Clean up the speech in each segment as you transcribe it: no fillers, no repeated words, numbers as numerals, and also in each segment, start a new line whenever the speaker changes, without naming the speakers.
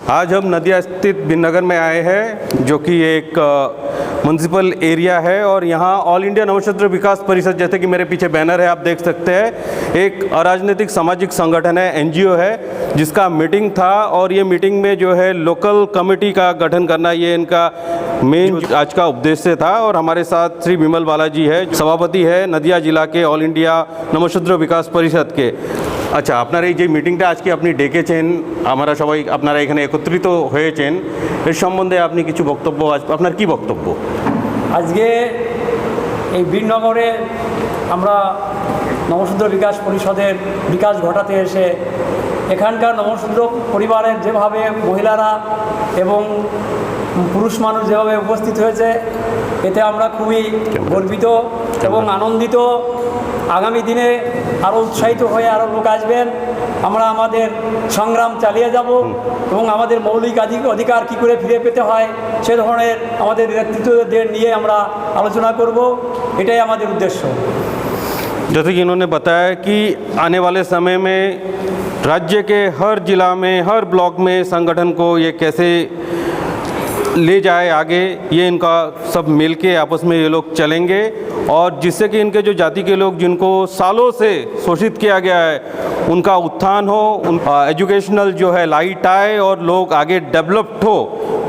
आज हम नदिया स्थित भिन्नगर में आए हैं, जो कि एक म्युनिसिपल एरिया है और यहाँ ऑल इंडिया नवक्षत्र विकास परिषद, जैसे कि मेरे पीछे बैनर है आप देख सकते हैं, एक अराजनीतिक सामाजिक संगठन है, एनजीओ है, जिसका मीटिंग था। और ये मीटिंग में जो है लोकल कमेटी का गठन करना, ये इनका मेन आज का उद्देश्य था। और हमारे साथ श्री विमल बालाजी है, सभापति है नदिया जिला के ऑल इंडिया नवक्षत्र विकास परिषद के। আচ্ছা, আপনার এই যে মিটিংটা আজকে আপনি ডেকেছেন, আমরা সবাই আপনারা এখানে একত্রিত হয়েছেন, এর সম্বন্ধে আপনি কিছু বক্তব্য, আপনার কি বক্তব্য?
আজকে এই বীরনগরে আমরা নবশূদ্র বিকাশ পরিষদের বিকাশ ঘটাতে এসে এখানকার নবশূদ্র পরিবারের যেভাবে মহিলারা এবং পুরুষ মানুষ যেভাবে উপস্থিত হয়েছে, এতে আমরা খুবই গর্বিত এবং আনন্দিত। আগামী দিনে আরও উৎসাহিত হয়ে আরও লোক আসবেন। আমরা আমাদের সংগ্রাম চালিয়ে যাব এবং আমাদের মৌলিক অধিকার কী করে ফিরে পেতে হয় সে ধরনের আমাদের নেতৃত্বদের নিয়ে আমরা আলোচনা করব, এটাই আমাদের উদ্দেশ্য।
जैसे कि इन्होंने बताया कि आने वाले समय में राज्य के हर जिला में, हर ब्लॉक में संगठन को ये कैसे ले जाए आगे, ये इनका सब मिलके आपस में ये लोग चलेंगे। और जिससे कि इनके जो जाति के लोग जिनको सालों से शोषित किया गया है, उनका उत्थान हो, एजुकेशनल जो है लाइट आए और लोग आगे डेवलप्ड हो,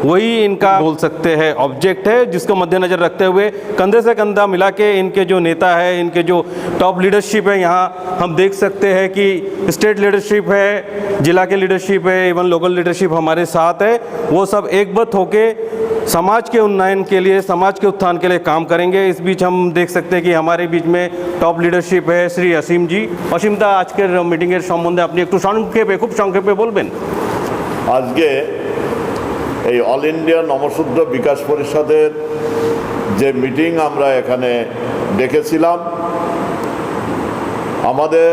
वही इनका बोल सकते हैं ऑब्जेक्ट है, जिसको मद्देनज़र रखते हुए कंधे से कंधा मिला के इनके जो नेता है, इनके जो टॉप लीडरशिप है, यहाँ हम देख सकते हैं कि स्टेट लीडरशिप है, जिला के लीडरशिप है, इवन लोकल लीडरशिप हमारे साथ है। वो सब एकबद्ध होके समाज के उन्नयन के लिए, समाज के उत्थान के लिए काम करेंगे। इस बीच हम देख सकते हैं कि हमारे बीच में टॉप लीडरशिप है श्री असीम जी। असीम दा, आज के मीटिंगের সম্বন্ধে আপনি একটু সংক্ষেপে, খুব সংক্ষেপে বলবেন।
আজকে এই অল ইন্ডিয়া নবশূদ্র বিকাশ পরিষদের যে মিটিং আমরা এখানে ডেকেছিলাম, আমাদের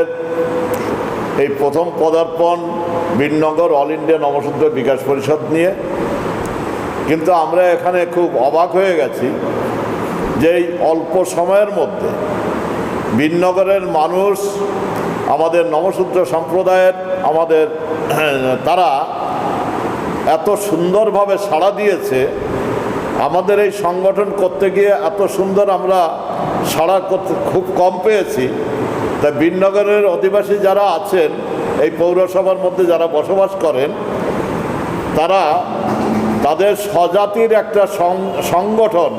এই প্রথম পদার্পণ বীরনগর অল ইন্ডিয়া নবশূদ্র বিকাশ পরিষদ নিয়ে। কিন্তু আমরা এখানে খুব অবাক হয়ে গেছি যে এই অল্প সময়ের মধ্যে বীরনগরের মানুষ, আমাদের নবশূদ্র সম্প্রদায়ের আমাদের তারা এত সুন্দরভাবে সাড়া দিয়েছে। আমাদের এই সংগঠন করতে গিয়ে এত সুন্দর আমরা সাড়া করতে খুব কম পেয়েছি। তাই বীরনগরের অধিবাসী যারা আছেন, এই পৌরসভার মধ্যে যারা বসবাস করেন, তারা তাদের স্বজাতির একটা সংগঠন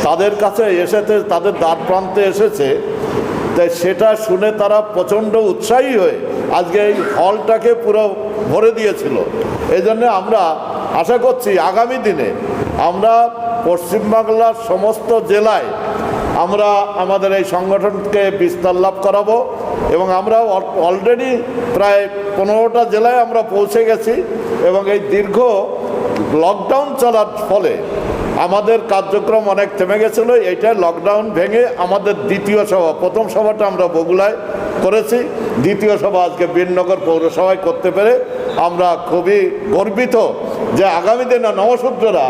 তাদের কাছে এসেছে, তাদের দ্বার প্রান্তে এসেছে। তাই সেটা শুনে তারা প্রচণ্ড উৎসাহী হয়ে আজকে এই হলটাকে পুরো ভরে দিয়েছিল। এই জন্যে আমরা আশা করছি আগামী দিনে আমরা পশ্চিমবাংলার সমস্ত জেলায় আমরা আমাদের এই সংগঠনকে বিস্তার লাভ করাবো এবং আমরা অলরেডি প্রায় 15টা জেলায় আমরা পৌঁছে গেছি। এবং এই দীর্ঘ লকডাউন চলার ফলে আমাদের কার্যক্রম অনেক থেমে গেছিলো। এইটা লকডাউন ভেঙে আমাদের দ্বিতীয় সভা, প্রথম সভাটা আমরা বগুলায় করেছি, দ্বিতীয় সভা আজকে বীরনগর পৌরসভায় করতে পেরে আমরা খুবই গর্বিত যে আগামী দিনে নবশূদ্ররা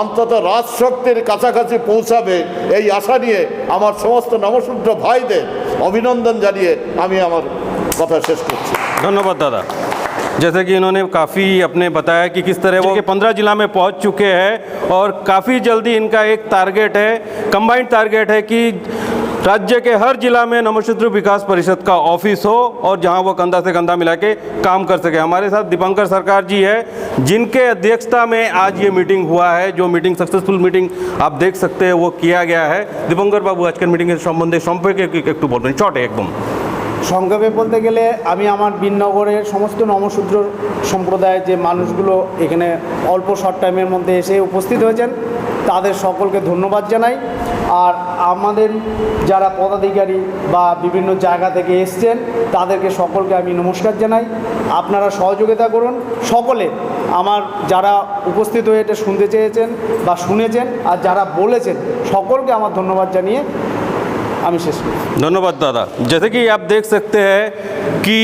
অন্তত রাজশক্তির কাছাকাছি পৌঁছাবে, এই আশা নিয়ে আমার সমস্ত নবশূদ্র ভাইদের অভিনন্দন জানিয়ে আমি আমার কথা শেষ করছি।
धन्यवाद दादा। जैसे कि इन्होंने काफ़ी अपने बताया कि किस तरह वो 15 जिला में पहुंच चुके हैं और काफ़ी जल्दी इनका एक टारगेट है, कंबाइंड टारगेट है कि राज्य के हर जिला में नवशूद्र विकास परिषद का ऑफिस हो और जहां वो कंधा से कंधा मिला के काम कर सके। हमारे साथ दीपंकर सरकार जी है, जिनके अध्यक्षता में आज ये मीटिंग हुआ है। जो मीटिंग सक्सेसफुल मीटिंग आप देख सकते हैं वो किया गया है। दीपंकर बाबू, आजकल मीटिंग के संबंधे संपर्के একটু বলবেন, শর্ট একদম।
সংক্ষেপে বলতে গেলে আমি আমার বীরনগরের সমস্ত নবশূদ্র সম্প্রদায়ের যে মানুষগুলো এখানে অল্প শর্ট টাইমের মধ্যে এসে উপস্থিত হয়েছেন, তাদের সকলকে ধন্যবাদ জানাই। আর আমাদের যারা পদাধিকারী বা বিভিন্ন জায়গা থেকে এসছেন, তাদেরকে সকলকে আমি নমস্কার জানাই। আপনারা সহযোগিতা করুন সকলে। আমার যারা উপস্থিত হয়ে এটা শুনতে চেয়েছেন বা শুনেছেন আর যারা বলেছেন, সকলকে আমার ধন্যবাদ জানিয়ে আমি শেষ করি।
धन्यवाद दादा। जैसे कि आप देख सकते हैं कि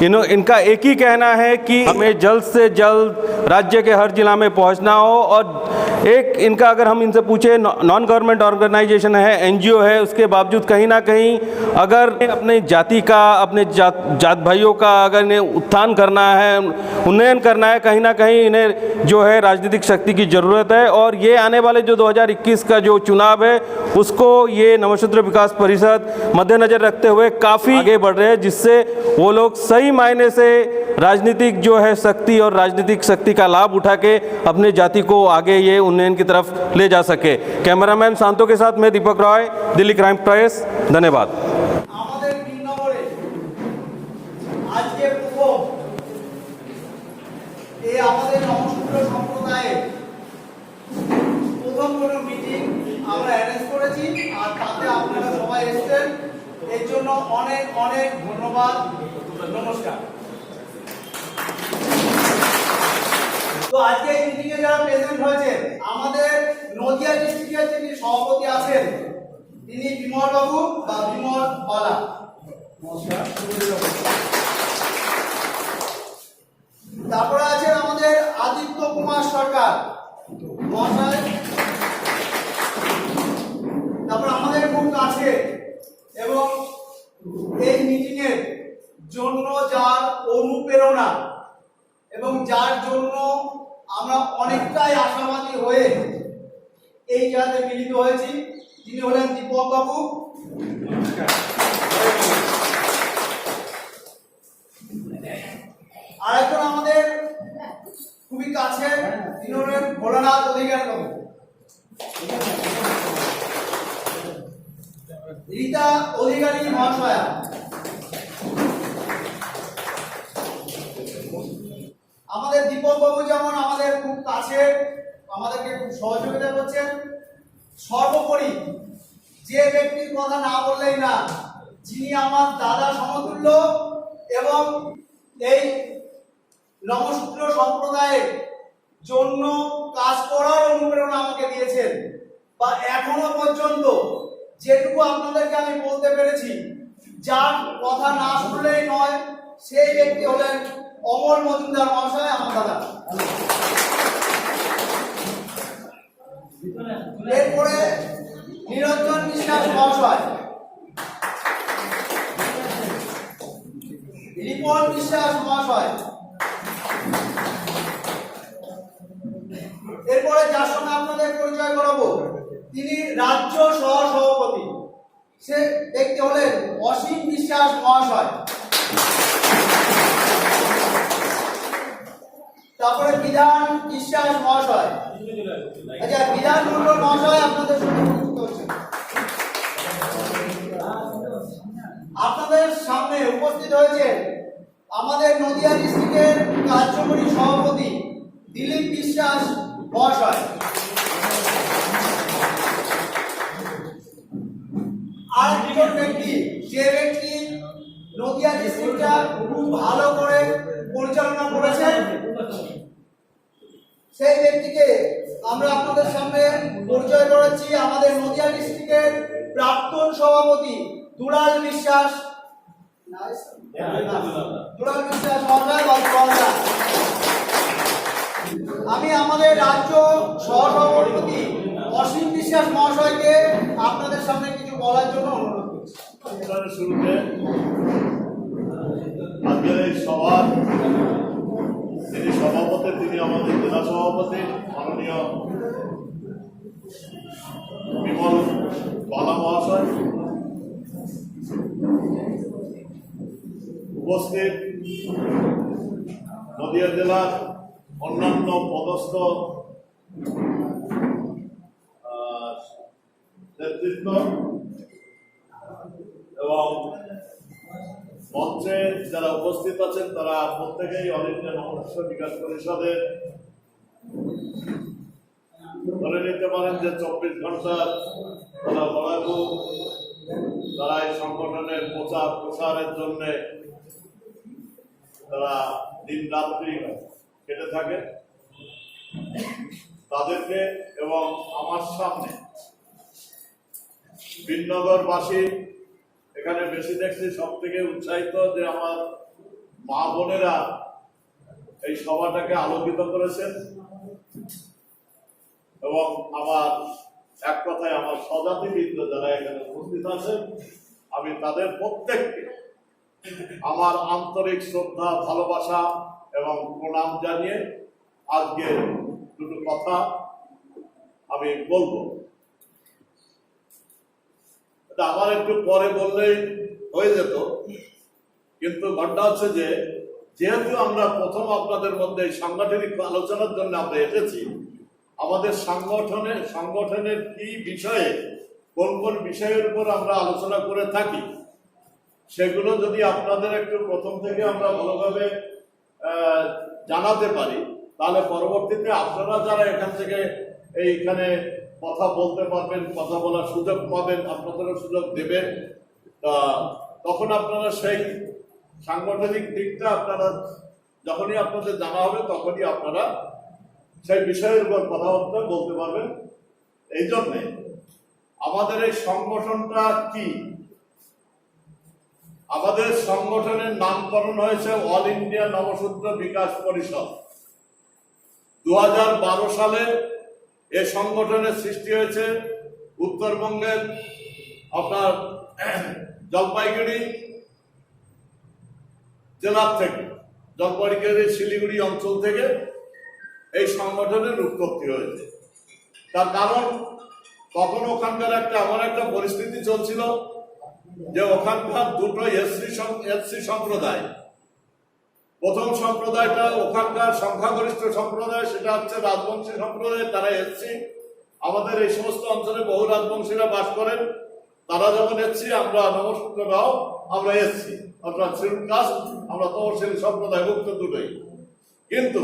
इनका एक ही कहना है कि हमें जल्द से जल्द राज्य के हर जिला में पहुंचना हो। और एक इनका अगर हम इनसे पूछे, नॉन गवर्नमेंट ऑर्गेनाइजेशन है, एनजीओ है, उसके बावजूद कहीं ना कहीं अगर अपने जाति का, अपने जात भाइयों का अगर इन्हें उत्थान करना है, उन्नयन करना है, कहीं ना कहीं इन्हें जो है राजनीतिक शक्ति की ज़रूरत है। और ये आने वाले जो 2021 का जो चुनाव है उसको ये नवशूद्र विकास परिषद मद्देनज़र रखते हुए काफ़ी आगे बढ़ रहे हैं, जिससे वो लोग सही मायने से राजनीतिक जो है शक्ति और राजनीतिक शक्ति का लाभ उठा के अपने जाति को आगे ये उन्नयन की तरफ ले जा सके। कैमरामैन शांतो के साथ मैं दीपक रॉय, दिल्ली क्राइम प्रेस। धन्यवाद।
আমাদের বিনগরে আজকে এই আমাদের নমশূদ্র সম্প্রদায়ের প্রথম কোনো মিটিং আমরা অ্যারেঞ্জ করেছি, আর তাতে আপনারা সবাই এসেছেন, এর জন্য অনেক অনেক ধন্যবাদ। নমস্কার। তো আজকে এই মিটিংয়ে যারা প্রেজেন্ট হয়েছেন, আমাদের নদিয়া ডিস্ট্রিক্টের যিনি সভাপতি আছেন তিনি বিমল বাবু বা বিমল বালা। নমস্কার। তারপরে আছেন আমাদের আদিত্য কুমার সরকার মহাশয়। তারপর আমাদের খুব কাছে এবং এই মিটিং এর জন্য যার অনুপ্রেরণা এবং যার জন্য আমরা অনেকটাই আশাবাদী হয়ে এই জায়গাতে মিলিত হয়েছি, তিনি হলেন দীপক বাবু। আরেকজন আমাদের খুবই কাছে, তিনি হলেন ভোলানাথ অধিকারী বাবু। রীতা অধিকারী মহাশয়া। আমাদের দীপক বাবু যেমন আমাদের খুব কাছে, আমাদেরকে খুব সহযোগিতা করছেন, সর্বোপরি যে ব্যক্তির কথা না বললেই না, যিনি আমার দাদা সমতুল্য এবং এই নমশূদ্র সম্প্রদায়ের জন্য কাজ করার অনুপ্রেরণা আমাকে দিয়েছেন, বা এখনো পর্যন্ত যেটুকু আপনাদেরকে আমি বলতে পেরেছি, যার কথা না শুনলেই নয়, সেই ব্যক্তি হলেন অমল মজুমদার মহাশয়, আমার দাদা। এরপরে নিরঞ্জন বিশ্বাস মহাশয়, রিপন বিশ্বাস মহাশয়। এরপরে যার সঙ্গে আপনাদের পরিচয় করাবো, তিনি রাজ্য সহ সভাপতি, সে ব্যক্তি হলেন অসীম বিশ্বাস মহাশয়। তারপরে বিধান বিশ্বাস মহাশয়। আচ্ছা, বিধান মন্ডল মহাশয় আপনাদের সঙ্গে পরিচিত হচ্ছেন। আপনাদের সামনে উপস্থিত হয়েছেন আমাদের নদিয়া ডিস্ট্রিক্টের কার্যকরী সভাপতি দিলীপ বিশ্বাস মহাশয়। আর একজন ব্যক্তি, যে ব্যক্তি নদিয়া ডিস্ট্রিক্টটা খুব ভালো করে পরিচালনা করেছেন, সেই ব্যক্তিকে আমরা আপনাদের সামনে পরিচয় করাচ্ছি, আমাদের নদিয়া ডিস্ট্রিক্টের প্রাক্তন সভাপতি দুলাল বিশ্বাস। দুলাল বিশ্বাস মহাশয়। আমি আমাদের রাজ্য সহসভাপতি অসীম বিশ্বাস মহাশয়কে আপনাদের সামনে কিছু বলার জন্য অনুরোধ করছি।
শুরুতে আজকের এই সভার যিনি সভাপতি, তিনি আমাদের জেলা সভাপতি মাননীয় বিমল বালা মহাশয়। উপস্থিত নদিয়া জেলার অন্যান্য পদস্থ নেতৃত্ব এবং মঞ্চে যারা উপস্থিত আছেন, তারা প্রত্যেকেই অল ইন্ডিয়া নমশূদ্র বিকাশ পরিষদের ধরে নিতে পারেন যে 24 ঘন্টার তারা লড়াকু, তারা এই সংগঠনের প্রচার প্রসারের জন্য তারা দিন রাত্রি কেটে থাকে। তাদেরকে এবং আমার সামনে বিনগরবাসী, এখানে বেশি দেখছি সব থেকে উৎসাহিত যে আমার মা বোনেরা এই সভাটাকে আলোকিত করেছেন এবং আমার এক কথায় আমার স্বজাতিবৃন্দ যারা এখানে উপস্থিত আছেন আমি তাদের প্রত্যেককে আমার আন্তরিক শ্রদ্ধা ভালোবাসা এবং প্রণাম জানিয়ে আজকে দুটো কথা আমি বলবো। এটা আমার একটু পরে বললেই হয়ে যেত, কিন্তু ঘটনা হচ্ছে যে যেহেতু আমরা প্রথম আপনাদের মধ্যে সাংগঠনিক আলোচনার জন্য আমরা এসেছি, আমাদের সংগঠনের কি বিষয়ে কোন কোন বিষয়ের উপর আমরা আলোচনা করে থাকি সেগুলো যদি আপনাদের একটু প্রথম থেকে আমরা ভালোভাবে জানাতে পারি, তাহলে পরবর্তীতে আপনারা যারা এখান থেকে এইখানে কথা বলতে পারবেন, কথা বলার সুযোগ পাবেন, আপনাদেরও সুযোগ দেবেন। তখন আপনারা সেই সাংগঠনিক দিকটা আপনারা যখনই আপনাদের জানা হবে তখনই আপনারা সেই বিষয়ের উপর কথাবার্তা বলতে পারবেন। এই জন্যে আমাদের এই সংগঠনটা কি, আমাদের সংগঠনের নামকরণ হয়েছে অল ইন্ডিয়া নমশূদ্র বিকাশ পরিষদ। 2012 সালে এই সংগঠনের সৃষ্টি হয়েছে উত্তরবঙ্গের আপনার জলপাইগুড়ি জেলার থেকে, জলপাইগুড়ি শিলিগুড়ি অঞ্চল থেকে এই সংগঠনের উৎপত্তি হয়েছে। তার কারণ তখন ওখানকার এমন একটা পরিস্থিতি চলছিল যে ওখানকার দুটো এসসি সম্প্রদায়, প্রথম সম্প্রদায়টা ওখানকার সংখ্যাগরিষ্ঠ সম্প্রদায়, সেটা হচ্ছে রাজবংশী সম্প্রদায়, তারা এসসি। আমাদের এই সমস্ত অঞ্চলে বহু রাজবংশীরা বাস করেন, তারা যখন এসসি, আমরা নমশূদ্ররাও আমরা এসসি, অর্থাৎ শিডিউল কাস্ট, আমরা তপশিলি সম্প্রদায় ভুক্ত দুটোই। কিন্তু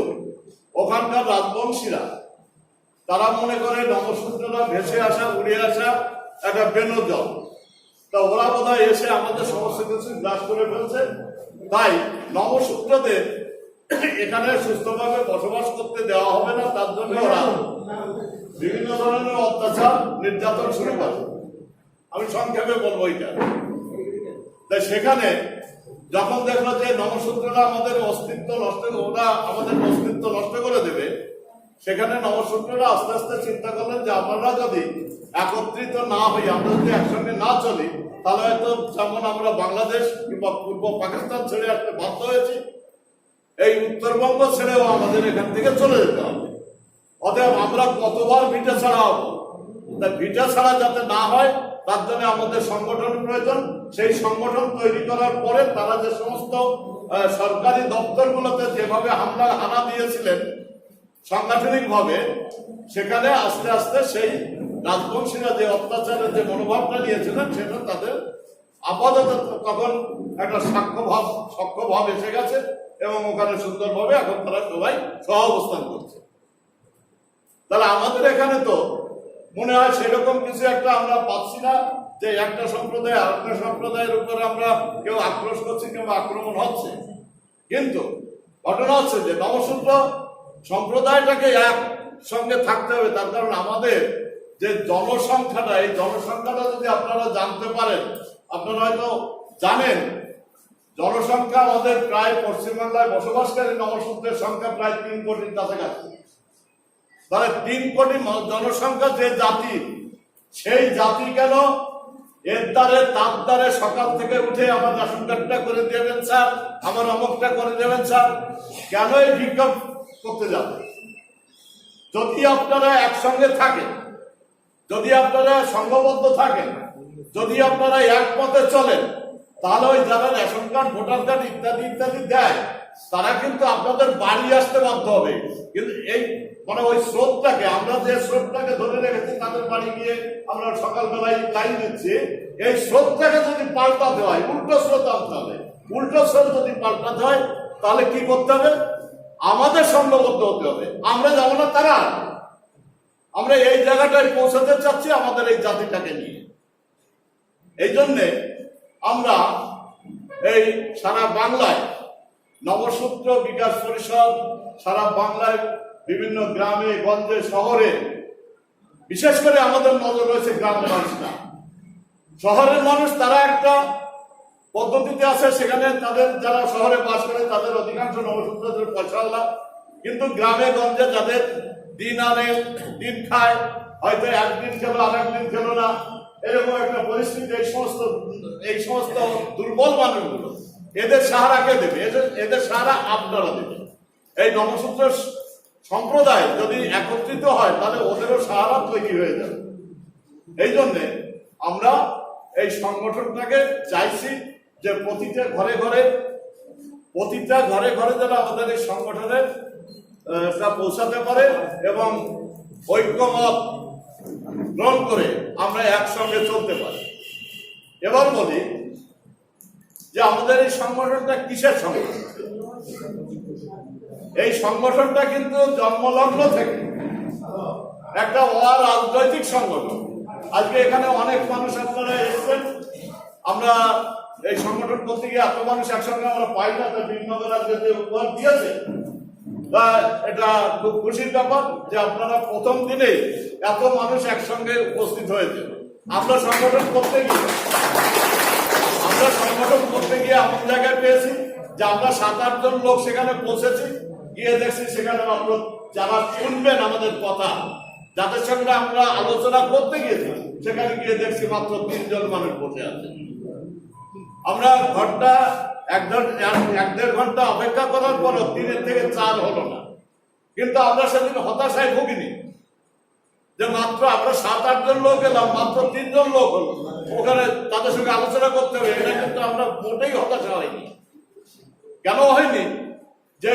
ওখানকার রাজবংশীরা তারা মনে করে নমশূদ্ররা ভেসে আসা, উড়ে আসা একটা বেনজল, তা ওরা বোধহয় এসে আমাদের সমস্ত কিছু গ্রাস করে ফেলছে, তাই নমশূদ্রদের এখানে সুস্থভাবে বসবাস করতে দেওয়া হবে না। তার জন্য ওরা বিভিন্ন ধরনের অত্যাচার নির্যাতন শুরু করে। আমি সংক্ষেপে বলবো এটা। তাই সেখানে যখন দেখলো যে নমশূদ্ররা আমাদের অস্তিত্ব নষ্ট, ওরা আমাদের অস্তিত্ব নষ্ট করে দেবে, সেখানে নমশূদ্ররা আস্তে আস্তে চিন্তা করলেন যে আমরা যদি একত্রিত না হই, আমরা যদি একসঙ্গে না চলি, তাহলে হয়তো যেমন আমরা বাংলাদেশ কিংবা পূর্ব পাকিস্তান ছেড়ে আসতে বাধ্য হয়েছি, এই উত্তরবঙ্গ ছেড়েও আমাদের এখান থেকে চলে যেতে হবে। অতএব আমরা কতবার ভিটা ছাড়া হবো, তাই ভিটা ছাড়া যাতে না হয় তার জন্য আমাদের সংগঠন প্রয়োজন। সেই সংগঠন তৈরি করার পরে তারা যে সমস্ত সরকারি দপ্তরগুলোতে যেভাবে হানা দিয়েছিলেন সাংগঠনিক ভাবে, সেখানে আস্তে আস্তে সেই রাজবংশীরা যে অত্যাচারের যে মনোভাবটা নিয়েছিলেন সেটা তাদের আপাতত তখন একটা সক্ষ ভাব এসে গেছে এবং ওখানে সুন্দরভাবে এখন তারা সবাই সহাবস্থান করছে। তাহলে আমাদের এখানে তো মনে হয় সেরকম কিছু একটা আমরা পাচ্ছি না যে একটা সম্প্রদায় আর একটা সম্প্রদায়ের উপরে আমরা কেউ আক্রোশ করছি, কেউ আক্রমণ হচ্ছে। কিন্তু ঘটনা হচ্ছে যে নমশূদ্র সম্প্রদায়টাকে একসঙ্গে থাকতে হবে। তার কারণ আমাদের যে জনসংখ্যাটা, এই জনসংখ্যাটা যদি আপনারা জানতে পারেন, আপনারা হয়তো জানেন জনসংখ্যা আমাদের প্রায় পশ্চিমবাংলায় বসবাসকারী নমশূদ্রের সংখ্যা প্রায় 3 কোটির কাছাকাছি। তাহলে 3 কোটি জনসংখ্যা যে জাতি, সেই জাতি কেন এর দ্বারে তার দ্বারে সকাল থেকে উঠে আমার রেশন কার্ডটা করে দেবেন স্যার, আমার অমুকটা করে দেবেন স্যার, কেন এই বিক্ষোভ করতে যাবে? যদি আপনারা একসঙ্গে থাকেন, যদি আপনারা সংঘবদ্ধ থাকেন, যদি আপনারা এক পথে চলেন, তাহলে ওই যারা রেশন কার্ড, ভোটার কার্ড ইত্যাদি ইত্যাদি দেয়, তারা কিন্তু আপনাদের বাড়ি আসতে বাধ্য হবে। কিন্তু এই মানে ওই স্রোতটাকে, আমরা যে স্রোতটাকে ধরে রেখেছি তাদের বাড়ি গিয়ে আমরা সকালবেলায় লাইন দিচ্ছি, এই স্রোতটাকে যদি পাল্টাতে হয়, উল্টো স্রোত আনতে হবে। উল্টো স্রোত যদি পাল্টাতে হয় তাহলে কি করতে হবে? আমাদের সংঘবদ্ধ হতে হবে। আমরা যাবো না, তারা। আমরা এই জায়গাটায় পৌঁছাতে চাচ্ছি আমাদের এই জাতিটাকে নিয়ে। এই জন্যে আমরা এই সারা বাংলায় নমশূদ্র বিকাশ পরিষদ, সারা বাংলায় বিভিন্ন গ্রামে গঞ্জে শহরে, বিশেষ করে আমাদের নজর রয়েছে গ্রামের মানুষরা। শহরের মানুষ তারা একটা পদ্ধতিতে আছে, সেখানে তাদের যারা শহরে বাস করে তাদের অধিকাংশ নবসূত্রদের পয়সাওয়ালা, কিন্তু গ্রামে গঞ্জে যাদের দিন আনে দিন খায়, হয়তো একদিন খেলো আর একদিন খেলো না, এরকম একটা পরিস্থিতি, এই সমস্ত দুর্বল মানুষগুলো এদের সাহারা কে দেবে? এদের সাহারা আপনারা দেবেন। এই নবসূত্র সম্প্রদায় যদি একত্রিত হয় তাহলে ওদেরও সাহারা তৈরি হয়ে যাবে। এই জন্যে আমরা এই সংগঠনটাকে চাইছি যে প্রতিটা ঘরে ঘরে যেন আমাদের এই সংগঠনের পৌঁছাতে পারে এবং ঐক্যমত গ্রহণ করে আমরা একসঙ্গে চলতে পারি। এবার বলি যে আমাদের এই সংগঠনটা কিসের সংগঠন? এই সংগঠনটা কিন্তু জন্মলগ্ন থেকে একটা অরাজনৈতিক সংগঠন। আজকে এখানে অনেক মানুষ আপনারা এসেছেন, আমরা এই সংগঠন করতে গিয়ে এত মানুষ একসঙ্গে আমরা পাই না, তার বিভিন্ন রাজ্যে উপহার দিয়েছে। এটা খুব খুশির ব্যাপার যে আপনারা প্রথম দিনে এত মানুষ একসঙ্গে উপস্থিত হয়েছে। আমরা সংগঠন করতে গিয়ে এমন জায়গায় পেয়েছি যে আমরা 7-8 জন লোক সেখানে পৌঁছেছি, গিয়ে দেখছি সেখানে মাত্র যারা শুনবেন আমাদের কথা, যাদের সঙ্গে আমরা আলোচনা করতে গিয়েছি, সেখানে গিয়ে দেখছি মাত্র 3 জন মানুষ বসে আছে। আমরা ঘন্টা 1-1.5 ঘন্টা অপেক্ষা করার পরও 3 থেকে 4 হলো না, কিন্তু আমরা সেদিন হতাশায় ভুগিনি যে মাত্র আমরা 7-8 জন লোক এলাম, মাত্র 3 জন লোক হলো, ওখানে তাদের সঙ্গে আলোচনা করতে হবে। এটা কিন্তু আমরা মোটেই হতাশা হয়নি। কেন হয়নি? যে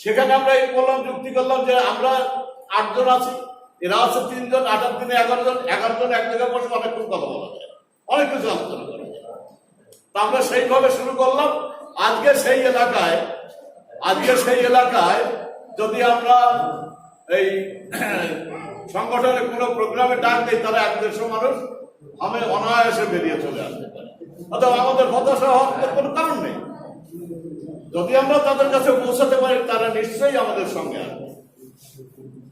সেখানে আমরা এই বললাম, যুক্তি করলাম যে আমরা 8 জন আছি, এরা আছে 3 জন, 8 দিনে 11 জন এক জায়গায় বসে অনেকক্ষণ কথা বলা যায়, অনেক কিছু আলোচনা করা যায়। তা আমরা সেইভাবে শুরু করলাম। আজকে সেই এলাকায় যদি আমরা এই সংগঠনের কোনো প্রোগ্রামে ডাক দিই, তারা 1-150 মানুষ আমি অনায়াসে বেরিয়ে চলে আসতে পারি। অথবা আমাদের হতাশা হওয়ার কোনো কারণ নেই। যদি আমরা তাদের কাছে পৌঁছাতে পারি, তারা নিশ্চয়ই আমাদের সঙ্গে আসবে।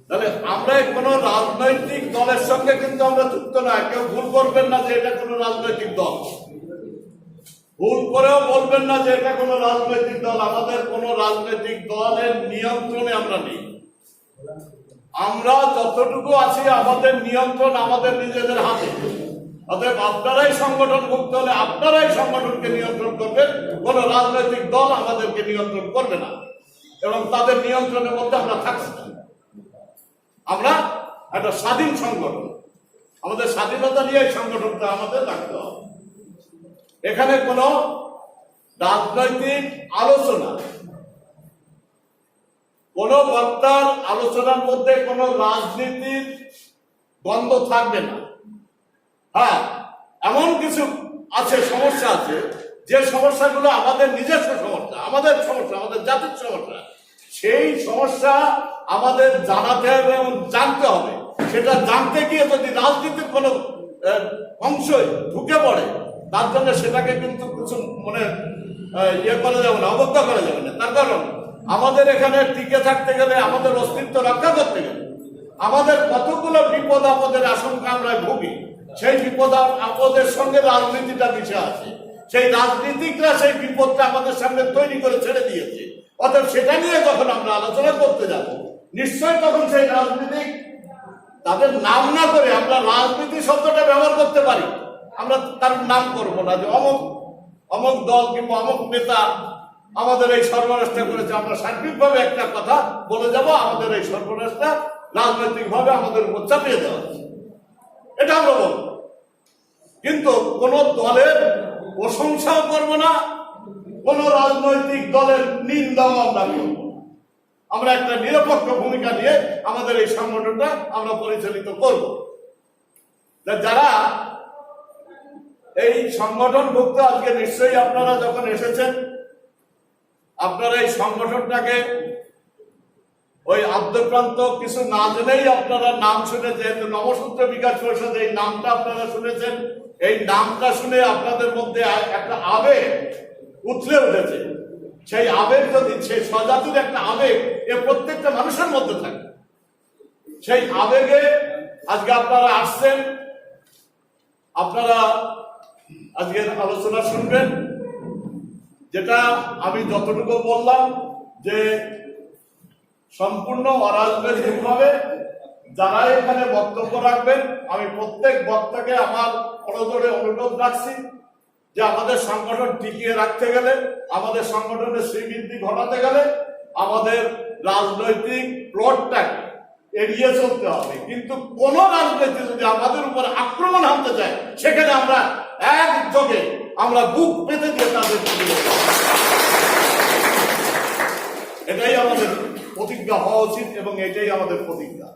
তাহলে আমরা কোনো রাজনৈতিক দলের সঙ্গে কিন্তু আমরা যুক্ত না। কেউ ভুল করবেন না যে এটা কোনো রাজনৈতিক দল, ভুল করেও বলবেন না যে এটা কোনো রাজনৈতিক দল। আমাদের কোনো রাজনৈতিক দলের নিয়ন্ত্রণে আমরা নেই। আমরা যতটুকু আছি আমাদের নিয়ন্ত্রণ আমাদের নিজেদের হাতে। অতএব আপনারাই সংগঠন ভুক্ত হলে আপনারাই সংগঠনকে নিয়ন্ত্রণ করবেন, কোন রাজনৈতিক দল আমাদেরকে নিয়ন্ত্রণ করবে না এবং তাদের নিয়ন্ত্রণের মধ্যে আমরা থাকছি না। আমরা একটা স্বাধীন সংগঠন, আমাদের স্বাধীনতা নিয়ে এই সংগঠনটা আমাদের রাখতে হবে। এখানে কোন রাজনৈতিক আলোচনা, কোন বক্তার আলোচনার মধ্যে কোন রাজনীতির গন্ধ থাকবে না। হ্যাঁ, এমন কিছু আছে, সমস্যা আছে, যে সমস্যাগুলো আমাদের নিজস্ব সমস্যা, আমাদের জাতির সমস্যা। সেই সমস্যা আমাদের জানাতে হবে এবং জানতে হবে। সেটা জানতে গিয়ে যদি রাজনীতির কোনো অংশই ঢুকে পড়ে, তার জন্য সেটাকে কিন্তু কিছু করা যাবে না, অবজ্ঞা করা যাবে না। তার কারণ আমাদের এখানে টিকে থাকতে গেলে, আমাদের অস্তিত্ব রক্ষা করতে গেলে, আমাদের কতগুলো বিপদ আপদের আশঙ্কা আমরা ভুগি। সেই বিপদ আপদের সঙ্গে রাজনীতিটা মিশে আছে। সেই রাজনীতিকরা সেই বিপদটা আমাদের সামনে তৈরি করে ছেড়ে দিয়েছে। অর্থাৎ সেটা নিয়ে যখন আমরা আলোচনা করতে যাব, নিশ্চয় তখন সেই রাজনীতিক তাদের নাম না করে আমরা রাজনীতি শব্দটা ব্যবহার করতে পারি। আমরা তার নাম করবো না যে অমুক দল কিংবা অমুক নেতা আমাদের এই সর্বনাশটা করেছে। আমরা সার্বিকভাবে একটা কথা বলে যাব, আমাদের এই সর্বনাশটা রাজনৈতিকভাবে আমাদের উপর চাপিয়ে দেওয়া হচ্ছে, এটা আমরা বলবো। কিন্তু কোন দলের প্রশংসাও করবো না, কোন রাজনৈতিক দলের নিন্দাও আমরা করবো। আমরা একটা নিরপেক্ষ ভূমিকা নিয়ে আমাদের এই সংগঠনটা আমরা পরিচালিত করব। যারা এই সংগঠনভুক্ত, আজকে নিশ্চয়ই আপনারা যখন এসেছেন, আপনারা এই সংগঠনটাকে ওই আদ্যপ্রান্ত কিছু না জেনেই আপনারা নাম শুনে, যেহেতু নবসূত্র বিকাশ পরিষদ এই নামটা আপনারা শুনেছেন, এই নামটা শুনে আপনাদের মধ্যে একটা আবেগ উথলে উঠেছে। সেই আবেগ যদি, সেই স্বজাতির একটা আবেগ প্রত্যেকটা মানুষের মধ্যে থাকে, সেই আবেগে আজকে আপনারা আসছেন, আপনারা আজকের আলোচনা শুনবেন। যেটা আমি যতটুকু বললাম যে সম্পূর্ণ অরাজনৈতিকভাবে যারা এখানে বক্তব্য রাখবেন, আমি প্রত্যেক বক্তাকে আমার করজোড়ে অনুরোধ রাখছি যে আমাদের সংগঠন টিকিয়ে রাখতে গেলে, আমাদের সংগঠনের শ্রীবৃদ্ধি ঘটাতে গেলে আমাদের রাজনৈতিক প্লটটাকে এড়িয়ে চলতে হবে। কিন্তু কোন রাজনীতি যদি আমাদের উপর আক্রমণ হানতে চায়, সেখানে আমরা একযোগে আমরা বুক পেতে দিয়ে তাদের এটাই আমাদের প্রতিজ্ঞা হওয়া উচিত এবং এটাই আমাদের প্রতিজ্ঞা।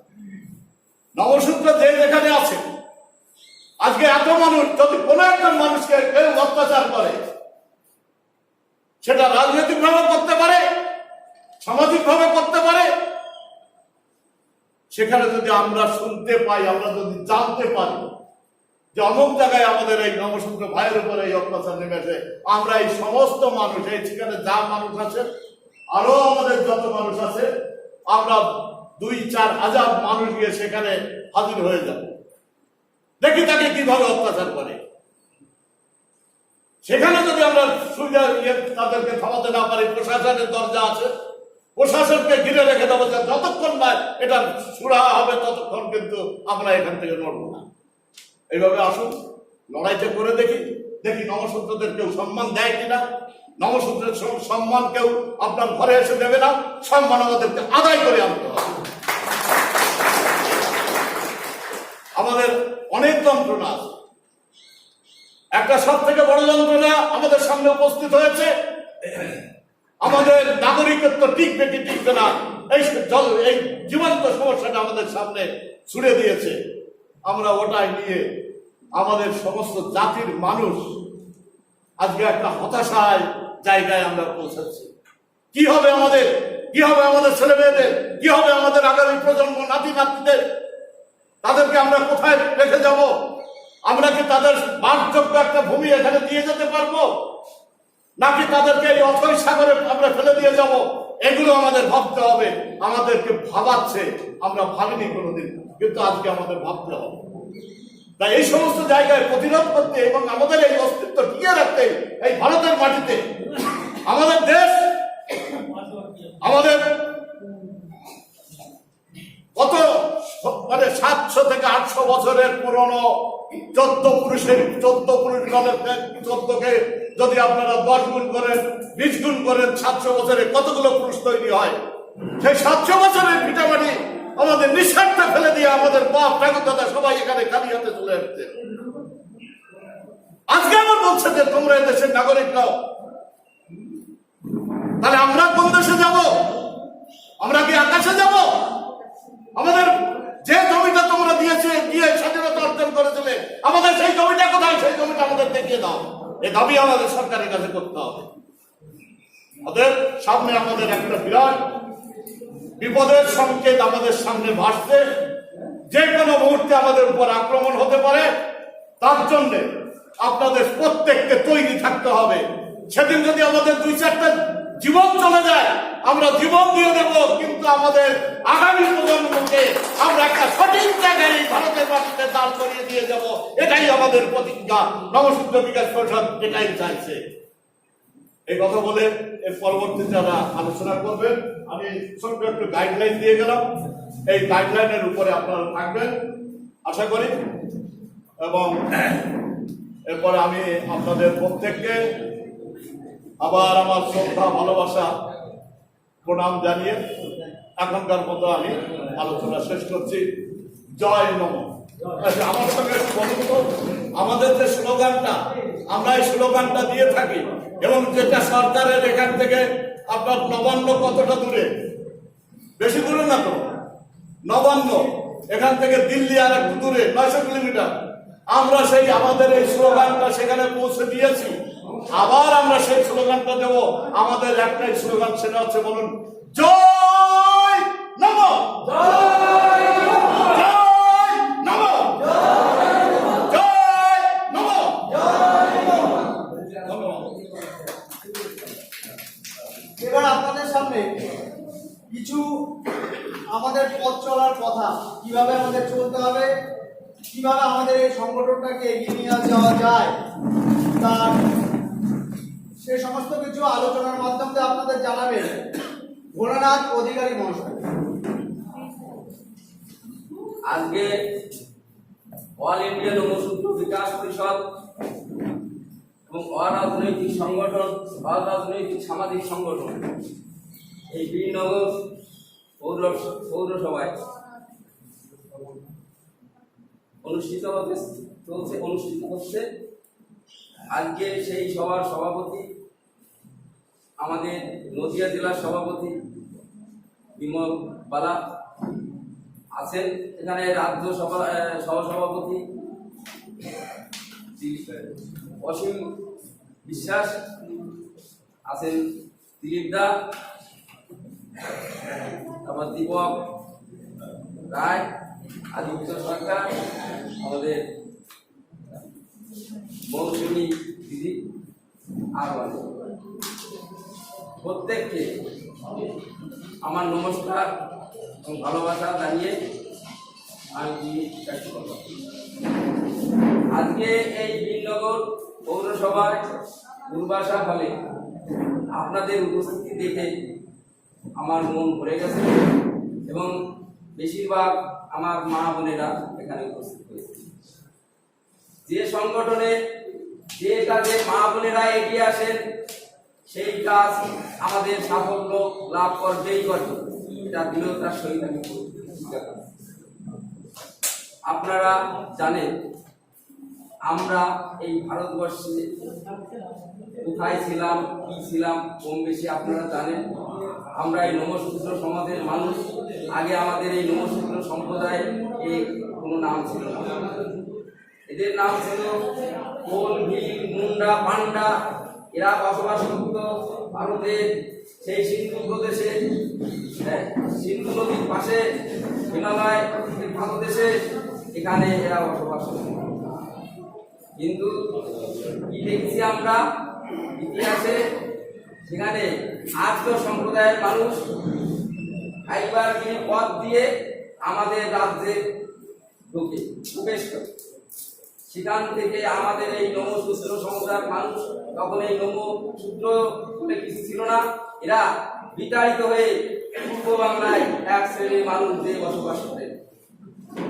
নবসূত্র যে যেখানে আছে, আজকে এত মানুষ যদি কোনো একজন মানুষকে কেউ অত্যাচার করে, সেটা রাজনৈতিক ভাবে করতে পারে, সামাজিক ভাবে করতে পারে, সেখানে যদি আমরা শুনতে পাই, আমরা যদি জানতে পারি যে অমুক জায়গায় আমাদের এই নবসূত্র ভাইয়ের উপরে এই অত্যাচার নেমেছে, আমরা এই সমস্ত মানুষ, এই সেখানে যা মানুষ আছে, আরো আমাদের যত মানুষ আছে, আমরা 2-4 হাজার মানুষ গিয়ে সেখানে হাজির হয়ে যাব, দেখি তাকে কিভাবে অত্যাচার করে। সেখানে যদি আমরা সুবিধা তাদেরকে থামাতে না পারি, প্রশাসনের দরজা আছে, প্রশাসনকে ঘিরে রেখে দেবো, যতক্ষণ না এটা সুরা হবে ততক্ষণ কিন্তু আমরা এখান থেকে নড়ব না। এইভাবে আসুন, লড়াইটা করে দেখি, দেখি নবসূত্রদের কেউ সম্মান দেয় কিনা। নবসূত্রের সম্মান কেউ আপনার ঘরে এসে দেবে না, সম্মান আমাদেরকে আদায় করে আনতে হবে। আমাদের অনেক যন্ত্রণা আছে, একটা সব থেকে বড় যন্ত্রণা আমাদের সামনে উপস্থিত হয়েছে, আমাদের নাগরিকত্ব টিকবে কি টিকবে না, এই জীবন্ত সমস্যাটা আমাদের সামনে ছুড়ে দিয়েছে। আমরা ওটাই নিয়ে আমাদের সমস্ত জাতির মানুষ আজকে একটা হতাশায় জায়গায় আমরা পৌঁছাচ্ছি। কি হবে আমাদের, কি হবে আমাদের ছেলে মেয়েদের, কি হবে আমাদের আগামী প্রজন্ম, নাতি নাতনিদের, তাদেরকে আমরা কোথায় রেখে যাব? আমরা কি তাদের বাসযোগ্য একটা ভূমি এখানে দিয়ে যেতে পারবো, নাকি তাদেরকে এই অথৈ সাগরে আমরা ফেলে দিয়ে যাব? এগুলো আমাদের ভাবতে হবে। আমাদেরকে ভাবাচ্ছে, আমরা ভাবিনি কোনোদিন, কিন্তু আজকে আমাদের ভাবতে হবে। তাই এই সমস্ত জায়গায় প্রতিরোধ করতে এবং আমাদের এই অস্তিত্ব টিকিয়ে রাখতে, এই ভারতের মাটিতে আমাদের দেশ, আমাদের কত 700 থেকে 800 বছরের পুরনো 14 পুরুষগণের 14কে যদি আপনারা 10 গুণ করেন, 20 গুণ করেন, 700 বছরে কতগুলো পুরুষ তৈরি হয়? সেই 700 বছরের ভিটামাটি আমাদের নিঃস্বার্থে ফেলে দিয়ে আমাদের বাপ ঠাকুর দাদা সবাই এখানে খালি হাতে চলে আসছে। আজকে আমার বলছে যে তোমরা দেশের নাগরিকরাও, তাহলে আমরা কোন দেশে যাব? আমরা কি আকাশে যাব? আমাদের যে জমিটা তোমরা দিয়েছে, দিয়ে স্বাধীনতা অর্জন করেছিলে, আমাদের সেই জমিটা কোথায়? সেই জমিটা আমাদের দেখিয়ে দাও। এই দাবি আমাদের সরকারের কাছে করতে হবে। ওদের সামনে আমাদের একটা বিরাট বিপদের সংকেত আমাদের সামনে ভাসছে, যে কোনো মুহূর্তে আমাদের উপর আক্রমণ হতে পারে। তার জন্য আপনাদের প্রত্যেককে তৈরি থাকতে হবে। সেদিন যদি আমাদের 2-4টা জীবন চলে যায়, আমরা জীবন দিয়ে দেব, কিন্তু আমাদের আগামী প্রজন্মকে আমরা একটা সঠিক জায়গায় ভারতের মাটিতে দাঁড় করিয়ে দিয়ে যাব। এটাই আমাদের প্রতিজ্ঞা। নবসূত্র বিকাশ পরিষদ এটাই চাইছে। এই কথা বলে এর পরবর্তী যারা আলোচনা করবেন, আমি ছোট্ট একটু গাইডলাইন দিয়ে গেলাম। এই গাইডলাইনের উপরে আপনারা থাকবেন আশা করি, এবং এরপরে আমি আপনাদের প্রত্যেককে আবার আমার শ্রদ্ধা, ভালোবাসা, প্রণাম জানিয়ে এখনকার মতো আমি আলোচনা শেষ করছি। জয় নম। আমার সঙ্গে বলুন তো, আমাদের যে স্লোগানটা, আমরা এই স্লোগানটা দিয়ে থাকি, এবং যেটা সরকারের এখান থেকে আপনার নবান্ন কতটা দূরে? বেশি দূরে না তো, নবান্ন এখান থেকে দিল্লি আর একটু দূরে, 900 কিলোমিটার। আমরা সেই আমাদের এই স্লোগানটা সেখানে পৌঁছে দিয়েছি। আবার আমরা সেই স্লোগানটা দেব। আমাদের একটাই স্লোগান, সেটা হচ্ছে বলুন জয় নম, জয় নম, জয় নম।
এবার আপনাদের সামনে কিছু আমাদের পথ চলার কথা, কিভাবে আমাদের চলতে হবে, কিভাবে আমাদের এই সংগঠনটাকে এগিয়ে নিয়ে যাওয়া যায়, তার সেই সমস্ত কিছু আলোচনার মাধ্যমে আপনাদের জানাবেন ভোলানাথ অধিকারী মহাশয়।
আজকে অল ইন্ডিয়া নমশূদ্র বিকাশ পরিষদ এবং অরাজনৈতিক সংগঠন, অরাজনৈতিক সামাজিক সংগঠন এই বীরনগর পৌরসভায় অনুষ্ঠিত হচ্ছে। আজকে সেই সভার সভাপতি আমাদের নদিয়া জেলার সভাপতি বিমল বালা আছেন, এখানে রাজ্য সহসভাপতি অসীম বিশ্বাস আছেন, দিলীপ দা, তারপর দীপক রায়, আদিত্য সরকার, আমাদের মৌসুমী দিদি, আর প্রত্যেককে আমার নমস্কার এবং ভালোবাসা জানিয়ে আমি আজকে এই বীরনগর পৌরসভায় দুর্বাসা হলে আপনাদের উপস্থিতি দেখে আমার মন ভরে গেছে এবং বেশিরভাগ আমার মা বোনেরা এখানে উপস্থিত হয়েছে। যে সংগঠনে যে কাজে মা বোনেরা এগিয়ে আসেন সেই কাজ আমাদের সাফল্য লাভ করবেই করবে, এটা দৃঢ়তার সহিত আমি আপনারা জানেন আমরা এই ভারতবর্ষে কোথায় ছিলাম, কি ছিলাম, কম বেশি আপনারা জানেন। আমরা এই নমশূদ্র সমাজের মানুষ। আগে আমাদের এই নমশূদ্র সম্প্রদায় কোনো নাম ছিল না, এদের নাম ছিল কোল, ভীল, মুন্ডা, পান্ডা। এরা বসবাস করত ভারতের সেই সিন্ধু প্রদেশে, সিন্ধু নদীর পাশে হিমালয় ভারতদেশে, এখানে এরা বসবাস করত। কিন্তু কি দেখছি আমরা ইতিহাসে, সেখানে আর্য সম্প্রদায়ের মানুষ একবার পথ দিয়ে আমাদের রাজ্যে ঢুকে প্রবেশ করে। সেখান থেকে আমাদের এই নমশূদ্র সম্প্রদায়ের মানুষ, তখন এই নমশূদ্র বলে কিছু ছিল না, এরা বিতাড়িত হয়ে পূর্ব বাংলায় এক শ্রেণীর মানুষ যে বসবাস করে।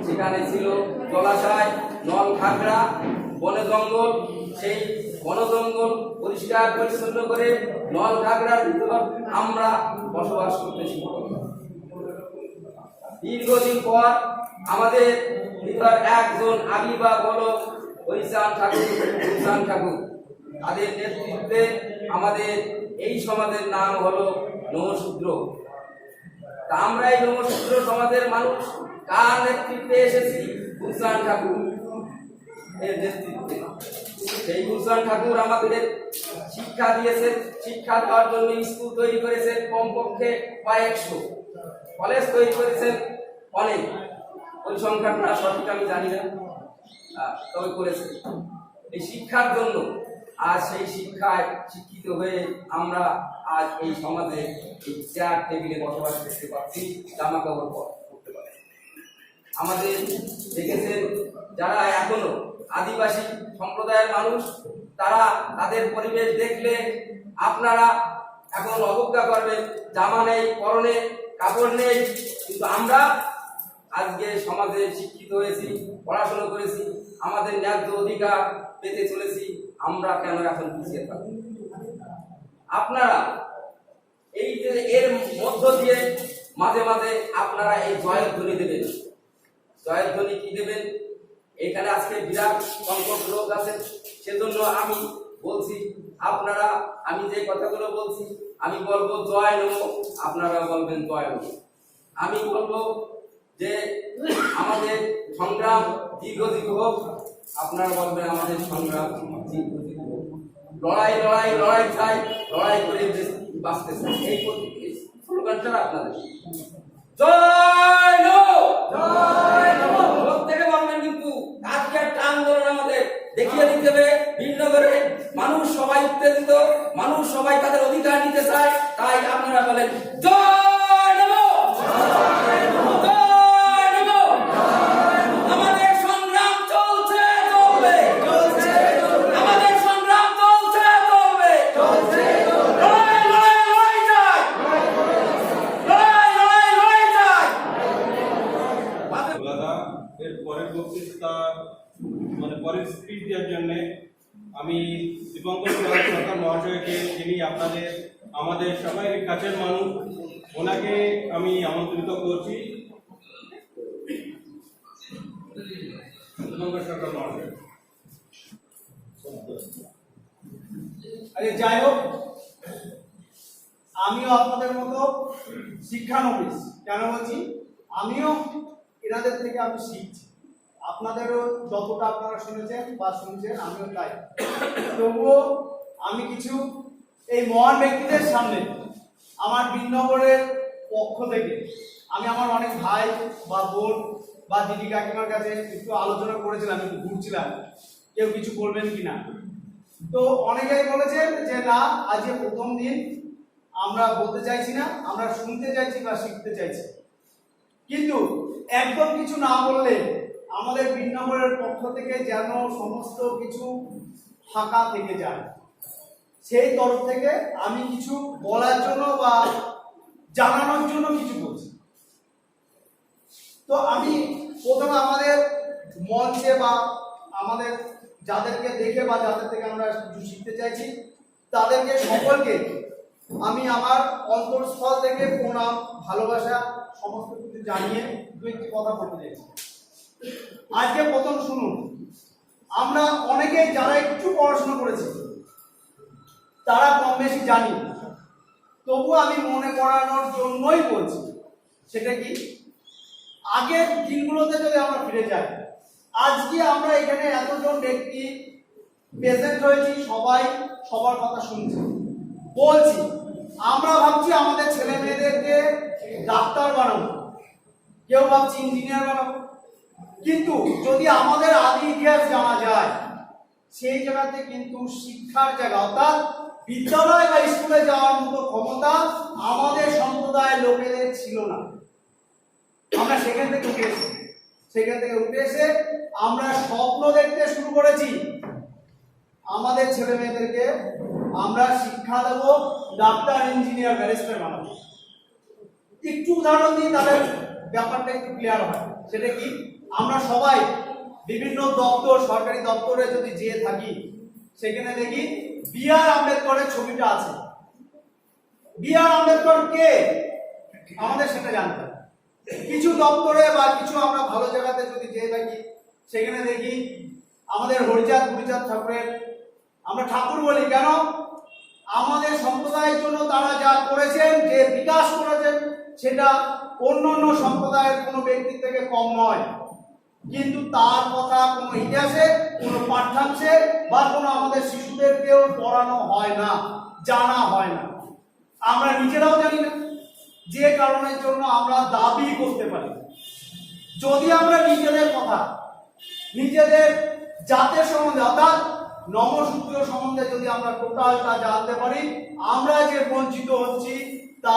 সেখানে ছিল জলাশয়, নল খাগড়া, বনে জঙ্গল। সেই বন জঙ্গল পরিষ্কার পরিচ্ছন্ন করে নল খাগড়ার ভিতর আমরা বসবাস করতে শুরু করলাম। দীর্ঘদিন পর আমাদের ভিতর একজন আবির্ভাব হলো হরিচাঁদ ঠাকুর। তাদের নেতৃত্বে আমাদের এই সমাজের নাম হলো নমশূদ্র। তা আমরা এই নমশূদ্র সমাজের মানুষ কার নেতৃত্বে এসেছি? হরিচাঁদ ঠাকুর এর নেতৃত্বে। সেই হরিচাঁদ ঠাকুর আমাদের শিক্ষা দিয়েছেন, শিক্ষা দেওয়ার জন্য স্কুল তৈরি করেছেন কমপক্ষে কয়েকশো, কলেজ তৈরি করেছেন অনেক, পরিসংখ্যানটা সঠিক আমি জানি না, তবে করেছেন এই শিক্ষার জন্য। আজ সেই শিক্ষায় শিক্ষিত হয়ে আমরা আজ এই সমাজে চেয়ার টেবিলে বসবাস করতে পারছি, জামা কাপড় করতে পারছি। আমাদের দেখেছেন যারা এখনো আদিবাসী সম্প্রদায়ের মানুষ, তারা তাদের পরিবেশ দেখলে আপনারা এখন অবজ্ঞা করবেন, জামা নেই, পরনে কাপড় নেই। কিন্তু আমরা আজকে সমাজে শিক্ষিত হয়েছি, পড়াশোনা করেছি, আমাদের ন্যায্য অধিকার পেতে চলেছি, আমরা কেন এখন পিছিয়ে থাকবো? আপনারা এই যে এর মধ্য দিয়ে মাঝে মাঝে আপনারা এই জয়ধ্বনি দেবেন। জয়ধ্বনি কি দেবেন? এখানে আজকে বিরাট সংকট লোক আছে, সেজন্য আমি বলছি আপনারা, আমি যে কথাগুলো বলছি আমি বলবো জয় নমো, আপনারা বলবেন জয় নমো। আমি বলবো যে আমাদের সংগ্রাম দীর্ঘদিন হোক, আপনারা বলবেন আমাদের সংগ্রাম দীর্ঘদিন হোক। লড়াই লড়াই লড়াই চাই, লড়াই করে বাঁচতে চাই, এই স্লোগানটা আপনাদের। জয় নমো, জয় নমো প্রত্যেকে বলবেন। কিন্তু আজকে একটা আন্দোলন আমাদের দেখিয়ে দিতে হবে। বীরনগরে মানুষ সবাই উত্তেজিত, মানুষ সবাই তাদের অধিকার নিতে চায়, তাই আপনারা বলেন জয় নমো, জয় নমো, জয় নমো। আমাদের সংগ্রাম চলছে, চলবে, আমাদের সংগ্রাম চলছে, চলবে।
দাদা এর পরের বক্তৃতা মানে পরের স্পিচ দেওয়ার জন্য আমি দীপঙ্কর সরকার মহাশয়কে, যিনি আপনাদের আমাদের সবাই কাছের মানুষ, ওনাকে আমি আমন্ত্রিত করছি। দীপঙ্কর সরকার মহাশয়।
আরে যাই হোক, আমিও আপনাদের মতো শিক্ষানবিশ। কেন বলছি? আমিও এনাদের থেকে আমি শিখছি। আপনাদেরও যতটা আপনারা শুনেছেন বা শুনছেন, আমিও তাই। তবুও আমি কিছু এই মহান ব্যক্তিদের সামনে আমার বিনগরের পক্ষ থেকে আমি আমার অনেক ভাই বা বোন বা দিদি কাকিমার কাছে একটু আলোচনা করেছিলাম, একটু ঘুরছিলাম কেউ কিছু বলবেন কিনা। তো অনেকেই বলেছেন যে না, আজকে প্রথম দিন, আমরা বলতে চাইছি না, আমরা শুনতে চাইছি বা শিখতে চাইছি। কিন্তু একদম কিছু না বললে আমাদের বিনগরের পক্ষ থেকে যেন সমস্ত কিছু ফাঁকা থেকে যায়, সেই তরফ থেকে আমি কিছু বলার জন্য বা জানানোর জন্য কিছু বলছি। তো আমি প্রথমে আমাদের মঞ্চে বা আমাদের যাদেরকে দেখে বা যাদের থেকে আমরা কিছু শিখতে চাইছি, তাদেরকে সকলকে আমি আমার অন্তঃস্থল থেকে প্রণাম, ভালোবাসা সমস্ত কিছু জানিয়ে দু একটি কথা বলতে চাইছি। আজকে প্রথম শুনুন, আমরা অনেকেই যারা একটু পড়াশোনা করেছি তারা কম বেশি জানি, তবু আমি মনে করানোর জন্যই বলছি। সেটা কি, আগের দিনগুলোতে যদি আমরা ফিরে যাই, আজকে আমরা এখানে এতজন ব্যক্তি প্রেজেন্ট হয়েছি, সবাই সবার কথা শুনছি, বলছি। আমরা ভাবছি আমাদের ছেলে মেয়েদেরকে ডাক্তার বানাবো, কেউ ভাবছি ইঞ্জিনিয়ার বানাবো। কিন্তু যদি আমাদের আদি ইতিহাস জানা যায়, সেই জায়গাতে কিন্তু শিক্ষার জায়গা অর্থাৎ বিদ্যালয় বা স্কুলে যাওয়ার মতো ক্ষমতা আমাদের সম্প্রদায়ের লোকেদের ছিল না। আমরা সেখান থেকে উঠে এসে আমরা স্বপ্ন দেখতে শুরু করেছি, আমাদের ছেলে মেয়েদেরকে আমরা শিক্ষা দেব, ডাক্তার, ইঞ্জিনিয়ার, ব্যারিস্টার বানাবো। একটু উদাহরণ দিই, তাদের ব্যাপারটা একটু ক্লিয়ার হয়। সেটা কি, আমরা সবাই বিভিন্ন দপ্তর, সরকারি দপ্তরে যদি যেয়ে থাকি, সেখানে দেখি বি.আর. আম্বেদকরের ছবিটা আছে। বি.আর. আম্বেদকর কে আমাদের সেটা জানতে হবে। কিছু দপ্তরে বা কিছু আমরা ভালো জায়গাতে যদি যেয়ে থাকি, সেখানে দেখি আমাদের হরিচাঁদ গুরুচাঁদ ঠাকুরের, আমরা ঠাকুর বলি কেন, আমাদের সম্প্রদায়ের জন্য তারা যা করেছেন, যে বিকাশ করেছেন, সেটা অন্য অন্য সম্প্রদায়ের কোনো ব্যক্তির থেকে কম নয়। কিন্তু তার কথা কোনো ইতিহাসে, কোনো পাঠ্যাংশে বা কোনো আমাদের শিশুদেরকেও পড়ানো হয় না, জানা হয় না, আমরা নিজেরাও জানি না। যে কারণের জন্য আমরা দাবি করতে পারি, যদি আমরা নিজেদের কথা, নিজেদের জাতের সম্বন্ধে অর্থাৎ নমশূদ্র সম্বন্ধে যদি আমরা টোটালটা জানতে পারি, আমরা যে বঞ্চিত হচ্ছি তা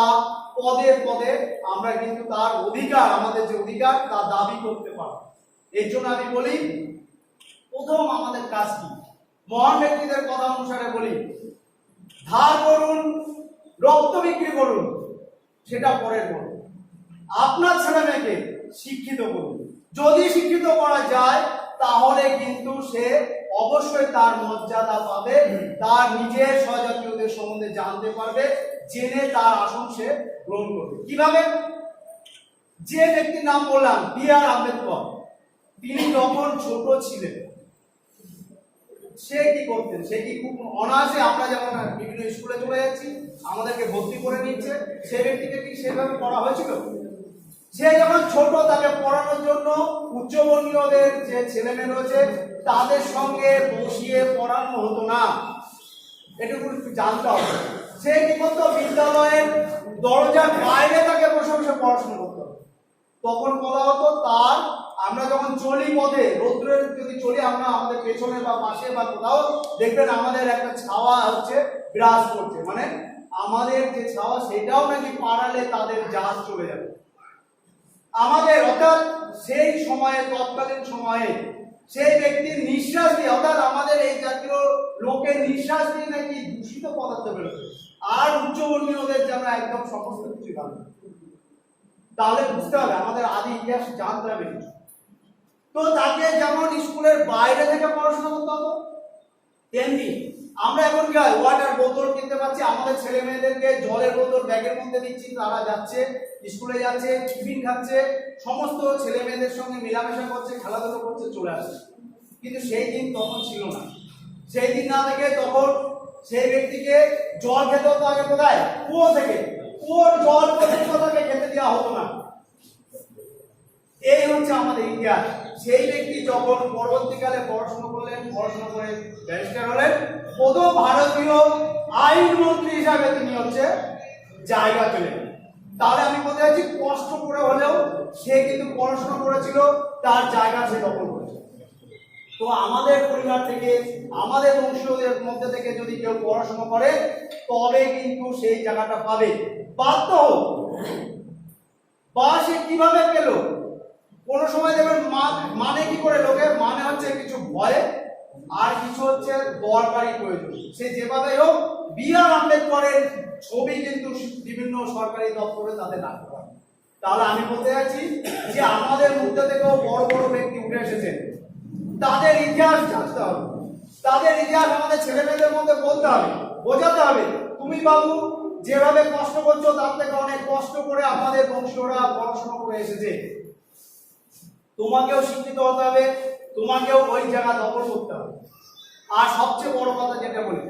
পদে পদে আমরা কিন্তু তার অধিকার, আমাদের যে অধিকার তা দাবি করতে পারি। এর জন্য আমি বলি, প্রথম আমাদের কাজ কি, মহান ব্যক্তিদের কথা অনুসারে বলি, ধার করুন, রক্ত বিক্রি করুন, সেটা পরের বলুন। আপনার ছেলে মেয়েকে শিক্ষিত করুন। যদি শিক্ষিত করা যায়, তাহলে কিন্তু সে অবশ্যই তার মর্যাদা পাবে, তার নিজের স্বজাতীয়দের সম্বন্ধে জানতে পারবে, জেনে তার আসন সে গ্রহণ করবে। কিভাবে? যে ব্যক্তির নাম বললাম, বি.আর. আম্বেদকর, তিনি যখন ছোট ছিলেন, সে কি করতেন? সে কি খুব অনায়াসে, আমরা যেমন বিভিন্ন স্কুলে চলে যাচ্ছি, আমাদেরকে ভর্তি করে নিচ্ছে, সে ব্যক্তিকে কি সেভাবে পড়া হয়েছিল? সে যখন ছোট, তাকে পড়ানোর জন্য উচ্চবর্ণীয়দের যে ছেলে মেয়ে রয়েছে তাদের সঙ্গে বসিয়ে পড়ানো হতো না, এটুকু জানতে হবে। সে কি করতো? বিদ্যালয়ের দরজার বাইরে তাকে বসে বসে পড়াশোনা করতো। তখন বলা হতো তার, আমরা যখন চলি পথে, রৌদ্রের যদি চলি আমরা, আমাদের পেছনে বা পাশে বা কোথাও দেখবেন আমাদের একটা ছাওয়া হচ্ছে বিরাজ করছে, মানে আমাদের যে ছাওয়া সেটাও নাকি পাড়ালে তাদের জাহাজ চলে যাবে। আমাদের অর্থাৎ সেই সময়ে, তৎকালীন সময়ে সেই ব্যক্তির নিঃশ্বাস দিয়ে, অর্থাৎ আমাদের এই জাতীয় লোকের নিঃশ্বাস দিয়ে নাকি দূষিত পদার্থ বেরোচ্ছে, আর উচ্চবর্ণীয়দের যেন একদম সমস্ত কিছু ভালো। তাহলে বুঝতে হবে আমাদের আদি ইতিহাস জানতে হবে কিছু। তো তাকে যেমন স্কুলের বাইরে থেকে পড়াশোনা করতে হতো, তেমনি আমরা এখন কি হয় ওয়াটার বোতল কিনতে পারছি, আমাদের ছেলে মেয়েদেরকে জলের বোতল ব্যাগের মধ্যে দিচ্ছি, তারা যাচ্ছে স্কুলে যাচ্ছে, টিফিন খাচ্ছে, সমস্ত ছেলে মেয়েদের সঙ্গে মেলামেশা করছে, খেলাধুলো করছে, চলে আসছে। কিন্তু সেই দিন তখন ছিল না। সেই দিন না থেকে তখন সেই ব্যক্তিকে জল খেতে হতো আগে কোথায়? কুয়ো থেকে। কুয়োর জল পর্যন্ত তাকে খেতে দেওয়া হতো না। এই হচ্ছে আমাদের ইতিহাস। সেই ব্যক্তি যখন পরবর্তীকালে পড়াশোনা করলেন, পড়াশোনা করে ব্যারিস্টার হলেন, প্রথম ভারতীয় আইনমন্ত্রী হিসাবে তিনি হচ্ছে জায়গা পেলেন। তাহলে আমি বলতে চাইছি কষ্ট করে হলেও সে কিন্তু পড়াশোনা করেছিল, তার জায়গা সে দখল করেছে। তো আমাদের পরিবার থেকে, আমাদের বংশীয়দের মধ্যে থেকে যদি কেউ পড়াশোনা করে তবে কিন্তু সেই জায়গাটা পাবে। বাধ্য হোক বা সে কিভাবে পেল, কোন সময় দেখবেন মানে কি করে লোকে মানে হচ্ছে কিছু ভয়ে, আর কিছু হচ্ছে দরকারি প্রয়োজন। সে যেভাবে হোক বি.আর. আম্বেদকরের ছবি কিন্তু বিভিন্ন সরকারি দপ্তরে তাদের রাখতে পারে। তাহলে আমি বলতে চাইছি যে আমাদের মধ্যে থেকেও বড় বড় ব্যক্তি উঠে এসেছেন, তাদের ইতিহাস জানতে হবে, তাদের ইতিহাস আমাদের ছেলে মেয়েদের মধ্যে বলতে হবে, বোঝাতে হবে। তুমি বাবু যেভাবে কষ্ট করছো তার থেকে অনেক কষ্ট করে আমাদের বংশীয়রা পড়াশোনা করে এসেছে, তোমাকেও শিক্ষিত হতে হবে, তোমাকেও ওই জায়গা দখল করতে হবে। আর সবচেয়ে বড় কথা যেটা বলি,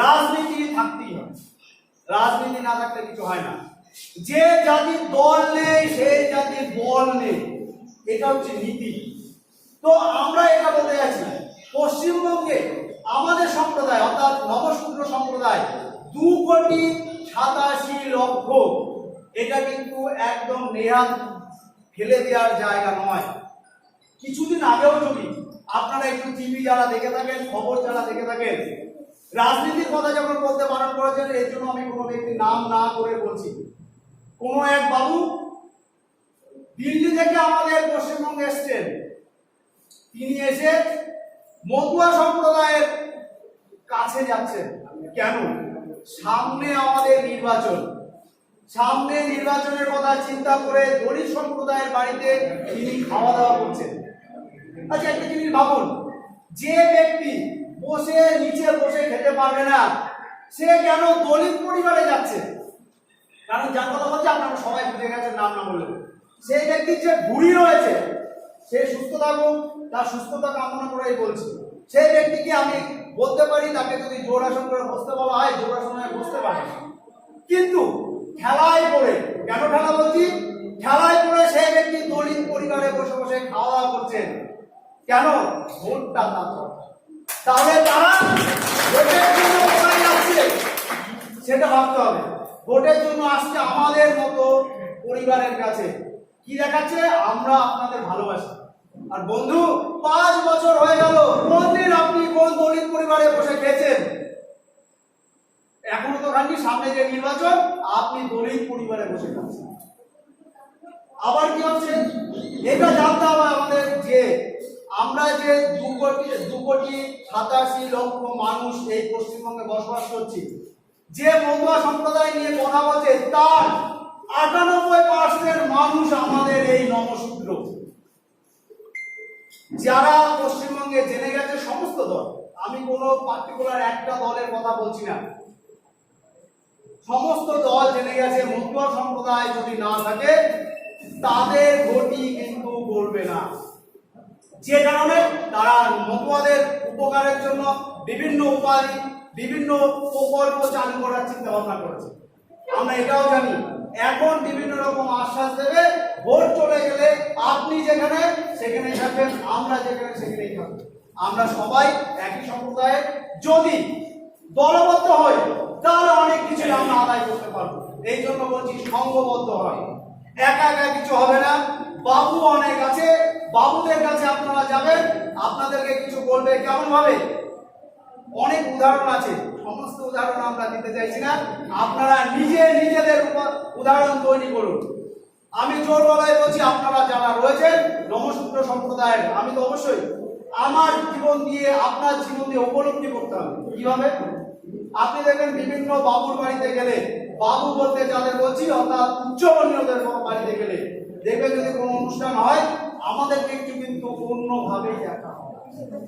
রাজনীতি থাকতেই হবে, রাজনীতি না থাকলে কিছু হয় না। যে জাতির দল নেই সেই জাতির বল নেই, এটা হচ্ছে নীতি। তো আমরা এটা বলতে যাচ্ছি, পশ্চিমবঙ্গে আমাদের সম্প্রদায় অর্থাৎ নবশূদ্র সম্প্রদায় 2,87,00,000, এটা কিন্তু একদম নেহাত ফেলে দেওয়ার জায়গা নয়। কিছুদিন আগেও যদি আপনারা একটু টিভি যারা দেখে থাকেন, খবর যারা দেখে থাকেন, রাজনীতির কথা যখন বলতে বারণ করেছেন, এর জন্য আমি কোনো ব্যক্তির নাম না করে বলছি, কোনো এক বাবু দিল্লি থেকে আমাদের পশ্চিমবঙ্গে এসছেন, তিনি এসে মতুয়া সম্প্রদায়ের কাছে যাচ্ছেন। কেন? সামনে আমাদের নির্বাচন, সামনে নির্বাচনের কথা চিন্তা করে দলিত সম্প্রদায়ের বাড়িতে তিনি খাওয়া দাওয়া করছেন। আচ্ছা একটা জিনিস ভাবুন, যে ব্যক্তি বসে নিচে বসে খেতে পারবে না সে কেন দলিত পরিবারে যাচ্ছে? কারণ যার কথা বলছে আপনারা সবাই বুঝে গেছেন, নাম না বললেন। সেই ব্যক্তির যে বুড়ি রয়েছে সে সুস্থ থাকুক, তার সুস্থতা কামনা করেই বলছি। সেই ব্যক্তিকে আমি বলতে পারি তাকে যদি জোড়াসন করে বসতে বলা হয় জোড়াসনে বসতে পারে, কিন্তু খেলায় পড়ে, কেন খেলা বলছি, খেলায় পড়ে সেই ব্যক্তি দলিত পরিবারে বসে বসে খাওয়া দাওয়া করছেন। কেন? ভোটটা তার। তাহলে তারা ভোটের জন্য কোথায় যাচ্ছে সেটা ভাবতে হবে। ভোটের জন্য আসছে আমাদের মতো পরিবারের কাছে, কি দেখাচ্ছে, আমরা আপনাদের ভালোবাসি। আর বন্ধু 5 বছর হয়ে গেল, কোনদিন আপনি কোন দলিত পরিবারে বসে খেয়েছেন? এখনো তো খাননি, সামনে যে নির্বাচন আপনি দলিত পরিবারে বসে খাচ্ছেন। আবার কি হচ্ছে এটা জানতে হবে আমাদের, যে আমরা যে 2,87,00,000 মানুষ এই পশ্চিমবঙ্গে বসবাস করছি, যে মতুয়া সম্প্রদায় নিয়ে কথা বলছে তার 98% মানুষ আমাদের এই নমশূদ্র। যারা পশ্চিমবঙ্গে জেনে গেছে সমস্ত দল, আমি কোনো পার্টিকুলার একটা দলের কথা বলছি না, সমস্ত দল জেনে গেছে মতুয়া সম্প্রদায় যদি না থাকে তাদের ভোটই কিন্তু বলবে না। যে কারণে তারা মতুয়াদের উপকারের জন্য বিভিন্ন উপায়, বিভিন্ন প্রকল্প চালু করার চিন্তা ভাবনা করেছে। আমরা এটাও জানি এখন বিভিন্ন রকম আশ্বাস দেবে, ভোট চলে গেলে আপনি যেখানে সেখানে থাকবেন, আমরা যেখানে সেখানেই থাকবো। আমরা সবাই একই সম্প্রদায়ের, যদি দলবদ্ধ হই তাহলে অনেক কিছু আমরা আদায় করতে পারবো। এই জন্য বলছি সংঘবদ্ধ হয়, একা একা কিছু হবে না। বাবু অনেক আছে, বাবুদের কাছে আপনারা যাবেন, আপনাদেরকে কিছু বলবে কেমন ভাবে, অনেক উদাহরণ আছে, সমস্ত উদাহরণ আমরা দিতে চাইছি না, আপনারা নিজেদের উদাহরণ তৈরি করুন। আমি জোর গলায় বলছি, আপনারা যারা রয়েছেন নমশূদ্র সম্প্রদায়ের, আমি তো অবশ্যই আমার জীবন দিয়ে আপনার জীবন দিয়ে উপলব্ধি করতে হবে। কিভাবে? আপনি দেখবেন বিভিন্ন বাবুর বাড়িতে গেলে বাবু বলতে যাদের বলছি অর্থাৎ উচ্চবর্ণীয়দের বাড়িতে গেলে দেখবে যদি কোনো অনুষ্ঠান হয় আমাদেরকে একটু কিন্তু অন্যভাবেই দেখা হয়।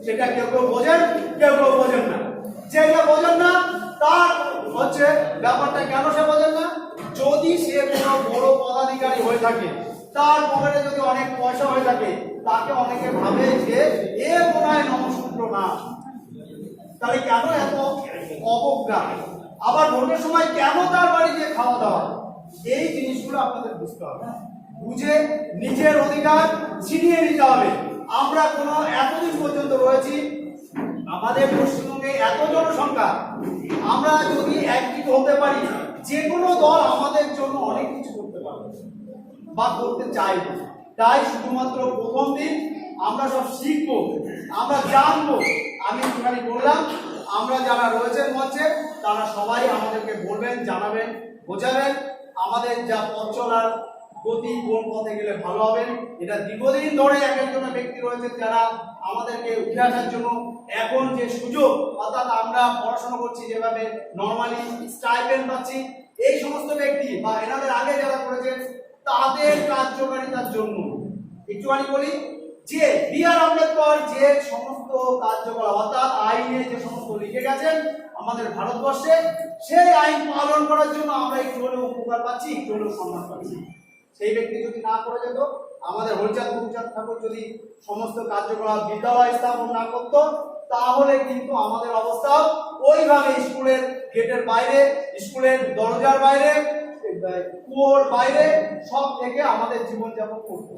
সেটা কেউ কেউ বোঝেন, কেউ কেউ বোঝেন না। যে বোঝেন না তার হচ্ছে ব্যাপারটা কেন সে বোঝেন না, যদি সে কোনো বড় পদাধিকারী হয়ে থাকে, তার পকেটে যদি অনেক পয়সা হয়ে থাকে, তাকে অনেকে ভাবে যে এ মনে হয় নমশূদ্র না। তাহলে কেন এত অবজ্ঞা, আবার ভোটের সময় কেন তার বাড়িতে খাওয়া দাওয়া, এই জিনিসগুলো আপনাদের বুঝতে হবে। বুঝে নিজের অধিকার ছিনিয়ে নিতে হবে। আমরা কোনো এতদিন পর্যন্ত রয়েছি, আমাদের পশ্চিমবঙ্গে এত জনসংখ্যা, আমরা যদি একদিক হতে পারি, যে কোনো দল আমাদের জন্য অনেক কিছু করতে পারবে বা করতে চাইবে। তাই শুধুমাত্র প্রথম দিন আমরা সব শিখবো, আমরা জানবো। আমি একটুখানি বললাম, আমরা যারা রয়েছেন মঞ্চে তারা সবাই আমাদেরকে বলবেন, জানাবেন, বোঝাবেন আমাদের যা পথ চলার গতি, কোন পথে গেলে ভালো হবে। এটা দীর্ঘদিন ধরে এক একজন ব্যক্তি রয়েছে যারা আমাদেরকে উঠে আসার জন্য এখন যে সুযোগ, অর্থাৎ আমরা পড়াশোনা করছি যেভাবে নর্মালি স্টাইপেন্ড পাচ্ছি, এই সমস্ত ব্যক্তি বা এনাদের আগে যারা করেছেন তাদের কার্যকারিতার জন্য একটুখানি বলি যে বি.আর. আম্বেদকর যে সমস্ত কার্যকলাপ অর্থাৎ আইনে যে সমস্ত লিখে গেছেন আমাদের ভারতবর্ষে, সেই আইন পালন করার জন্য আমরা একটু হলেও উপকার পাচ্ছি, একটু হলেও সম্মান পাচ্ছি। সেই ব্যক্তি যদি না করে যেত, আমাদের হরিচাঁদ গুরুচাঁদ ঠাকুর যদি সমস্ত কার্যকলাপ বিদ্যালয় স্থাপন না করত, তাহলে কিন্তু আমাদের অবস্থা ওইভাবে স্কুলের গেটের বাইরে, স্কুলের দরজার বাইরে, কুয়োর বাইরে সব থেকে আমাদের জীবনযাপন করত।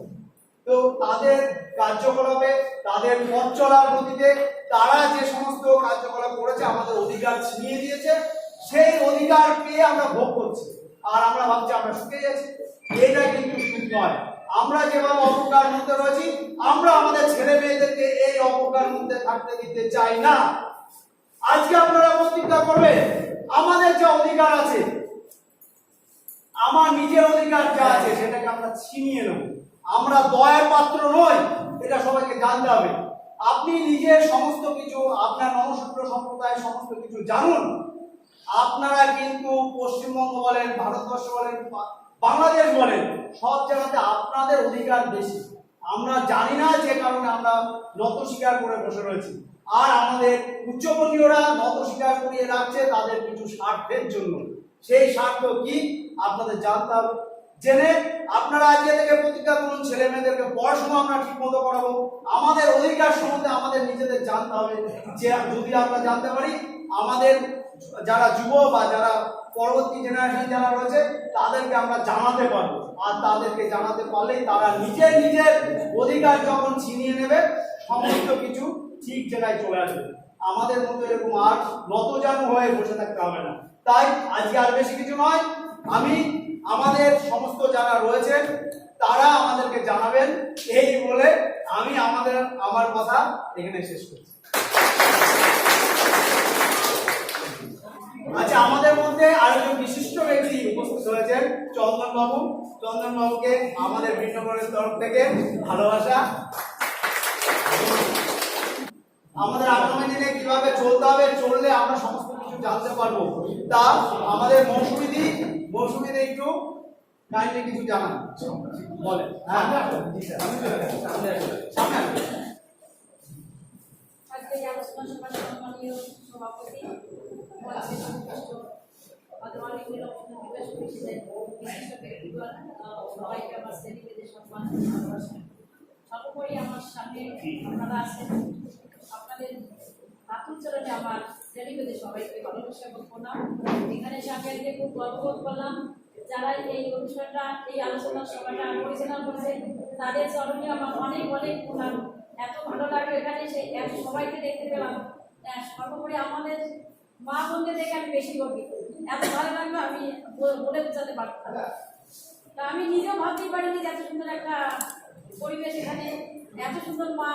তো তাদের কার্যকলাপে, তাদের পথ চলার গতিতে তারা যে সমস্ত কার্যকলাপ করেছে, আমাদের অধিকার ছিনিয়ে দিয়েছে, সেই অধিকার পেয়ে আমরা ভোগ করছি আর আমরা ভাবছি আমরা সুখে যাচ্ছি। এটা কিন্তু সুখ নয়। আমরা যেভাবে অবজ্ঞার মধ্যে রয়েছি, আমরা আমাদের ছেলে মেয়েদেরকে এই অবজ্ঞার মধ্যে থাকতে দিতে চাই না। আজকে আপনারা প্রতিজ্ঞা করবে, আমাদের যে অধিকার আছে, আমার নিজের অধিকার যা আছে সেটাকে আমরা ছিনিয়ে নেব। আমরা দয়ার পাত্র নই, এটা সবাইকে জানতে হবে। আপনি নিজের সমস্ত কিছু, আপনার নমশূদ্র সম্প্রদায়ের সমস্ত কিছু জানুন। আপনারা কিন্তু পশ্চিমবঙ্গ বলেন, ভারতবর্ষ বলেন, বাংলাদেশ বলেন, সব জায়গাতে আপনাদের অধিকার বেশি। আমরা জানি না, যে কারণে আমরা নত স্বীকার করে বসে রয়েছি। আর আমাদের উচ্চবর্ণীয়রা নত স্বীকার করিয়ে রাখছে তাদের কিছু স্বার্থের জন্য। সেই স্বার্থ কি আপনাদের জানতে হবে। জেনে আপনারা আজকে থেকে প্রতিজ্ঞা করুন, ছেলে মেয়েদেরকে পড়াশোনা আমরা ঠিক মতো করাবো। আমাদের অধিকার সম্বন্ধে আমাদের নিজেদের জানতে হবে। যে যদি আমরা জানতে পারি, আমাদের যারা যুব বা যারা পরবর্তী জেনারেশন যারা রয়েছে তাদেরকে আমরা জানাতে পারবো। আর তাদেরকে জানাতে পারলেই তারা নিজের নিজের অধিকার যখন ছিনিয়ে নেবে, সমস্ত কিছু ঠিক জায়গায় চলে আসবে। আমাদের মতো এরকম আর নতজানু হয়ে বসে থাকতে হবে না। তাই আজকে আর বেশি কিছু নয়, আমি আমাদের সমস্ত যারা রয়েছেন তারা আমাদেরকে জানাবেন, এই বলে আমি আমার কথা এখানে শেষ করছি। আচ্ছা, আমাদের মধ্যে আরেকজন বিশিষ্ট ব্যক্তি উপস্থিত হয়েছেন, চন্দন বাবু। চন্দন বাবুকে আমাদের ভিন্নগরের তরফ থেকে ভালোবাসা। আমাদের আগামী দিনে কিভাবে চলতে হবে, চললে আমরা সমস্ত কিছু জানতে পারবো, তা আমাদের মৌসুমীদি একটু কাইন্ডলি কিছু জানান, বলেন। হ্যাঁ,
আজকে এই আলোচনা সভার সম্মানীয় সভাপতি, সবাইকে আমার শ্রেণীকে সম্মান। সর্বোপরি আমার সামনে আপনারা আছেন, আপনাদের আত্মচরণে আমার শ্রেণীকে সবাইকে ভালোবাসা এবং প্রণাম। এখানে সামনে খুব গর্ববোধ করলাম, যারা এই অনুষ্ঠানটা, এই আলোচনা সভাটা পরিচালনা করেছে, তাদের চরণে আমার অনেক অনেক প্রণাম। এত ভালো লাগলো এখানে সেই এত সবাইকে দেখতে পেলাম। সর্বোপরি আমাদের মা বোনকে দেখে আমি বেশি গর্বিত। এত ভালো লাগলো আমি বলে বোঝাতে পারতাম না। তা আমি নিজেও ভাবতেই পারিনি যে এত সুন্দর একটা পরিবেশ, এখানে এত সুন্দর মা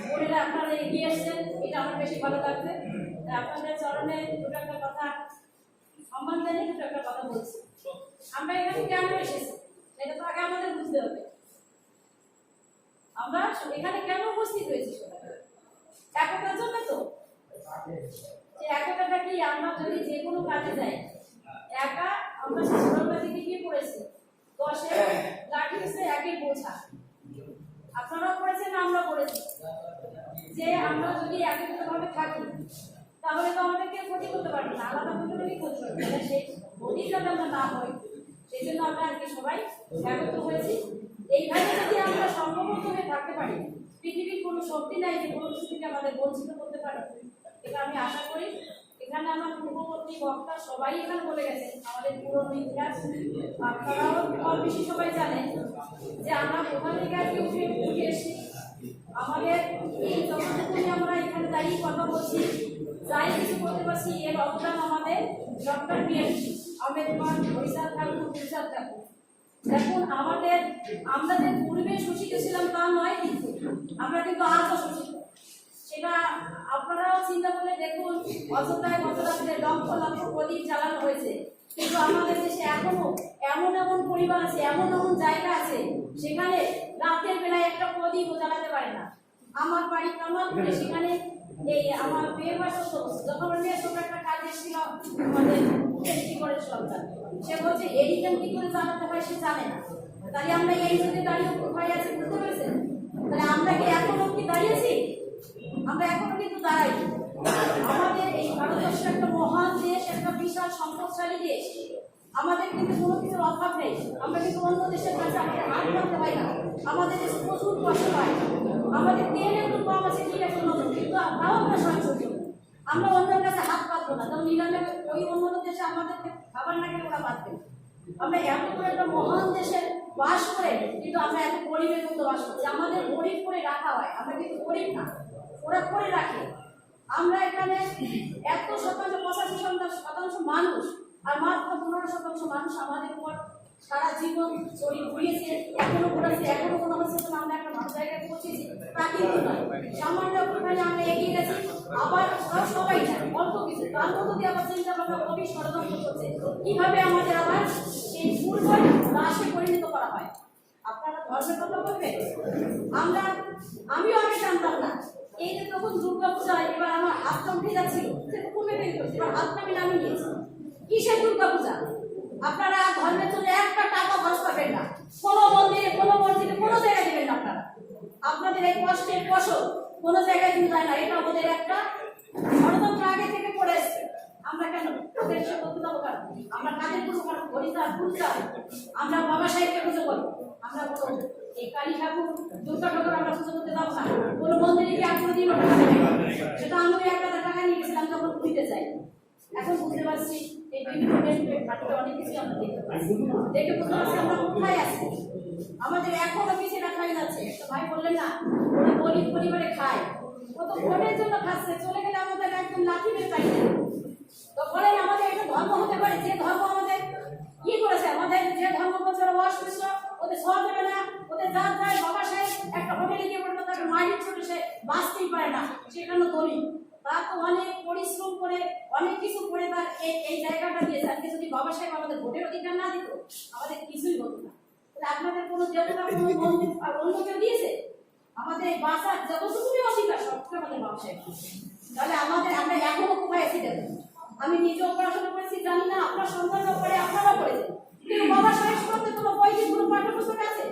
বোনেরা আপনারা এগিয়ে এসছেন, এটা আমার বেশি ভালো লাগছে। আপনাদের চরণে দুটো একটা কথা সম্মান জানিয়ে দুটো একটা কথা বলছি। আমরা এখানে কেন এসেছি সেটা তো আগে আমাদের বুঝতে হবে। আমরা এখানে কেন উপস্থিত হয়েছি? একতার জন্য তো। যে একতাটা কি, আমরা যদি যে কোনো কাজে যাই, একা আমরা সেই ছোটবেলা থেকে গিয়ে পড়েছি 10-এ লাঠি এসে 1-এ বোঝা। আপনারাও পড়েছেন, আমরা পড়েছি যে আমরা যদি একত্রিতভাবে থাকি তাহলে তো আমাদের কেউ ক্ষতি করতে পারবে না, আলাদা ভাবে ক্ষতি করতে পারবে। সেই ক্ষতি যাতে আমরা না হই সেই জন্য আমরা আজকে সবাই একত্র হয়েছি। এইভাবে যদি আমরা সংঘবদ্ধ হয়ে থাকতে পারি, পৃথিবীর কোনো শক্তি নাই যে কোনো কিছু থেকে আমাদের বঞ্চিত করতে পারে। এটা আমি আশা করি। এখানে আমার পূর্ববর্তী বক্তা সবাই এখানে বলে গেছেন আমাদের পুরনো ইতিহাস। আপনারাও কম বেশি সবাই জানেন যে আমরা কোথা থেকে আজকে উঠে এসেছি। আমাদের এই যতটুকু আমরা এখানে দাঁড়িয়ে কথা বলছি, যাই কিছু করতে পারছি, এর অবদান আমাদের ডক্টর বি.এম. আম্বেদকর, বৈশাখ ঠাকুর, প্রসাদ ঠাকুর। দেখুন আমরা যে পূর্বে শোষিত ছিলাম তা নয়, কিন্তু আমরা কিন্তু আজও শোষিত। সেটা আপনারাও চিন্তা করে দেখুন, অযোধ্যায় গত রাত্রে লক্ষ লক্ষ প্রদীপ জ্বালানো হয়েছে, কিন্তু আমাদের দেশে এখনো এমন এমন পরিবার আছে, এমন এমন জায়গা আছে সেখানে রাতের বেলায় একটা প্রদীপও জ্বালাতে পারে না। আমার বাড়ি কামালপুরে, সেখানে এই আমার বিয়ের বয়স যখন মেয়ের সঙ্গে একটা কাজ এসেছিল আমাদের করে সন্তান, সে বলছে এডিটেন কি করে জ্বালাতে হয় সে জানে না। তাই আমরা এই যদি দাঁড়িয়ে কোথায় আছি বুঝতে পেরেছেন? তাহলে আমরা কি এখনো কি দাঁড়িয়েছি? আমরা এখনো কিন্তু দাঁড়াই। আমাদের এই ভারতবর্ষ একটা মহান দেশ, একটা বিশাল সম্পদশালী দেশ। আমাদের কিন্তু কোনো কিছুর অভাব নেই। আমরা কিন্তু অন্য দেশের কাছে আমাদের হাত রাখতে পারি না। আমাদের দেশে প্রচুর কষ্ট হয়, আমাদের তেল একটু কম আছে ঠিক আছে, কিন্তু তাও আমরা সহযোগী। আমরা অন্যের কাছে হাত পাতবো না, তখন নিলামে ওই অন্য দেশে আমাদেরকে খাবার না খেলে ওরা পাতবে। আমরা এত করে একটা মহান দেশে বাস করে কিন্তু আমরা এত গরিবের মতো বাস করছি। আমাদের গরিব করে রাখা হয়, আমরা কিন্তু গরিব না, ওরা করে রাখে। আমরা এখানে 100% 85% মানুষ, আর মাত্র 15% মানুষ আমাদের উপর সারা জীবন শরীর ঘুরিয়েছে, এখনো ঘুরাচ্ছে, এখনো কোনো হচ্ছে আমরা একটা ভালো জায়গায় পৌঁছেছি তা কিন্তু নয়। সামান্য একটুখানি আমরা এগিয়ে গেছি, আবার সবাই জানে অল্প কিছু, তার মধ্যে দিয়ে আবার চিন্তা ভাবনা কবি ষড়যন্ত্র করছে কিভাবে আমাদের আবার এই পূর্ব রাশে পরিণত করা হয়। আপনারা ধর্মের কথা বলবেন, আমিও আগে জানতাম না। এই যে তখন দুর্গা পূজা, এবার আমার হাতটা উঠে যাচ্ছিল, সেটা কমে বের করছে, এবার হাতটা আমি নামিয়ে নিয়েছি। কিসের দুর্গা পূজা? আপনারা ধর্মের জন্য একটা টাকা খরচ করবেন না, কোনো মন্দিরে, কোনো মসজিদে, কোনো জায়গায় দেবেন না। আপনাদের এই কষ্টের ফসল কোনো জায়গায় কিন্তু যায় না। এটা আমাদের একটা ষড়যন্ত্র আগে থেকে পড়ে এসছে। আমরা কেন ওদের সে করতে যাবো? আমরা কাদের পুজো করবো? হরিচার পুরচার, আমরা বাবা সাহেবকে পুজো করি। আমরা বলো এই কালী ঠাকুর, দুর্গা ঠাকুর আমরা পুজো করতে যাবো না। কোনো মন্দিরে কি আগ্রহ দিন সেটা আমি 1,000 টাকা নিয়ে গেছিলাম যখন পুজোতে যাই। এখন বুঝতে পারছি এই বিভিন্ন অনেক কিছু আমরা দেখতে পাচ্ছি, দেখে বুঝতে পারছি আমরা কোথায় আছি। আমাদের এখনো পিছিয়ে রাখা হয়ে যাচ্ছে। তো ভাই বললেন না ওরা গরিব পরিবারে খায়, ও তো ভোটের জন্য খাচ্ছে, চলে গেলে আমাদের একদম লাঠি মেরে চাইছে। তো বলেন আমাদের একটা ধর্ম হতে পারে যে ধর্ম আমাদের কি করেছে, আমাদের যে ধর্ম বলছে ওরা অস্পৃশ্য, ওদের সহ দেবে না, ওদের জাত যায়। বাবা সাহেব একটা হোটেলে গিয়ে পড়বে, তাকে মাটির ছোটে সে বাঁচতেই পারে না, সেখানে গরিব। তার তো অনেক পরিশ্রম করে অনেক কিছু করে তার এই জায়গাটা দিয়েছে। আজকে যদি বাবা সাহেব আমাদের ভোটের অধিকার না দিত আমাদের কিছুই হতো না। আপনাদের কোনো দেবতা, কোনো মন্দির আর অন্য কেউ দিয়েছে? আমাদের এই বাঁচার যতটুকুনি অধিকার সবটা আমাদের বাবা সাহেব। তাহলে আমরা এখনো কোথায় আছি দেখুন। আমি নিজেও পড়াশোনা করেছি, জানি না আপনার সন্তানরাও পড়ে, আপনারাও পড়েছেন, কিন্তু বাবা সাহেব সম্বন্ধে কোনো বইতে কোনো পাঠ্যপুস্তক আছে?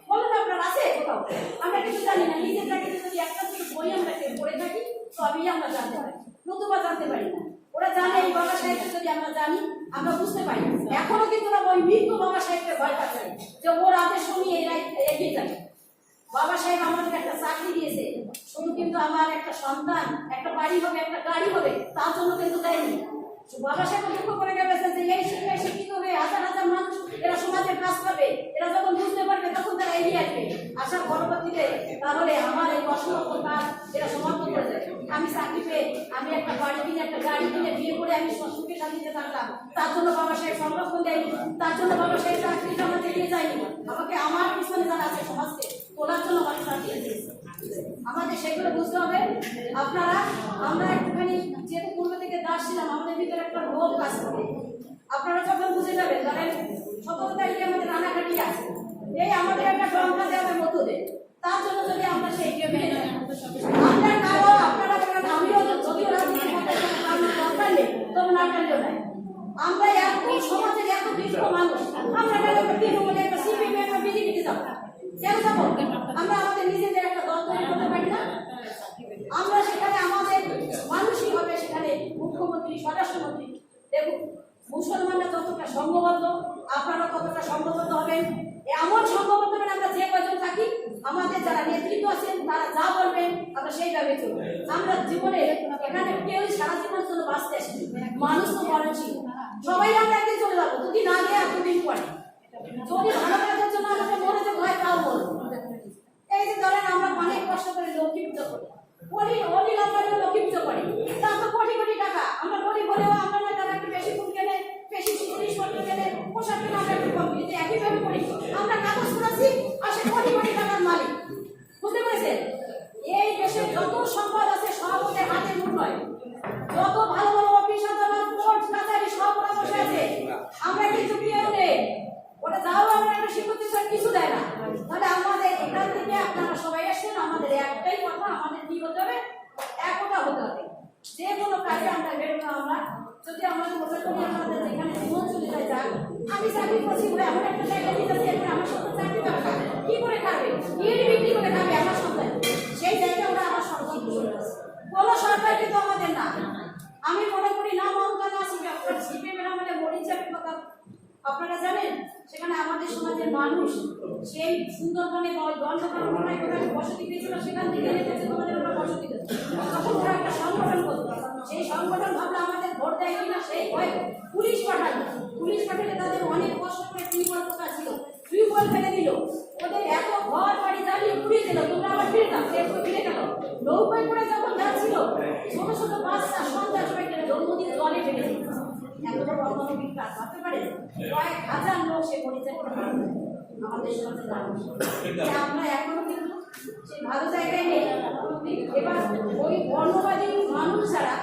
বলেন আপনার আছে কোথাও? আমরা কিছু জানি না। নিজের জায়গায় যদি একটা বই আমরা পড়ে থাকি তবেই আমরা জানতে পারি, নতুবা জানতে পারি না। ওরা জানে এই বাবা সাহেবকে যদি আমরা জানি আমরা বুঝতে পারি। এখনো কিন্তু ওরা ওই মৃত্যু বাবা সাহেবকে ভয় পাচ্ছে যে ওর আদেশ শুনিয়ে এরা এগিয়ে যাবে। বাবা সাহেব আমাদের একটা চাকরি দিয়েছে, শুধু কিন্তু আমার একটা সন্তান, একটা বাড়ি হবে, একটা গাড়ি হবে তার জন্য কিন্তু দেয়নি। বাবা সাহেব দুঃখ করে গেছেন যে এই শিক্ষায় শিক্ষিত হয়ে হাজার হাজার মানুষ এরা সমাজের কাজ পাবে, এরা যখন বুঝতে পারবে তখন তারা এগিয়ে আসবে। আসার পরবর্তীতে তাহলে আমার এই অসংখ্য কাজ এরা সমাপ্ত করে দেবে। আমি চাকরি পেয়ে আমি একটা বাড়ি কিনে, একটা গাড়ি কিনে, বিয়ে করে আমি সুখে শান্তিতে থাকলাম, তার জন্য বাবা সাহেব সংরক্ষণ দেয়নি, তার জন্য বাবা সাহেব চাকরিটা আমাকে দিয়ে যায়নি। আমাকে আমার পিছনে যারা আছে সমাজকে তোলার জন্য মানুষ দিয়ে দিয়েছে। আমাদের সেগুলো বুঝতে হবে। আমরা একটুখানি যেহেতু পূর্ব থেকে দাস ছিলাম, আমাদের ভিতরে একটা রোগ কাজ করে। আপনারা যখন বুঝে যাবেন, ধরেন 17 তারিখে আমাদের রানাঘাটি আছে, এই আমাদের একটা সংখ্যা দেওয়ার মতো দেয়, তার জন্য যদি আমরা সেই মেনে নেই, আপনারা আমিও যদিও রাজনীতি করতে দরকার নেই, তবে না করলেও নাই। আমরা একই সমাজের সংঘবদ্ধ, আপনারা কতটা সংঘবদ্ধ হবেন, এমন সংঘবদ্ধ হবেন আমরা যে কয়জন থাকি আমাদের যারা নেতৃত্ব আছেন তারা যা বলবেন আমরা সেইভাবে চলবো। আমরা জীবনে এখানে কেউ সারা জীবন জন্য বাঁচতে আসি, মানুষ তো মরণশীল, সবাই আমরা একদিন চলে যাবো, দুদিন আগে আর দুদিন পরে। যদি ভালো কাজের জন্য আমাদের মনে যে ভয় তাও বলবো। এই যে ধরেন আমরা অনেক কষ্ট করে লক্ষ্মী পুজো করি, অনিল আমরা লক্ষ্মী পুজো করি, তা তো কোটি কোটি টাকা আমরা করি বলেও আমরা না তারা একটু বেশি ফুল কেনে, বেশি জিনিসপত্র কেনে, পোশাক কেনে, আমরা একটু কম কিনি, একইভাবে করি আমরা কাগজ করেছি আর সে কোটি কোটি টাকার মালিক। বুঝতে পেরেছেন? এই দেশে যত সম্পদ আছে সব ওদের হাতে মুঠোয়, যত ভালো ভালো অফিস আদালত কোর্ট কাছারি সব ওরা বসে আছে, আমরা কিন্তু কেউ নেই। ওটা যাও আমরা একটা স্বীকৃতি কিছু দেয় না। তাহলে আমাদের এখান থেকে আপনারা সবাই আসছেন, আমাদের একটাই কথা, আমাদের কি হতে হবে, একতা হতে হবে। যে কোনো কাজে আমরা বেরোবো, আমরা যদি আমাদের মনে করি আমাদের যেখানে জীবন চলে যায় যাক, আমি চাকরি করছি বলে এমন একটা জায়গায় দিতে চাই আমার সন্তান চাকরি পাবে কি করে খাবে, ইট বিক্রি করে খাবে আমার সন্তান, সেই জায়গায় ওরা আমার সন্তান চলে আসে। কোনো সরকার কিন্তু আমাদের না। আমি মনে করি না মমতা না সিপিএমের আমাদের মরিচাপের কথা আপনারা জানেন, সেখানে আমাদের সমাজের মানুষ সেই সুন্দরবনে দণ্ডকারণায় কোথায় বসতি পেয়েছিল, সেখান থেকে এনেছে তোমাদের ওরা বসতি দেবে। তখন ওরা একটা সংগঠন করতো, সেই সংগঠন ভাবলে আমাদের ভোট দেয় কিনা সেই ভয় পুলিশ পাঠালো, পুলিশ পাঠালে তাদের অনেক কষ্ট করে টিউবওয়েল পোকা ছিল, টিউবওয়েল ফেলে দিল, ওদের এত ঘর বাড়ি জ্বালিয়ে পুড়িয়ে দিল, তোমরা আবার ফিরে দাও, একটু ফিরে গেল। নৌকায় করে যখন যাচ্ছিল ছোট ছোট বাচ্চা সন্তান সবাইকে জন্মদিন জলে ফেলে দিল। এত বড় অমানবিক কাজ ভাবতে পারে? কয়েক হাজার লোক সে পরিচয় করে আমাদের সমাজে মানুষ। আমরা এখনো কিন্তু সেই ভালো জায়গায় নেই। এবার ওই বর্ণবাদী মানুষ যারা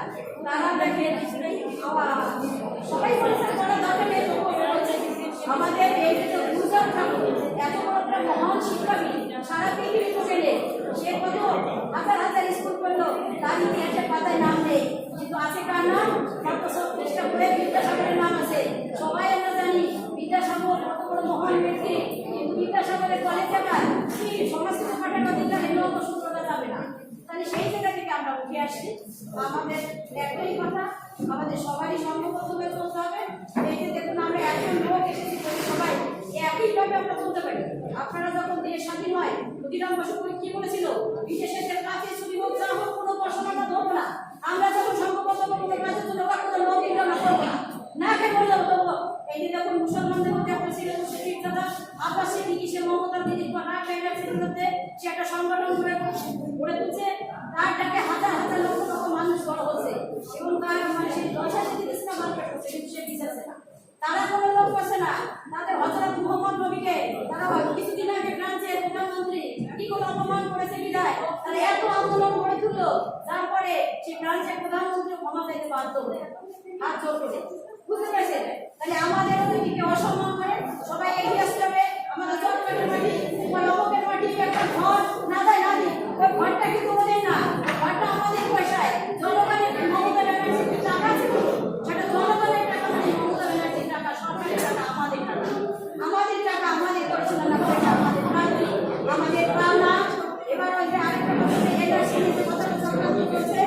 তারা দেখে সবাই পরিচয় করার দরকার নেই। আমাদের এই যে গুজব ঠাকুর এত বড় একটা মহান শিক্ষাবিদ, সারা পৃথিবী গেলে সে কত হাজার হাজার স্কুল করলো, তার ইতিহাসের পাতায় নাম নেই, কিন্তু আছে কার নাম? চেষ্টা করে বিদ্যাসাগরের নাম আছে, সবাই আমরা জানি বিদ্যাসাগর কত বড় মহান ব্যক্তি, কিন্তু বিদ্যাসাগরের কলেজ জায়গা কি সংস্কৃত পাঠের অধিকার এগুলো তো সূত্রটা যাবে না। তাহলে সেই জায়গা থেকে আমরা উঠে আসি। আমাদের একটাই কথা, আমাদের সবারই সংঘবদ্ধ হয়ে চলতে হবে। এই যে দেখুন আমরা একজন লোক এসেছি সবাই একইভাবে আমরা চলতে পারি। আপনারা যখন দেশ স্বাধীন হয় ক্ষুদিরাম বসু কি বলেছিল, বিদেশের কাছে ছবি হোক যা হোক কোনো পড়াশোনা ধরবো না, আমরা যখন সংঘবদ্ধ কোনো কাজের জন্য কোনো লোক আমরা করবো না, না খেয়ে বললে হতো। এই যে যখন মুসলমানদের মধ্যে প্রেসিডেন্ট মুশারফ দাদা আব্বাস সিদ্দিকী সে মমতার দিদির পর না খেয়ে মধ্যে সে একটা সংগঠন গড়ে তুলছে, তার ডাকে হাজার হাজার লক্ষ লক্ষ মানুষ বড় হচ্ছে এবং তার মানে সেই 10,000 দিন ইসলাম মার্কেট করছে, কিন্তু সে বিচারছে না, তারা কোনো লোক করছে না। তাদের হযরত মুহাম্মদ নবীকে তারা কিছুদিন আগে ফ্রান্সের প্রধানমন্ত্রী কি করে অপমান করেছে বিদায়, তারা এত আন্দোলন করে তুললো, তারপরে সেই ফ্রান্সের প্রধানমন্ত্রী ক্ষমা চাইতে বাধ্য হয়ে হাত জোর করে। বুঝতে পেরেছেন? তাহলে আমাদের অতিথিকে অসম্মান করে সবাই এগিয়ে আসতে হবে। আমাদের চট্টগ্রামের মাটি বা নবকের মাটি একটা ঘর না দেয় না দিই, ওই ঘরটা কিন্তু ওদের না, ঘরটা আমাদের পয়সায় জনগণের মমতা ব্যানার্জির টাকা ছিল, সেটা জনগণের টাকা মানে মমতা ব্যানার্জির টাকা, সরকারের টাকা, আমাদের টাকা, আমাদের টাকা আমাদের পরিচালনা করে আমাদের প্রার্থী, আমাদের প্রাণা। এবার ওই যে আরেকটা কথা এনআরসি নিয়ে কথাটা সংক্রান্ত করছে,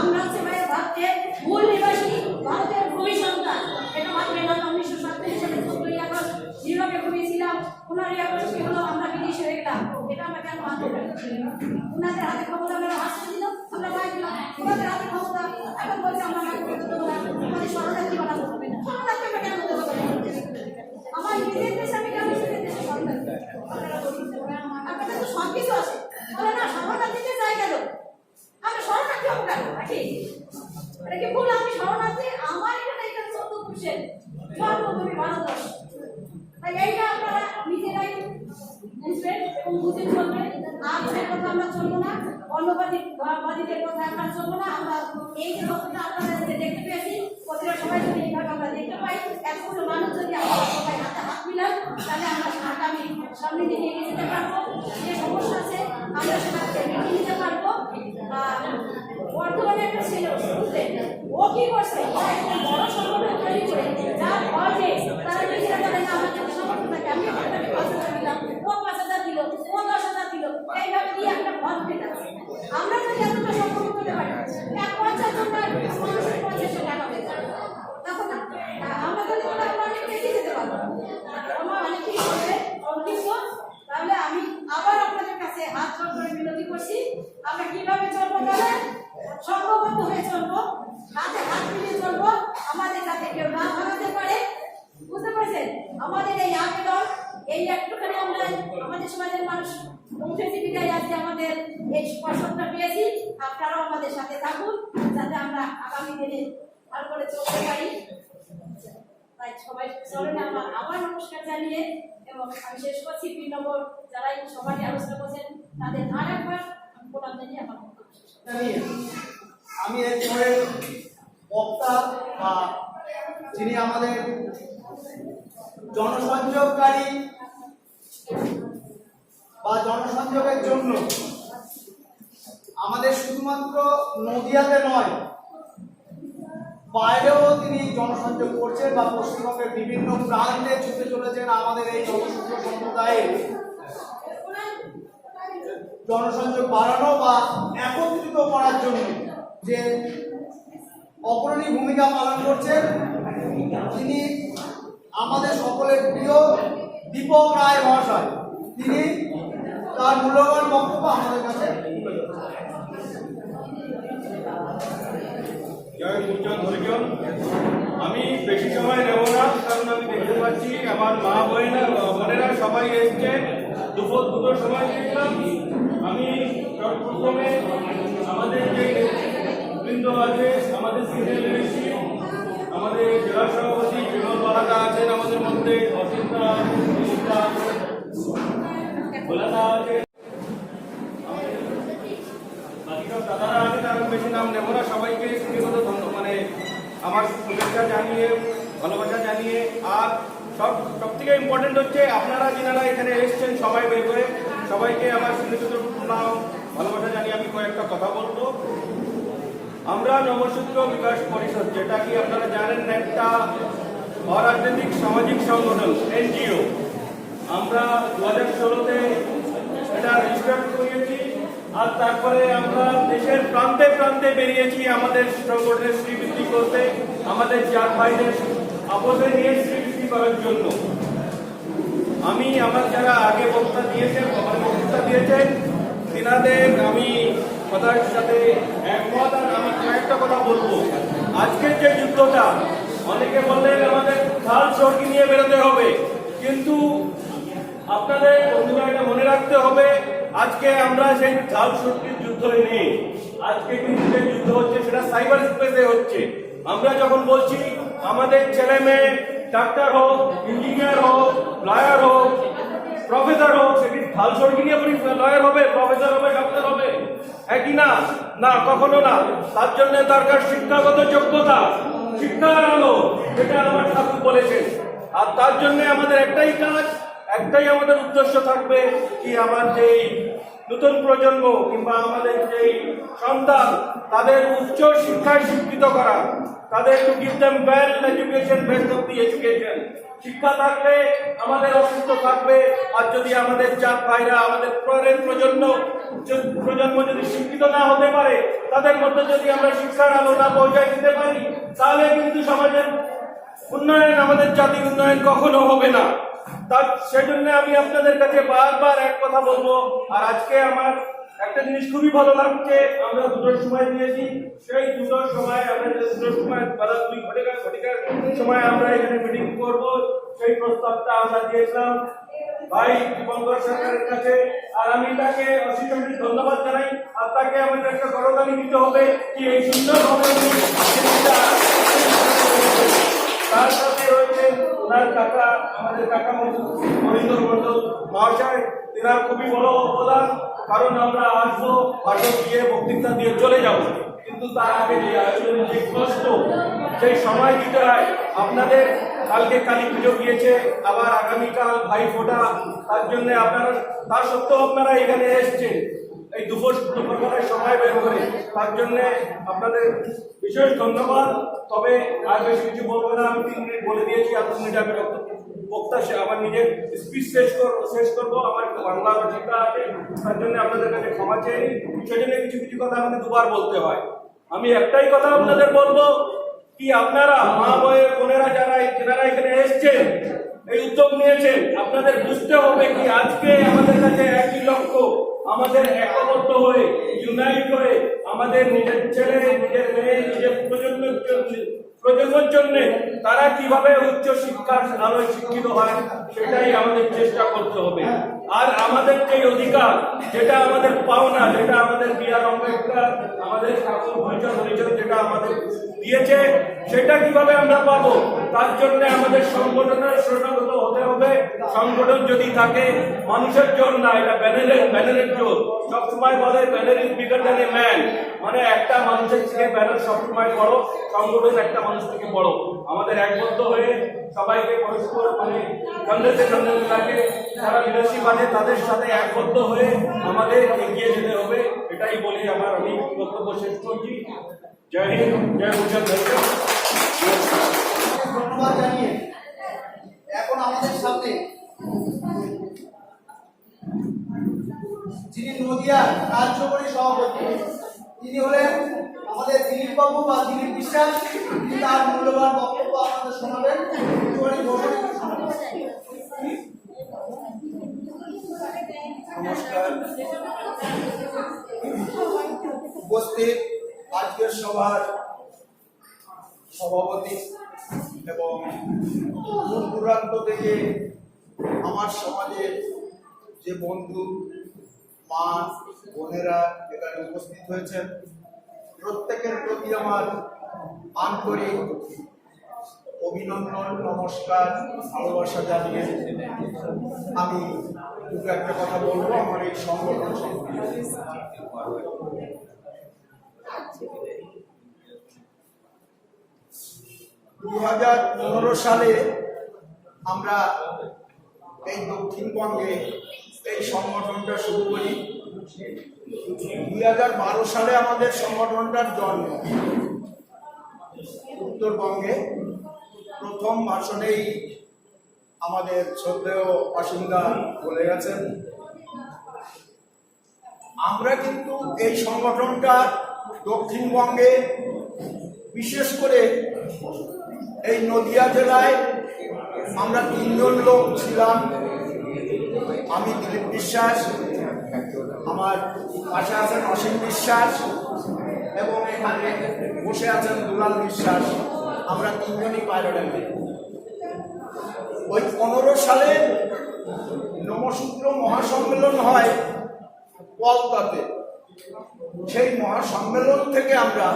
আমরা হচ্ছে ভাই ভারতের মূল নিবাসী, ভারতের ভূমি সন্তান, এটা ভাবলে না। 1947 সালে 14 আগস্ট নিউইয়র্কে ঘুমিয়েছিলাম, 15 আগস্ট কি হলো আমরা বিদেশে হয়ে গেলাম, এটা আমরা কেন মানতে পারি? ওনাদের হাতে ক্ষমতা আমরা হাসতে দিল, আমরা মাই দিলাম, ওনাদের হাতে ক্ষমতা, এখন বলছে আমরা না করতে দেবো না, আমাদের শরণার্থী বানাবো, শরণার্থী আমরা কেন হতে পারবো? আমার নিজের দেশে আমি কেন নিজের দেশে শরণার্থী? আপনাদের তো সব কিছু আছে, বলে না শরণার্থীদের জায়গা দেবো, আমরা শরণার্থী হবো কেন? ঠিক এটা কি ভুল? আমি শরণার্থী, আমার এখানে 14% জন্মভূমি ভারতবর্ষ, তাই এইটা আপনারা নিজেরাই বুঝবেন এবং বুঝে চলবেন। আপনাদের কথা আমরা চলবো না, অন্যবাদীদের কথা আমরা চলবো না। আমরা এই যে কথাটা আপনাদের দেখতে পেয়েছি, প্রতিটা সবাই যদি এইভাবে আমরা দেখতে পাই, এতগুলো মানুষ যদি আমরা সবাই হাতে হাত মিলান, তাহলে আমরা আগামী সামনে দিকে এগিয়ে যেতে পারবো। যে সমস্যা আছে আমরা সেটা মিটিয়ে নিতে পারবো। বর্তমানে একটা ছিল বুঝলেন, ও কি করছে, বড় সংগঠন তৈরি করে যার ফল নেই, তারা নিজেরা জানে না আমাদের সমর্থন থাকে, আমি 5,000 দিলাম, ও 5,000 দিল, ও 10,000 দিল, এইভাবে দিয়ে একটা ফল পেয়ে যাচ্ছে। আমরা যদি এতটা সম্পর্ক করতে পারি, 50 জন মানুষের 50 টাকা হয়ে যাবে, তখন আমরা যদি অনেক বেশি করছি আমরা কিভাবে চলবো বলে সংঘবদ্ধ হয়ে চলবো, হাতে হাত মিলিয়ে চলবো, আমাদের যাতে কেউ না ভাঙাতে পারে। বুঝতে পারছেন? আমাদের এই আবেদন, এই একটুখানি আমরা আমাদের সমাজের মানুষ উঠে জীবিকায় আজকে আমাদের এই স্পর্শটা পেয়েছি। আপনারাও আমাদের সাথে থাকুন যাতে আমরা আগামী দিনে ভালো করে চলতে পারি। তাই সবাই চলেন আমার নমস্কার জানিয়ে এবং আমি শেষ করছি। বিনগর যারা এই সবাই আলোচনা করছেন তাদের আরেকবার আমি প্রণাম জানিয়ে আমার বক্তব্য শেষ করছি।
আমি এরপরে বক্তা বা যিনি আমাদের জনসংযোগকারী বা জনসংযোগের জন্য আমাদের শুধুমাত্র নদিয়াতে নয় বাইরেও তিনি জনসংযোগ করছেন বা পশ্চিমবঙ্গের বিভিন্ন প্রান্তে ছুটে চলেছেন আমাদের এই নবসূত্র সম্প্রদায়ের জনসংযোগ বাড়ানো বা একত্রিত করার জন্য যে অগ্রণী ভূমিকা পালন করছেন তিনি আমাদের সকলের প্রিয় দীপক রায় মহাশয়। তিনি তার মূল্যবান বক্তব্য আমাদের কাছে
জয় গুরুজন হরিজন। আমি বেশি সময় নেব না, কারণ আমি দেখতে পাচ্ছি আমার মা বোনেরা সবাই এসছে। দুপুর দুটোর সময় দেখলাম। আমি প্রথমে আমাদের যে বৃন্দ আছে, আমাদের সিনিয়র লিডারশিপ, আমাদের জেলা সভাপতি বিমল বালাদা আছেন আমাদের মধ্যে, অসিতা ভোলাদা আছে, দাদারা আছে, তার বেশি নাম নেব না। সবাইকে ব্যক্তিগত ধন্যবাদ আমার শুভেচ্ছা জানিয়ে, ভালোবাসা জানিয়ে, আর সব থেকে ইম্পর্টেন্ট হচ্ছে আপনারা যিনারা এখানে এসেছেন সবাই বের করে সবাইকে আমার শুভেচ্ছা প্রণাম ভালোবাসা জানিয়ে আমি কয়েকটা কথা বলবো। আমরা নবসূত্র বিকাশ পরিষদ, যেটা কি আপনারা জানেন একটা অরাজনৈতিক সামাজিক সংগঠন, এনজিও। আমরা 2016-তে এটা রেজিস্টার করিয়েছি, আর তারপরে আমরা দেশের প্রান্তে প্রান্তে বেরিয়েছি আমাদের সংগঠনের শ্রীবৃদ্ধি করতে, আমাদের জাত ভাইদের আপসে নিয়ে শ্রীবৃদ্ধি করার জন্য। আমি আমার যারা আগে বক্তা দিয়েছেন তিনাদের আমি কথার সাথে একমত, আর আমি কয়েকটা কথা বলবো। আজকের যে যুদ্ধটা, অনেকে বললেন আমাদের ঢাল সরকি নিয়ে বেরোতে হবে, কিন্তু আপনাদের বন্ধুরা এটা মনে রাখতে হবে আজকে আমরা সেই ঢাল সরকির যুদ্ধে নেই। আজকে কিন্তু যে যুদ্ধ হচ্ছে সেটা সাইবার স্পেসে হচ্ছে। আমরা যখন বলছি আমাদের ছেলে মেয়ে ডাক্তার হোক, ইঞ্জিনিয়ার হোক, লয়ার হোক, প্রফেসর হোক, সেটি ঢাল সরকি নিয়ে লয়ার হবে, প্রফেসর হবে, ডাক্তার হবে, একই না? না, কখনো না। তার জন্য দরকার শিক্ষাগত যোগ্যতা, শিক্ষার আলো, যেটা আমার ঠাকুর বলেছেন। আর তার জন্য আমাদের একটাই কাজ, একটাই আমাদের উদ্দেশ্য থাকবে কি আমার যেই নতুন প্রজন্ম কিংবা আমাদের যেই সন্তান, তাদের উচ্চ শিক্ষায় শিক্ষিত করা, তাদের to give them well education, best of the education. শিক্ষা থাকলে আমাদের অস্তিত্ব থাকবে। আর যদি আমাদের জাত ভাইরা, আমাদের পরের প্রজন্ম যদি শিক্ষিত না হতে পারে, তাদের মধ্যে যদি আমরা শিক্ষার আলো না পৌঁছায় দিতে পারি, তাহলে কিন্তু সমাজের উন্নয়ন, আমাদের জাতির উন্নয়ন কখনো হবে না। সেজন্য আমি আপনাদের কাছে বারবার এক কথা বলবো। আর আজকে আমার একটা জিনিস খুবই ভালো লাগছে, আমরা দুটোর সময় দিয়েছি। সেই দুটোর সময় আমরা দুটোর সময় বেলা 2 ঘটিকার সময় আমরা এখানে মিটিং করব, সেই প্রস্তাবটা আমরা দিয়েছিলাম ভাই দীপঙ্কর সরকারের কাছে। আর আমি তাকে অশেষ ধন্যবাদ জানাই। আর তাকে আমাদের একটা গৌরবগানি দিতে হবে কি এই সুন্দরভাবে তার সাথে রয়েছেন ওনার কাকা, আমাদের কাকা মহেন্দ্র মন্ডল মহাশয়। তেনার খুবই বড় অবদান, কারণ আমরা আসবো, ভাষণ দিয়ে, বক্তৃতা দিয়ে চলে যাব, কিন্তু তার আগে যে আয়োজনের যে কষ্ট, সেই সময় দিতে হয়। আপনাদের কালকে কালী পুজো গিয়েছে, আবার আগামীকাল ভাইফোঁটা, তার জন্য আপনারা, তার সত্ত্বেও আপনারা এখানে এসছেন এই দুপুরবেলায় সময় বের করে, তার জন্য আপনাদের বিশেষ ধন্যবাদ। তবে আর বেশি কিছু বলবো না, আমি 3 মিনিট বলে দিয়েছি, আর 2 মিনিট আমি বক্তা আমার নিজের স্পিচ শেষ করবো। আমার বাংলা চিন্তা আছে, তার জন্য আপনাদের কাছে ক্ষমা চেয়ে নিই। সেজন্য কিছু কথা আমাকে দুবার বলতে হয়। আমি একটাই কথা আপনাদের বলবো কি আপনারা মা বোনেরা যারা এখানে এসছেন, এই উদ্যোগ নিয়েছেন, আপনাদের বুঝতে হবে কি আজকে আমাদের কাছে একই লক্ষ্য,
আমাদের একবদ্ধ হয়ে ইউনাইট হয়ে আমাদের নিজের ছেলে নিজের মেয়ে নিজের প্রজন্মের জন্য তারা কিভাবে উচ্চ শিক্ষার আলোয় শিক্ষিত হয় সেটাই আমাদের চেষ্টা করতে হবে। আর আমাদের যে অধিকার, যেটা আমাদের পাওনা, যেটা আমাদের বিআর আম্বেদকর আমাদের ঠাকুর পরিচয় যেটা আমাদের দিয়েছে, সেটা কিভাবে আমরা পাবো, তার জন্য আমাদের সংগঠনের শরণাগত হতে হবে। সংগঠন যদি থাকে মানুষের জোর না, এটা ব্যানারের জোর। সবসময় বলে banner is bigger than a man, মানে একটা মানুষের থেকে ব্যানার সবসময় বড়, সংগঠন একটা মানুষ থেকে বড়। আমাদের একবদ্ধ হয়ে সবাইকে পরস্পর মানে কন্ডে লাগে যারা লিডারশিপ আছে তাদের সাথে একবদ্ধ হয়ে আমাদের এগিয়ে যেতে হবে। এটাই বলে আমি বক্তব্য শেষ করছি। জয় হিন্দ, জয় উজ্জ্বল।
ধন্যবাদ জানিয়ে এখন আমাদের সামনে যিনি নদিয়ার কার্যকরী সভাপতি, তিনি হলেন আমাদের দিলীপ বাবু বা দিলীপ বিশ্বাস। তিনি তার মূল্যবান বক্তব্য আপনাদের শোনাবেন।
নমস্কার। উপস্থিত আজকের সভার সভাপতি এবং দূর দূরান্ত থেকে আমার সমাজের যে বন্ধু মা বোনেরা এখানে উপস্থিত হয়েছেন, প্রত্যেকের প্রতি আমার আন্তরিক অভিনন্দন, নমস্কার, ভালোবাসা জানিয়ে আমি দুটো একটা কথা বলবো আমার এই সংগঠন সম্পর্কে। 2015 সালে আমরা এই দক্ষিণবঙ্গে এই সংগঠনটা শুরু করি। 2012 সালে আমাদের সংগঠনটার জন্ম। উত্তরবঙ্গে প্রথম ভাষণেই আমাদের শ্রদ্ধেয় বাসিন্দা বলে গেছেন। আমরা কিন্তু এই সংগঠনটা দক্ষিণবঙ্গে বিশেষ করে এই নদিয়া জেলায় আমরা 3 জন লোক ছিলাম। আমি দিলীপ বিশ্বাস, আমার পাশে আছেন অসীম বিশ্বাস এবং এখানে বসে আছেন দুলাল বিশ্বাস। আমরা 3 জনই পাইলট। ওই 15 সালে নমসূত্র মহাসম্মেলন হয় কলকাতাতে। সেই মহাসম্মেলন থেকে আমরা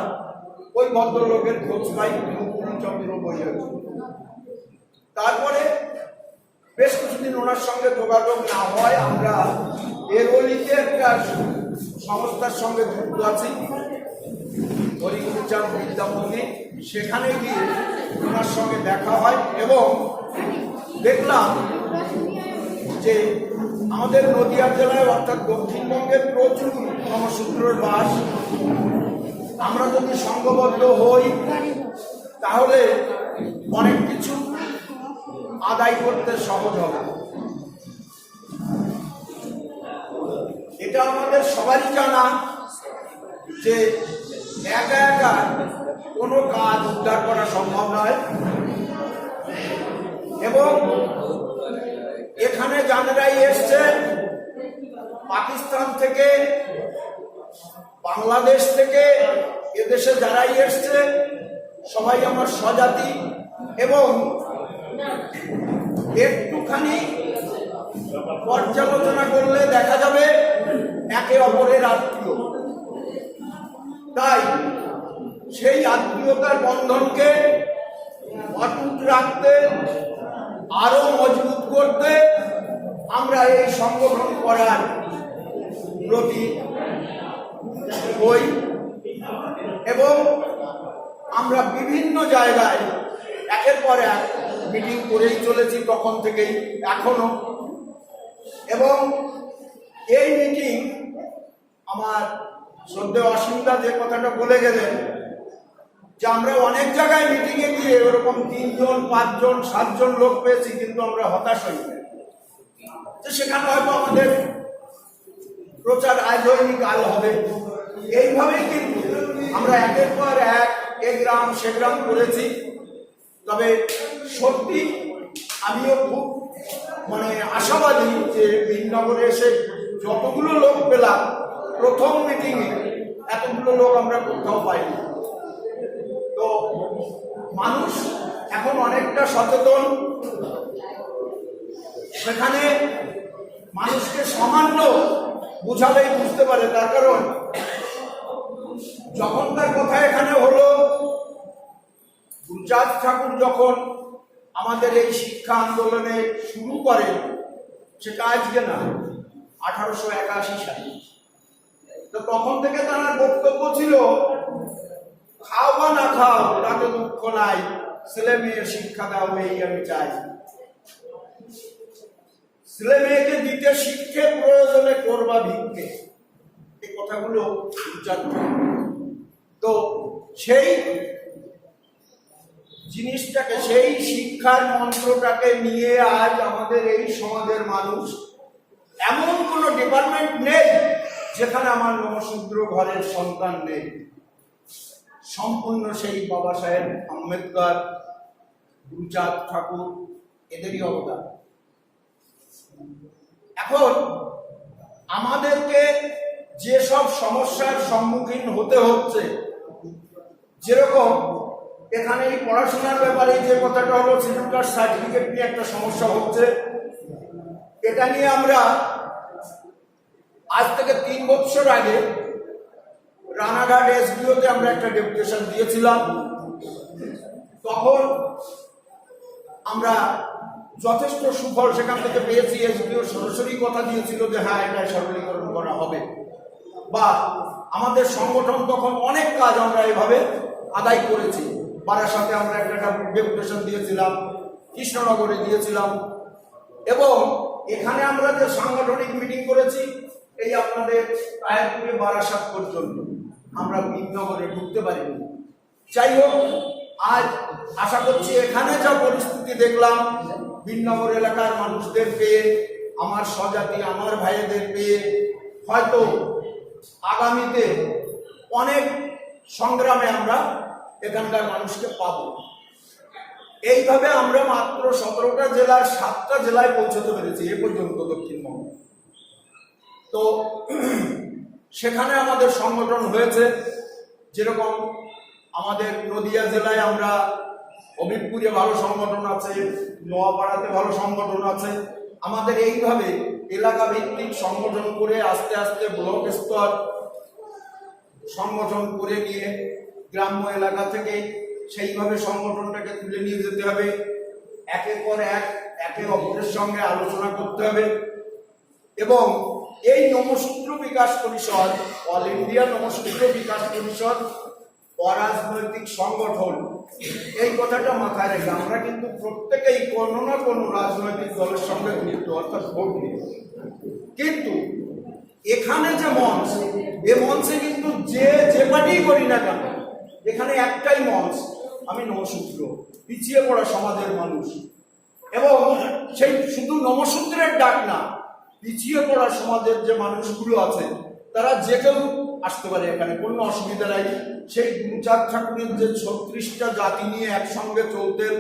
ওই ভদ্রলোকের খোঁজ পাই, মুকুলচন্দ্র বৈরাগী। তারপরে বেশ কিছুদিন ওনার সঙ্গে যোগাযোগ না হয়, আমরা এরওলিতে একটা সংস্থার সঙ্গে যুক্ত আছি, হরিগুরুচাঁদ বিদ্যামন্দির। সেখানে গিয়ে ওনার সঙ্গে দেখা হয় এবং দেখলাম যে আমাদের নদিয়া জেলায় অর্থাৎ দক্ষিণবঙ্গের প্রচুর নমসূত্রের বাস। আমরা যদি সংঘবদ্ধ হই তাহলে অনেক কিছু আদায় করতে সহজ হবে। এটা আমাদের সবারই জানা যে একা একা কোনো কাজ উদ্ধার করা সম্ভব নয় এবং এখানে যারাই এসছে পাকিস্তান থেকে, বাংলাদেশ থেকে, এদেশে যারাই এসছে সবাই আমার স্বজাতি এবং একটুখানি পর্যালোচনা করলে দেখা যাবে একে অপরের আত্মীয়। তাই সেই আত্মীয়তার বন্ধনকে অটুট রাখতে, আরো মজবুত করতে আমরা এই সংগঠন করার প্রতি হই এবং আমরা বিভিন্ন জায়গায় একের পর এক মিটিং করেই চলেছি তখন থেকেই এখনো। এবং এই মিটিং আমার শ্রদ্ধেয় অসীমদা যে কথাটা বলে গেলেন যে আমরা অনেক জায়গায় মিটিংয়ে গিয়ে ওরকম 3 জন 5 জন 7 জন লোক পেয়েছি, কিন্তু আমরা হতাশ হই না। সেখানে হয়তো আমাদের প্রচার আজ হয়নি কাল হবে। এইভাবেই কিন্তু আমরা একের পর এক গ্রাম সে গ্রাম করেছি। তবে সত্যি আমিও খুব আশাবাদী যে বীরনগরে এসে যতগুলো লোক পেলাম প্রথম মিটিংয়ে এতগুলো লোক আমরা কোথাও পাইনি। তো মানুষ এখন অনেকটা সচেতন, সেখানে মানুষকে সামান্য বুঝালেই বুঝতে পারে। তার কারণ যখন তার কথা এখানে হলো, গুরুচাঁদ ঠাকুর যখন আমাদের এই শিক্ষা আন্দোলনে শুরু করেন, সেটা আজকে না, 1881 সালে। তো তখন থেকে তার বক্তব্য ছিল, খাও বা না খাও তাতে দুঃখ নাই, ছেলে মেয়ের শিক্ষা দাও এই আমি চাই। ছেলে মেয়েকে দিতে শিক্ষে প্রয়োজনে করবা ভিক্ষে, এই কথাগুলো গুরুচাঁদ ঠাকুর। তো সেই জিনিসটাকে, সেই শিক্ষার মন্ত্রটাকে নিয়ে আজ আমাদের এই সমাজের মানুষ, এমন কোনো ডিপার্টমেন্ট নেই যেখানে আমার নমশূদ্র ঘরের সন্তান নেই। সম্পূর্ণ সেই বাবা সাহেব আম্বেদকর, গুরুচাঁদ ঠাকুর, এদেরই অবদান। এখন আমাদেরকে যেসব সমস্যার সম্মুখীন হতে হচ্ছে, যেরকম এখানে এই পড়াশোনার ব্যাপারে যে কথাটা হলো, শিডিউল কাস্ট সার্টিফিকেট নিয়ে একটা সমস্যা হচ্ছে। এটা নিয়ে আমরা আজ থেকে 3 বছর আগে রানাঘাট এসডিওতে আমরা একটা ডেপুটেশন দিয়েছিলাম। তখন আমরা যথেষ্ট সুফল সেখান থেকে পেয়েছি। এসডিও সরাসরি কথা দিয়েছিল যে হ্যাঁ, এটা সরলীকরণ করা হবে। বা আমাদের সংগঠন তখন অনেক কাজ আমরা এভাবে আদায় করেছি। বারাসাতে আমরা একটা ডেপুটেশন দিয়েছিলাম, কৃষ্ণনগরে দিয়েছিলাম, এবং এখানে আমরা যে সাংগঠনিক মিটিং করেছি, এই আপনাদের কায়েরপুরে বারাসাত পর্যন্ত, আমরা বিনগরে ঢুকতে পারিনি। যাই হোক, আজ আশা করছি এখানে যা পরিস্থিতি দেখলাম, বিনগর এলাকার মানুষদের পেয়ে, আমার স্বজাতি, আমার ভাইদের পেয়ে, হয়তো আগামীতে অনেক সংগ্রামে আমরা এখানকার মানুষকে পাব। এইভাবে আমরা মাত্র 17টা জেলার 7টা জেলায় পৌঁছতে পেরেছি এ পর্যন্ত দক্ষিণবঙ্গে। তো সেখানে আমাদের সংগঠন হয়েছে, যেরকম আমাদের নদিয়া জেলায় আমরা হবিবপুরে ভালো সংগঠন আছে, নোয়াপাড়াতে ভালো সংগঠন আছে। আমাদের এইভাবে এলাকা ভিত্তিক সংগঠন করে আস্তে আস্তে ব্লক স্তর সংগঠন করে নিয়ে গ্রাম্য এলাকা থেকে সেইভাবে সংগঠনটাকে তুলে নিয়ে যেতে হবে। একের পর একে অপরের সঙ্গে আলোচনা করতে হবে। এবং এই নমশূদ্র বিকাশ পরিষদ, অল ইন্ডিয়া নমশূদ্র বিকাশ পরিষদ অরাজনৈতিক সংগঠন, এই কথাটা মাথায় রেখে আমরা কিন্তু প্রত্যেকেই কোনো না কোনো রাজনৈতিক দলের সঙ্গে যুক্ত, অর্থাৎ ভোট নিয়ে। কিন্তু এখানে যে মঞ্চ, এ মঞ্চে কিন্তু যে পার্টি করি না কেন, এখানে একটাই মঞ্চ, আমি নমশূদ্র, পিছিয়ে পড়া সমাজের মানুষ। এবং সেই শুধু নমশূদ্রের ডাক না, পিছিয়ে পড়া সমাজের যে মানুষগুলো আছে, তারা যে কেউ আসতে পারে, এখানে কোনো অসুবিধা নাই। সেই গুরুচাঁদ ঠাকুরের যে 36টা জাতি নিয়ে একসঙ্গে চলতেন,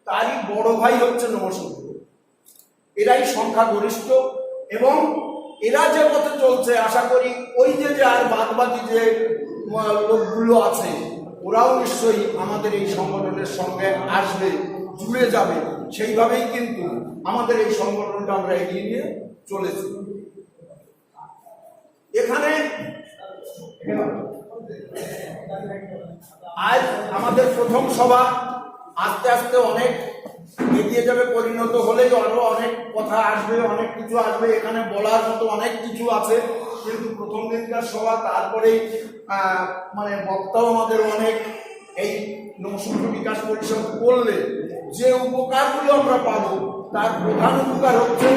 তারই বড় ভাই হচ্ছে নমশূদ্র। এরাই সংখ্যাগরিষ্ঠ, এবং এরা যে পথে চলছে, আশা করি ওই যে আর বাদবাকি যে লোকগুলো আছে, ওরাও নিশ্চয়ই আমাদের এই সংগঠনের সঙ্গে আসবে, জুড়ে যাবে। সেইভাবেই কিন্তু আমাদের এই সংগঠনটা আমরা এগিয়ে নিয়ে চলেছি। এখানে আজ আমাদের প্রথম সভা, আস্তে আস্তে অনেক এগিয়ে যাবে, পরিণত হলেই আরো অনেক কথা আসবে, অনেক কিছু আসবে। এখানে বলার মতো অনেক কিছু আছে, কিন্তু প্রথম দিনকার সভা, তারপরেই মানে বক্তাও আমাদের অনেক। এই নমশূদ্র বিকাশ পরিষদ করলে যে উপকারগুলো আমরা পাবো, তার প্রধান উপকার হচ্ছে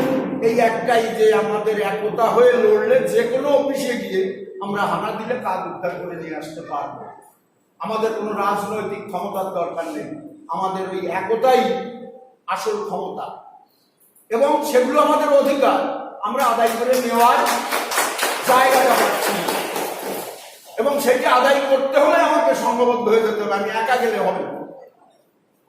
এই একটাই, যে আমাদের একতা হয়ে লড়লে যে কোনো অফিসে গিয়ে আমরা হানা দিলে কাজ উদ্ধার করে নিয়ে আসতে পারবো। আমাদের কোনো রাজনৈতিক ক্ষমতার দরকার নেই, আমাদের ওই একতাই আসল ক্ষমতা, এবং সেগুলো আমাদের অধিকার, আমরা আদায় করে নেওয়ার জায়গাটা পাচ্ছি। এবং সেটা আদায় করতে হলে আমাকে সংঘবদ্ধ হয়ে যেতে হবে, আমি একা গেলে হবে না।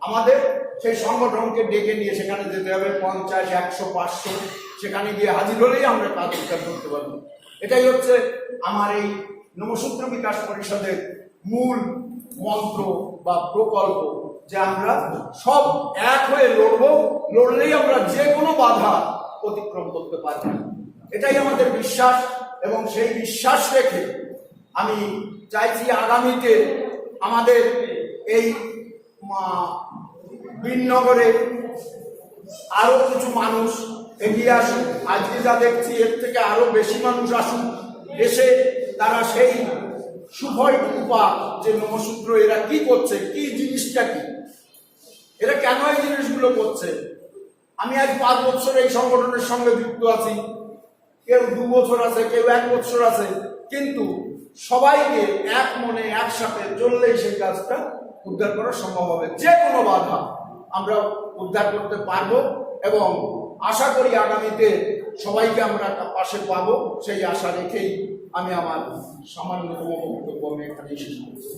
আমাদের সেই সংগঠনকে ডেকে নিয়ে সেখানে যেতে হবে, 50, 100, 500 সেখানে গিয়ে হাজির হলেই আমরা কাজ উদ্ধার করতে পারবো। এটাই হচ্ছে আমার এই নমশূদ্র বিকাশ পরিষদের মূল মন্ত্র বা প্রকল্প, যে আমরা সব এক হয়ে লড়বো, লড়লেই আমরা যে কোনো বাধা অতিক্রম করতে পারবো। এটাই আমাদের বিশ্বাস, এবং সেই বিশ্বাস রেখে আমি চাইছি আগামীতে আমাদের এই বীরনগরে আরো কিছু মানুষ এগিয়ে আসুক। আজকে যা দেখছি এর থেকে আরো বেশি মানুষ আসুক, এসে তারা সেই সুফলটুকু পাক যে নমশূদ্র এরা কি করছে, কি জিনিসটা কি, এরা কেন এই জিনিসগুলো করছে। আমি আজ 5 বছর এই সংগঠনের সঙ্গে যুক্ত আছি, কেউ 2 বছর আছে, কেউ 1 বছর আছে, কিন্তু সবাইকে এক মনে একসাথে চললেই সেই কাজটা উদ্ধার করা সম্ভব হবে। যে কোনো বাধা আমরা উদ্ধার করতে পারবো, এবং আশা করি আগামীতে সবাইকে আমরা পাশে পাবো, সেই আশা রেখেই আমি আমার সামান্যতম বক্তব্য আমি এখানেই শেষ করছি।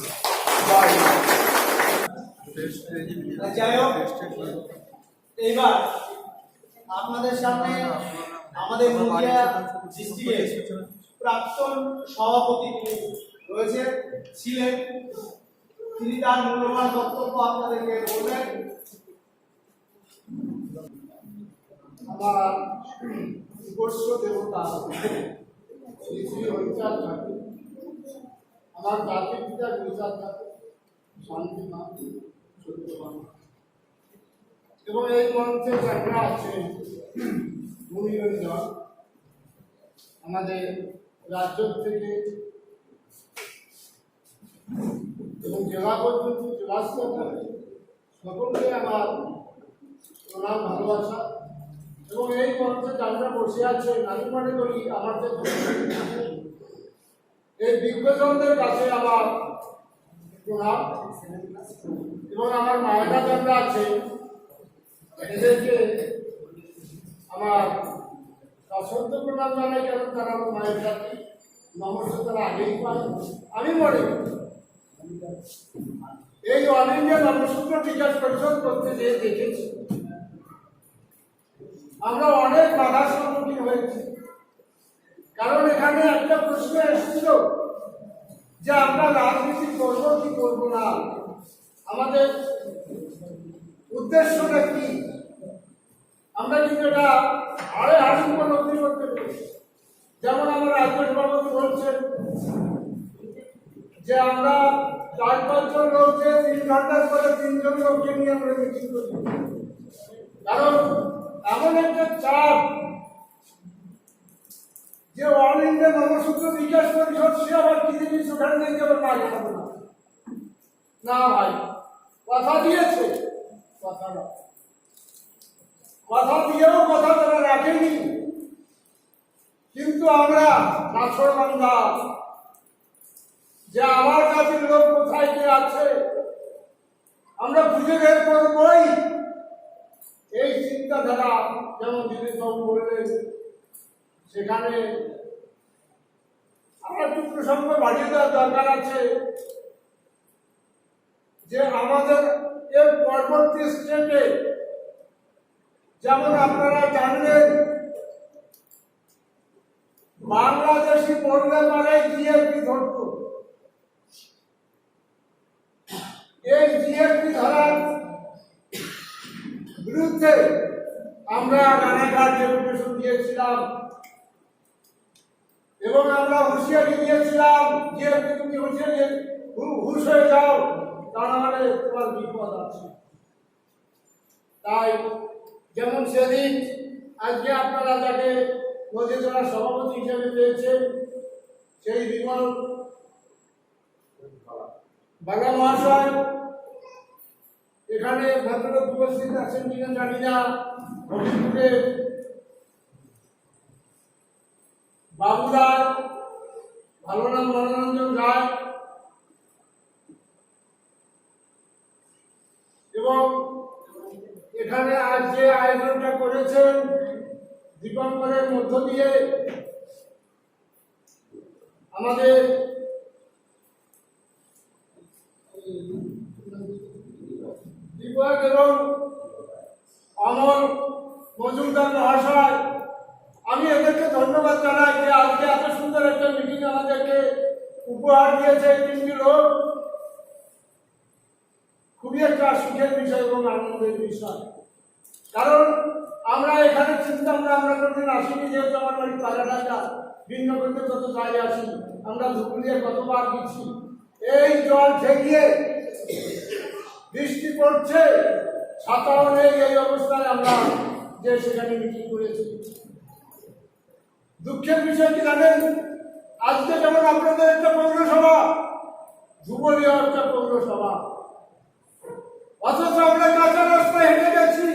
যাই হোক, এইবার আপনাদের সামনে আমাদের নদিয়া ডিস্ট্রিক্টের প্রাক্তন সভাপতি রয়েছে, ছিলেন, তিনি তার মূল্যবান বক্তব্য আপনাদেরকে বলবেন। আমার উৎকর্ষ দেবতা শ্রী শ্রী হরিচাঁদ ঠাকুর, আমার জাতির পিতা হরিচাঁদ ঠাকুর, শান্তি মা, সত্যবান, এবং এই মঞ্চে যারা আছেন গুণীজন আমাদের রাজ্য থেকে এবং জেলা পর্যন্ত জেলা স্তরে সকলকে আমার প্রণাম, ভালোবাসা। এবং এই মঞ্চে যারা বসে আছেন, আমি মনে করি আমাদের এই বিজ্ঞজনদের কাছে আমার প্রণাম, এবং আমার মায়েরা যারা আছে এদেরকে আমার সশ্রদ্ধ প্রণাম জানাই, কারণ তারা আমার মায়ের কাছে নমস্কার তারা আগেই পায়। আমি মনে করি এই অল ইন্ডিয়া নমশূদ্র বিকাশ পরিষদ করতে যেয়ে দেখেছি আমরা অনেক বাধার সম্মুখীন হয়েছি, কারণ এখানে একটা প্রশ্ন এসেছিল যে আমরা রাজনীতি করবো কি করবো না, আমাদের উদ্দেশ্যটা কি। আমরা কিন্তু এটা হাড়ে উপলব্ধি করতে পেরেছি। যেমন আমার রাজ্য সভাপতি বলছেন যে আমরা 4-5 জন লোককে 3 ঘন্টার পরে 3 জন লোককে নিয়ে আমরা মিটিং করি, কারণ এমন একটা চাপ যে অল ইন্ডিয়া নমশূদ্র বিকাশ পরিষদ সে আবার কি জিনিস ওখানে থেকে আবার না খাবে না ভাই, কথা দিয়েছে, কথা দিয়েও কথা তারা রাখেনি। কিন্তু আমরা নাছরবান্ধা যে আমার কাছে লোক কোথায় কে আছে আমরা খুঁজে বের করবই, এই চিন্তাধারা যেমন দিলীপ বাবু বললেন, সেখানে আমরা একটু প্রসঙ্গ বাড়িয়ে দেওয়ার দরকার আছে যে আমাদের এর পরবর্তী স্টেপে যেমন আপনারা জানলেন বাংলাদেশি পড়লে পারে জিএসপি ধরত, এই জিএসপি ধরার বিরুদ্ধে আমরা নানাঘাট ডেপুটেশন দিয়েছিলাম, এবং আমরা হুঁশিয়ারি দিয়েছিলাম জিএসপি তুমি হুঁশিয়ারি হুঁশ হয়ে যাও, তা নাহলে তোমার বিপদ আছে। তাই যেমন সেদিন আজকে আপনারা যাকে নদীতলা সভাপতি হিসেবে পেয়েছেন, সেই বিমল বাগা মহাশয় এখানে ভদ্রলোক উপস্থিত আছেন কিনা জানি না, হবিপুরে বাবু রায়, ভালো নাম মনোরঞ্জন রায়, এবং এখানে আজ যে আয়োজনটা করেছেন দীপঙ্করের মধ্য দিয়ে আমাদের দীপক এবং অমল মজুমদার মহাশয়
ধন্যবাদ জানাই যে আজকে এত সুন্দর একটা মিটিং আমাদেরকে উপহার দিয়েছে এই তিনটি লোক। খুবই একটা সুখের বিষয় এবং আনন্দের বিষয়, কারণ আমরা এখানে চিন্তা আমরা কোনদিন আসিনি, যেহেতু আমার বাড়ি কালাডাঙ্গা, ভিন্ন করতে কত জায়গায় আসি, আমরা ধুপুলিয়ে কতবার গেছি। এই জল ঠেকিয়ে বৃষ্টি পড়ছে, ছাতাও নেই, এই অবস্থায় আমরা যে সেখানে মিটিং করেছি। দুঃখের বিষয় কি জানেন, আজকে যেমন আপনাদের একটা পৌরসভা, ধুবুলিয়া একটা পৌরসভা, অথচ আমরা কাঁচা রাস্তায় হেঁটে গেছি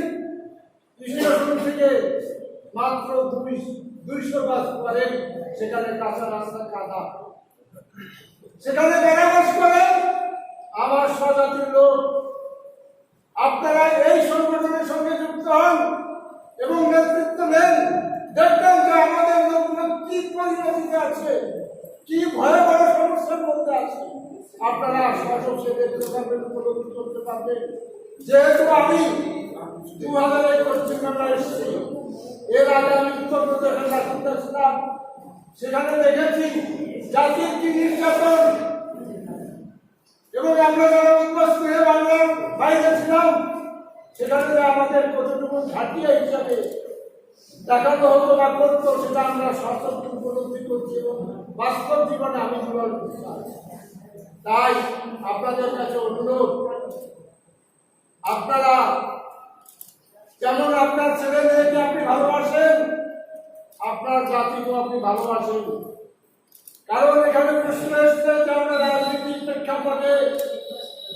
কৃষ্ণপুর থেকে মাত্র 200 গাছ পরে সেখানে কাঁচা রাস্তা কাদা, সেখানে বেড়াবাস করে আমার স্বজাতির লোক। আপনারা এই সংগঠনের সঙ্গে যুক্ত হন এবং নেতৃত্ব নেন, দেখবেন যে আমাদের লোকগুলো কি পরিণতিতে আছে, কি ভয়াবহ সমস্যার মধ্যে আছে। আপনারা সহযোগ সেটা উপলব্ধি করতে পারবেন। যেহেতু আমি 2000 পশ্চিমবাংলায় এসেছি, এর আগে আমি উত্তরপ্রদেশের রাজনীতি ছিলাম, সেখানে দেখেছি জাতির কি নির্যাতন, এবং আমরা যারা উদ্বাস্ত হয়ে বাংলার বাইরে ছিলাম, সেখানে আমাদের কতটুকু ঘাটিয়া হিসাবে দেখানো হতো বা করতো, সেটা আমরা সশক্ত উপলব্ধি করছি এবং বাস্তব জীবনে আমি জীবন করতাম। তাই আপনাদের কাছে অনুরোধ, আপনারা যেমন আপনার ছেলে মেয়েকে আপনি ভালোবাসেন, আপনার জাতিকেও আপনি ভালোবাসেন। কারণ এখানে প্রশ্ন এসছে যে আমরা রাজনীতির প্রেক্ষাপটে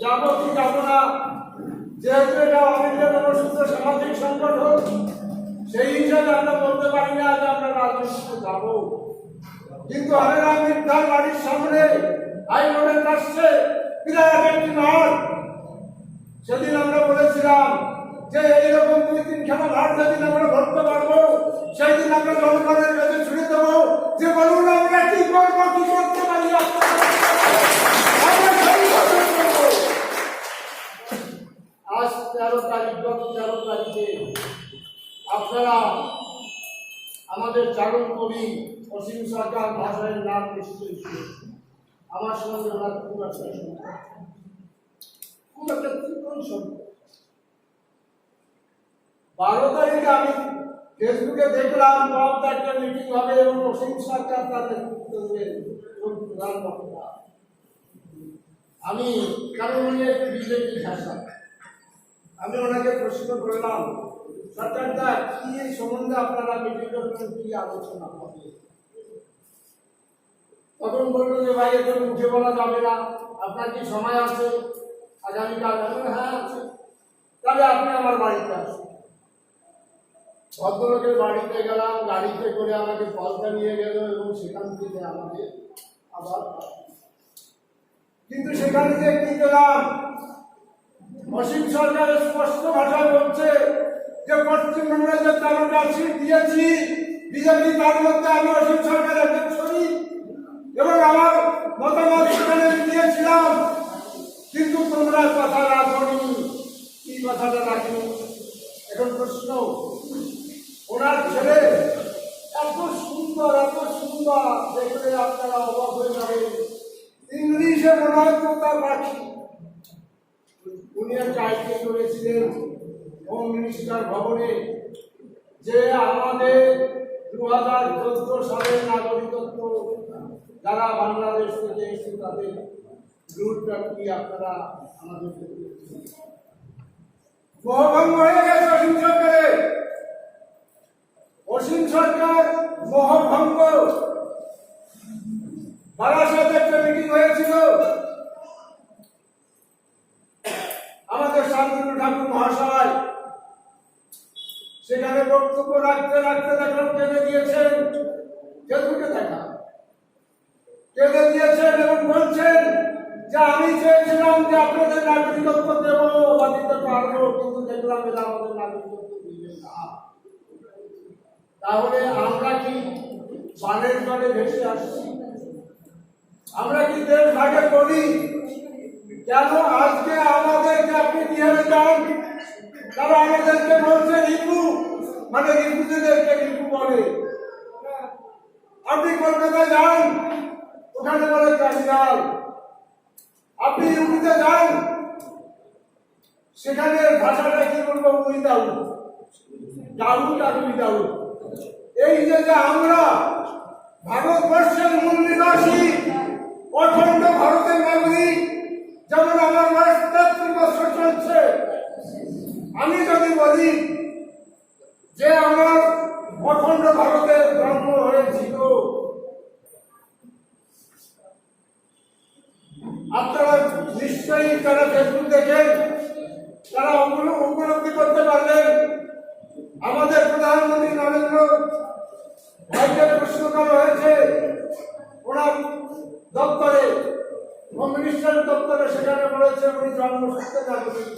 যাবো কি যাবো না, যেহেতু এটা অল ইন্ডিয়া নমসূত্র সামাজিক সংগঠন, সেই হিসাবে আমরা বলতে পারি না যে আমরা রাজনীতিতে যাবো। কিন্তু হরেরাম মির্জার বাড়ির সামনে হাইরোডের কাছে বিরাট একটি মাঠ, সেদিন আমরা বলেছিলাম যে এইরকম 2-3খানা মাঠ যেদিন আমরা ধরতে পারবো, সেই দিন আমরা জনগণের কাছে ছুড়ে দেবো যে বলুন আমরা কি করবো, কি করতে পারি। আজ 13 তারিখ, গত 13 তারিখে আপনারা আমাদের চারণ কবি অসীম সরকার মহাশয়ের নাম নিশ্চয়ই শুনেছেন। আমার সঙ্গে ওনার খুব একটা তীক্ষ্ণ সম্পর্ক। 12 তারিখে আমি ফেসবুকে দেখলাম একটা মিটিং হবে এবং অসীম সরকার তার নেতৃত্ব দেবেন এবং প্রধান বক্তা। আমি কারণ উনি একটু বিজেপি ভাষা, আমি ওনাকে প্রশ্ন করলাম, সরকারদা কি এই সম্বন্ধে আপনারা মিটিং করবেন, কি আলোচনা হবে? তখন বললো যে ভাই এখন উঠে বলা যাবে না, আপনার কি সময় আছে আগামীকাল? হ্যাঁ আছে। তাহলে আপনি আমার বাড়িতে আসুন। ভদ্রলোকের বাড়িতে গেলাম, গাড়িতে করে আমাকে কলকা নিয়ে গেল এবং সেখান থেকে আমাকে আবার, কিন্তু সেখানে যে কি গেলাম, অসীম সরকার স্পষ্ট ভাষায় বলছে যে পশ্চিমবঙ্গের যে 13টা সিট দিয়েছি বিজেপি, তার মধ্যে আমি অসীম সরকার একজন শরীর এবং আমার মতামত সেখানে দিয়েছিলাম, কিন্তু তোমরা কথা রাখনি। কি কথাটা রাখি? এখন প্রশ্ন, ওনার ছেলে এত সুন্দর দেখলে আপনারা অবাক হয়ে যাবেন, ইংলিশে মনে হয় তার পাখি। উনি একটা আইডিয়া করেছিলেন হোম মিনিস্টার ভবনে যে আমাদের 2014 সালের নাগরিকত্ব যারা বাংলাদেশ থেকে এসে তাদের রুটটা কি আপনারা আমাদের মোহভঙ্গ হয়ে গেছে অসীম সরকারের। অসীম সরকার মোহভঙ্গ, বারাসাতে একটা মিটিং হয়েছিল, আমাদের শান্তনু ঠাকুর মহাশয় সেখানে বক্তব্য রাখতে দেখুন কেঁদে দিয়েছেন, ফেসবুকে দেখা কেঁদে দিয়েছেন এবং বলছেন যে আমি চেয়েছিলাম যে আপনাদের নাগরিকত্ব দেব বা দিতে পারবো, কিন্তু দেখলাম এরা আমাদের নাগরিকত্ব দিবে না। তাহলে আমরা কি বানের জলে ভেসে আসছি? আমরা কি দেশ ভাগে করি? কেন আজকে আমাদেরকে আপনি বিহারে যান, তারা আমাদেরকে বলছে রিপু, মানে রিপুদেরকে রিপু বলে। আপনি কলকাতায় যান, ওখানে বলে ক্যান্ডিয়াল। আপনি ইউপিতে যান, সেখানে ভাষাটা কি বলবো, উইদাউট ডাউট আর উইদাউট। এই যে আমরা ভারতবর্ষের মূল নিবাসী, অখণ্ড ভারতের নাগরিক, যেমন আমার বয়স 73 বছর চলছে, আমি যদি বলি যে আমার অখণ্ড ভারতের জন্ম হয়েছিল, আপনারা নিশ্চয়ই যারা ফেসবুক দেখেন তারা উপলব্ধি করতে পারলেন আমাদের প্রধানমন্ত্রী নরেন্দ্র ভাইকে প্রশ্ন করা হয়েছে ওনার দপ্তরে, হোম মিনিস্টার দপ্তরে, সেখানে বলেছে উনি জন্মসূত্রে নাগরিক।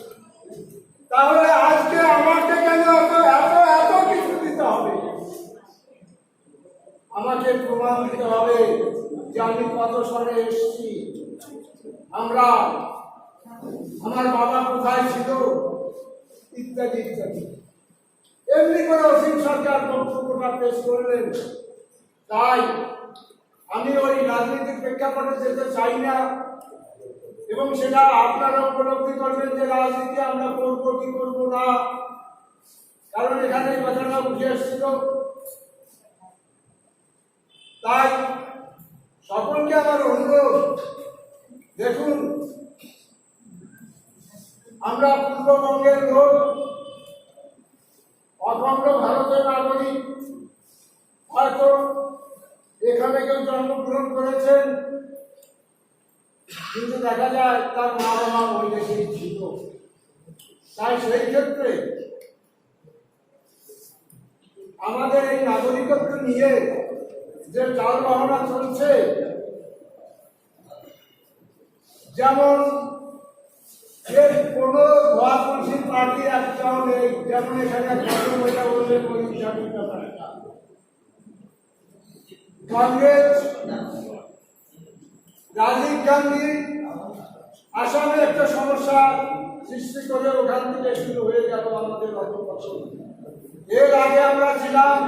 তাহলে আজকে আমাকে কেন এত এত এত কিছু দিতে হবে? আমাকে প্রমাণ দিতে হবে যে আমি কত সালে এসেছি, আমরা আমার বাবা কোথায় ছিল, ইত্যাদি ইত্যাদি। এমনি করে অসীম সরকার বক্তব্যটা পেশ করলেন। তাই আমি ওই রাজনৈতিক প্রেক্ষাপটে যেতে চাই না, এবং সেটা আপনারা উপলব্ধি করবেন যে রাজনীতি আমরা করবো কি করবো না, কারণ এখানে কথাটা উঠে এসেছিল। তাই সকলকে আমার অনুরোধ, দেখুন আমরা পূর্ববঙ্গের লোক, অখণ্ড ভারতের নাগরিক, হয়তো এখানে কেউ জন্মগ্রহণ করেছেন, কিন্তু দেখা যায় তার মা বাবা ওই দেশেই ছিল। তাই সেই ক্ষেত্রে আমাদের এই নাগরিকত্ব নিয়ে যে টালবাহনা চলছে, যেমন কোন মহাপুরুষী পার্টি একটাও নেই, যেমন এখানে বললেন কংগ্রেস, রাজীব গান্ধী আসামে একটা সমস্যা সৃষ্টি করে ওখান থেকে শুরু হয়ে গেল আমাদের অগ্রপথন। এর আগে আমরা ছিলাম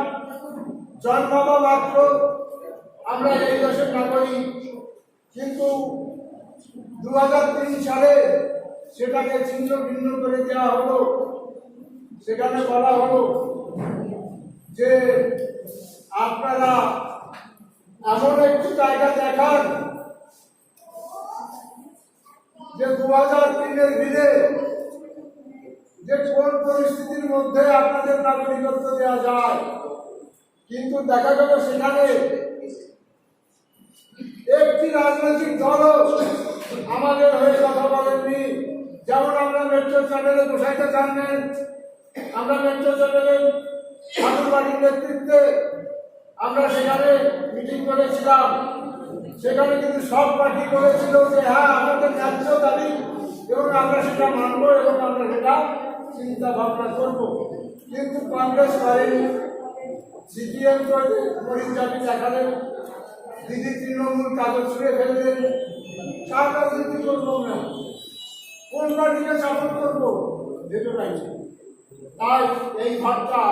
জন্মাবা মাত্র আমরা এই দেশের নাগরিক, কিন্তু 2003 সালে সেটাকে ছিন্ন ভিন্ন করে দেওয়া হলো। সেখানে বলা হলো যে আপনারা এমন একটি জায়গা দেখান যে 2003-এর দিনে যে কোন পরিস্থিতির মধ্যে আপনাদের নাগরিকত্ব দেওয়া যায়। কিন্তু দেখা গেল সেখানে একটি রাজনৈতিক দল আমাদের হয়ে কথা বলেননি। যেমন আমরা মেট্রো চ্যানেলে বসাইতে জানবেন, আমরা মেট্রো চ্যানেলে ঠাকুরবাড়ির নেতৃত্বে আমরা সেখানে মিটিং করেছিলাম। সেখানে কিন্তু সব পার্টি বলেছিল যে হ্যাঁ আমাদের ন্যায্য দাবি এবং আমরা সেটা মানবো এবং আমরা সেটা চিন্তা ভাবনা করবো। কিন্তু কংগ্রেস করেনি, সিপিএম পরিচালি দেখালেন, দিদি তৃণমূল কাগজ ছুঁড়ে ফেললেন। কার রাজনীতি করবো না, কোন পার্টিকে সাপোর্ট করবো ভেবে পাইনি। তাই এই ভাবটা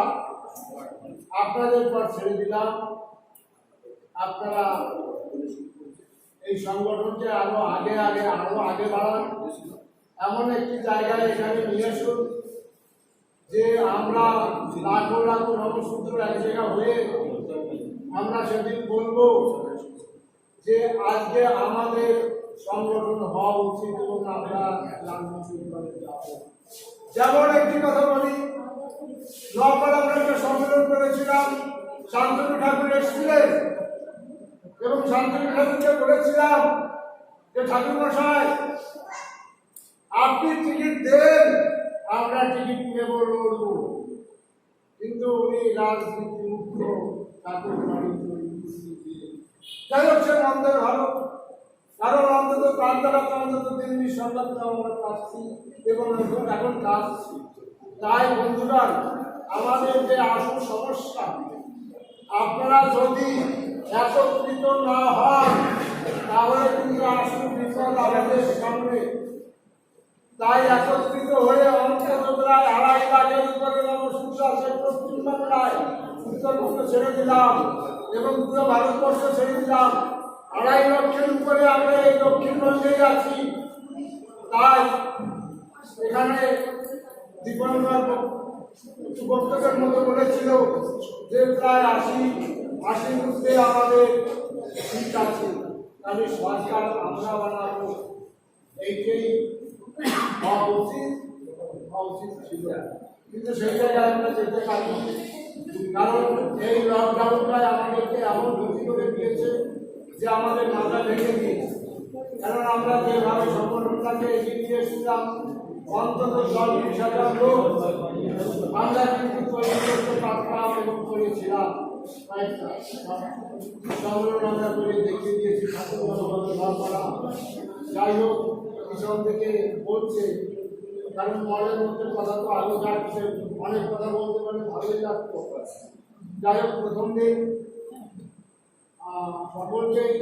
আপনাদের পর ছেড়ে দিলাম। আপনারা এই সংগঠনকে আরো আগে বাড়ান, এমন একটি জায়গায় এখানে নিয়ে আসুন যে আমরা লাখো লাখো নবসূত্র এক জায়গা হয়ে আমরা সেদিন বলবো যে আজকে আমাদের সংগঠন হওয়া উচিত এবং আমরা রাজনৈতিক দলে যাব। যেমন একটি কথা বলি, নকল আমরা একটা সম্মেলন করেছিলাম, শান্তনু ঠাকুর এসেছিলেন এবং শান্তনু ঠাকুরকে বলেছিলাম যে ঠাকুর মশাই আপনি টিকিট দেন, আমরা টিকিট নেব, লড়ব। কিন্তু উনি রাজনীতি মুক্ত ঠাকুর বাড়ি যাই হোক, সে মন্দের ভালো, কারণ অন্তত প্রান্তরা অন্তত দিল্লি সংবাদ আমরা পাচ্ছি এবং এখন কাজছি। তাই বন্ধুরা, আমাদের যে আসল সমস্যা, আপনারা যদি একত্রিত না হন তাহলে কিন্তু আসল বিপদ আমাদের সামনে। তাই একত্রিত হয়ে অন্তত প্রায় 2.5 লাখের উপরে নবসূত্র আছে পশ্চিমবাংলায়, উত্তরবঙ্গ ছেড়ে দিলাম। এবং পুরো ভারতবর্ষ ছেড়ে দিলাম। 2.5 লক্ষের উপরে আমরা এই দক্ষিণবঙ্গেই আছি। তাই এখানে দীপঙ্কর বক্তব্যের মতো বলেছিল যে প্রায় 80 মধ্যে আমাদের সিট আছে। তাহলে সরকার আমরা বানাবো, এইটাই হওয়া উচিত ছিল, কিন্তু সেই জায়গায় আমরা যেতে পারিনি। কারণ এই লকডাউনটাই আমাদেরকে এমন গতি করে দিয়েছে যে আমাদের মাথা ভেঙে দিয়েছে। কারণ আমরা যেভাবে সংগঠনটাকে এগিয়ে নিয়ে এসেছিলাম, অন্তত 10-20,000 লোক আমরা কিন্তু তৈরি করতে পারতাম এবং করেছিলাম। সংগঠন আমরা করে দেখিয়ে দিয়েছি। যাই হোক, পিছন থেকে বলছে, কারণ মনের মধ্যে কথা তো আরো যাচ্ছে, অনেক কথা বলতে পারে, ভালোই লাগতো। যাই হোক, প্রথম দিন সকলকেই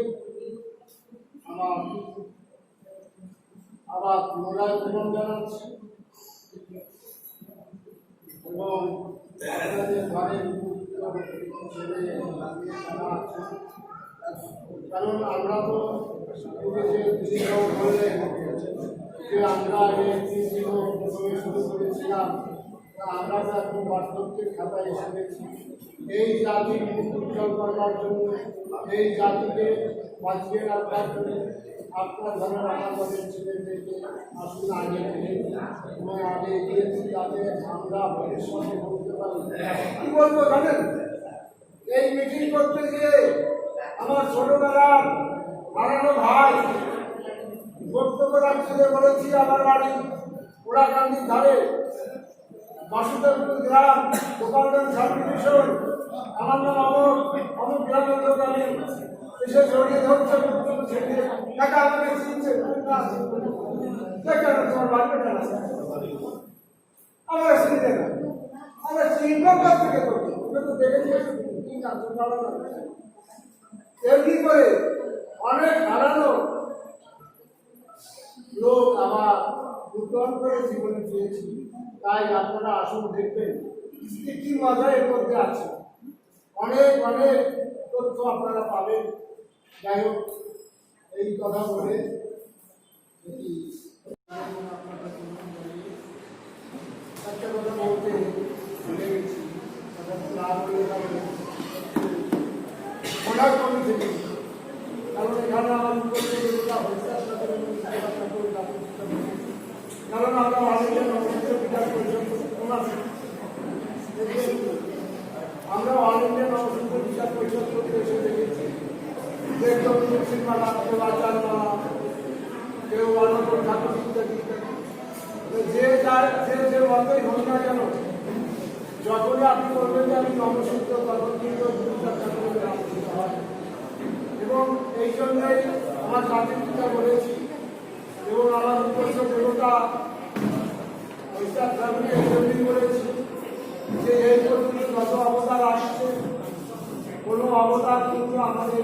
আবার পুনরায় প্রণাম জানাচ্ছি এবং কারণ আমরা তো যে আমরা শুরু করেছিলাম, আমরা তো এখন বার্ধক্যের খাতায় এসে গেছি। এই জাতিকে উজ্জ্বল করবার জন্য, এই জাতিকে বাঁচিয়ে রাখবার জন্য আপনার ধরনের আমাদের ছেলেদেরকে আসুন আগে এবং আগে এগিয়েছি, যাতে আমরা ভবিষ্যতে বলতে পারি। কি বলবো জানেন, এই মিটিং করতে গিয়ে আমার ছোটবেলার হারানো ভাই বক্তব্য রাখতে বলেছি, আমার বাড়ি ওরাকান্দির ধারে, বাসুদেবপুর গ্রাম, গোপালগঞ্জ সাব ডিভিশন। আমার নাম অমর গ্রামেন্দ্রকালী। এসে জড়িয়ে ধরছে, টাকা আমাকে চিনছে, তোমার বাড়িটা আছে, আমরা চিনতে না, আমরা চিনব থেকে করবো, তো দেখে এমনি করে অনেক হারানো লোক আবার নূতন করে জীবনে পেয়েছি। তাই আপনারা আসুন, দেখবেন কি মজা এর মধ্যে আছে। অনেক অনেক তথ্য আপনারা পাবেন। যাই হোক, এই কথা বলে একটা কথা বলতে ভুলে গেছি, না বলে মনে করেছি, কারণ এখানে আমার কারণ আমরা অনেকের বিকাশ পরিষদ, আমরা অনেকের নবসূত্র বিচার পরিষদ করতে এসে দেখেছি যে কেউ মুসলিমানা, কেউ আচারমানা, কেউ অনন্ত ঠাকুর ইত্যাদি ইত্যাদি। যে মতই হোক না কেন, যখনই আপনি বলবেন যে আমি নবসূত্র, তখন কিন্তু হয়। এবং এই জন্যই আমার জাতির পিতা বলেছি এবং আমার উৎকর্ষ দেবতা ঐশাখ ঠাকুরকে এই জন্যই বলেছি যে এই পর্যন্ত যত অবতার আসছে, কোনো অবতার কিন্তু আমাদের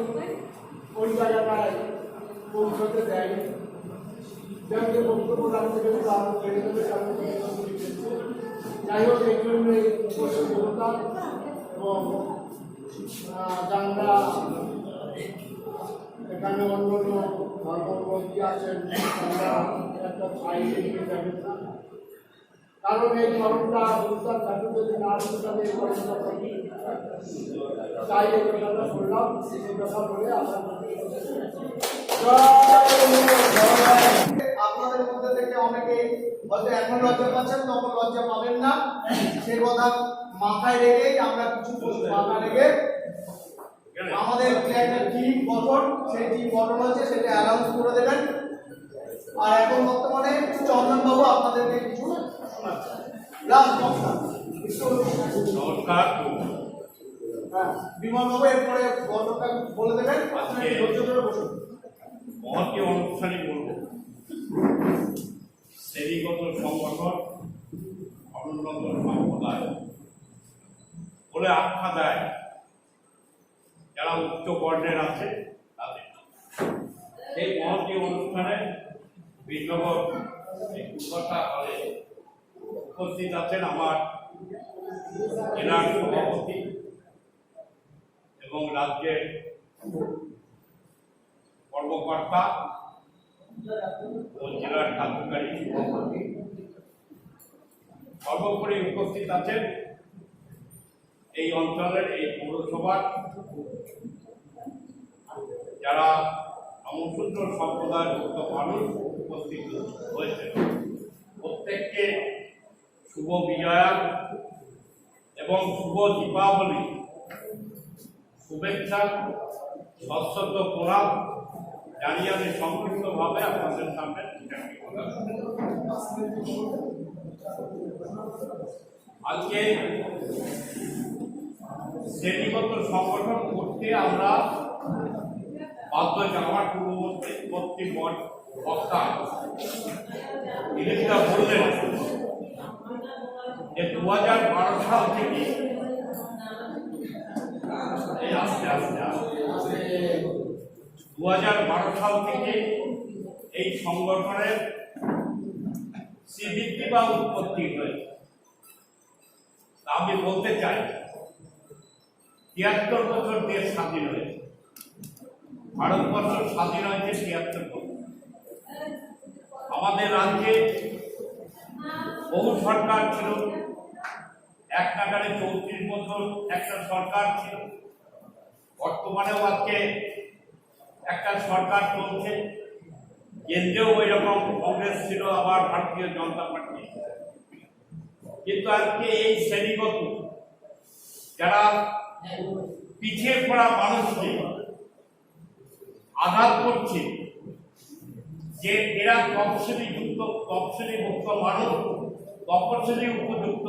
ওই জায়গাটায় পৌঁছতে দেয়নি। যেমন বক্তব্য রাখতে গেলে আরো বেড়ে দেবে। যাই হোক, এই জন্য এই উৎকর্ষ দেবতা এবং যারা এখানে অন্য ধর্মগ্রন্থী আছেন, তারা একটা সাইডে নিয়ে যাবেন, কারণ এই ধর্মটা উত্তর ঠাকুর যদি না আসতে তাহলে এই ধর্মটা তাই এই কথাটা শুনলাম। এই কথা বলে
আপনাদের মধ্যে থেকে অনেকেই হয়তো এখন লজ্জা পাচ্ছেন, তখন লজ্জা পাবেন না। সেই কথা মাথায় রেখেই আমরা কিছু মাথায় রেখে আমাদের একটা টিম গঠন, সেই টিম গঠন হচ্ছে, সেটা অ্যানাউন্স করে দেবেন। আর এখন বর্তমানে চন্দনবাবু আপনাদেরকে কিছু শোনাচ্ছেন। হ্যাঁ, বিমলবাবু এরপরে গল্পটা বলে দেবেন। ধৈর্য ধরে বসুন।
মহৎ অনুষ্ঠানে বলব, শ্রেণীগত সংগঠন, অনুন্নত সম্প্রদায় বলে আখ্যা দেয় যারা উচ্চ বর্ণের আছে তাদের। সেই মহৎ অনুষ্ঠানে বিশ্বকর কথা হলে উপস্থিত আছেন আমার জেলার সভাপতি এবং রাজ্যের কর্মকর্তা ও জেলার কার্যকারী সভাপতি, সর্বোপরি উপস্থিত আছেন এই অঞ্চলের এই পৌরসভার যারা আমূলসূত্র সম্প্রদায়ভুক্ত মানুষ উপস্থিত হয়েছে। প্রত্যেককে শুভ বিজয়া এবং শুভ দীপাবলি শুভেচ্ছা সশ্রদ্ধ প্রণাম জানিয়ে আমি সংক্ষিপ্তভাবে আপনাদের সামনে আজকে শ্রেণীগত সংগঠন করতে আমরা বাধ্য যাওয়ার পূর্ববর্তী বক্তা তিনি যেটা বললেন যে 2012 সাল থেকে আস্তে আস্তে 2012 সাল থেকে এই সংগঠনের স্বীকৃতি বা উৎপত্তি হয়েছে। আমি বলতে চাই 73 বছর দেশ স্বাধীন হয়েছে, ভারতবর্ষ স্বাধীন হয়েছে 73 বছর। আমাদের রাজ্যে বহু সরকার ছিল, এক নাগারে 34 বছর একটা সরকার ছিল, বর্তমানেও আজকে একটা সরকার চলছে, কেন্দ্রেও এরকম কংগ্রেস ছিল, আবার ভারতীয় জনতা পার্টি। কিন্তু আজকে এই শ্রেণীগত যারা পিছিয়ে পড়া মানুষকে আঘাত করছে, যে এরা তফসিলি মুক্ত মানুষ, তফসিলি উপযুক্ত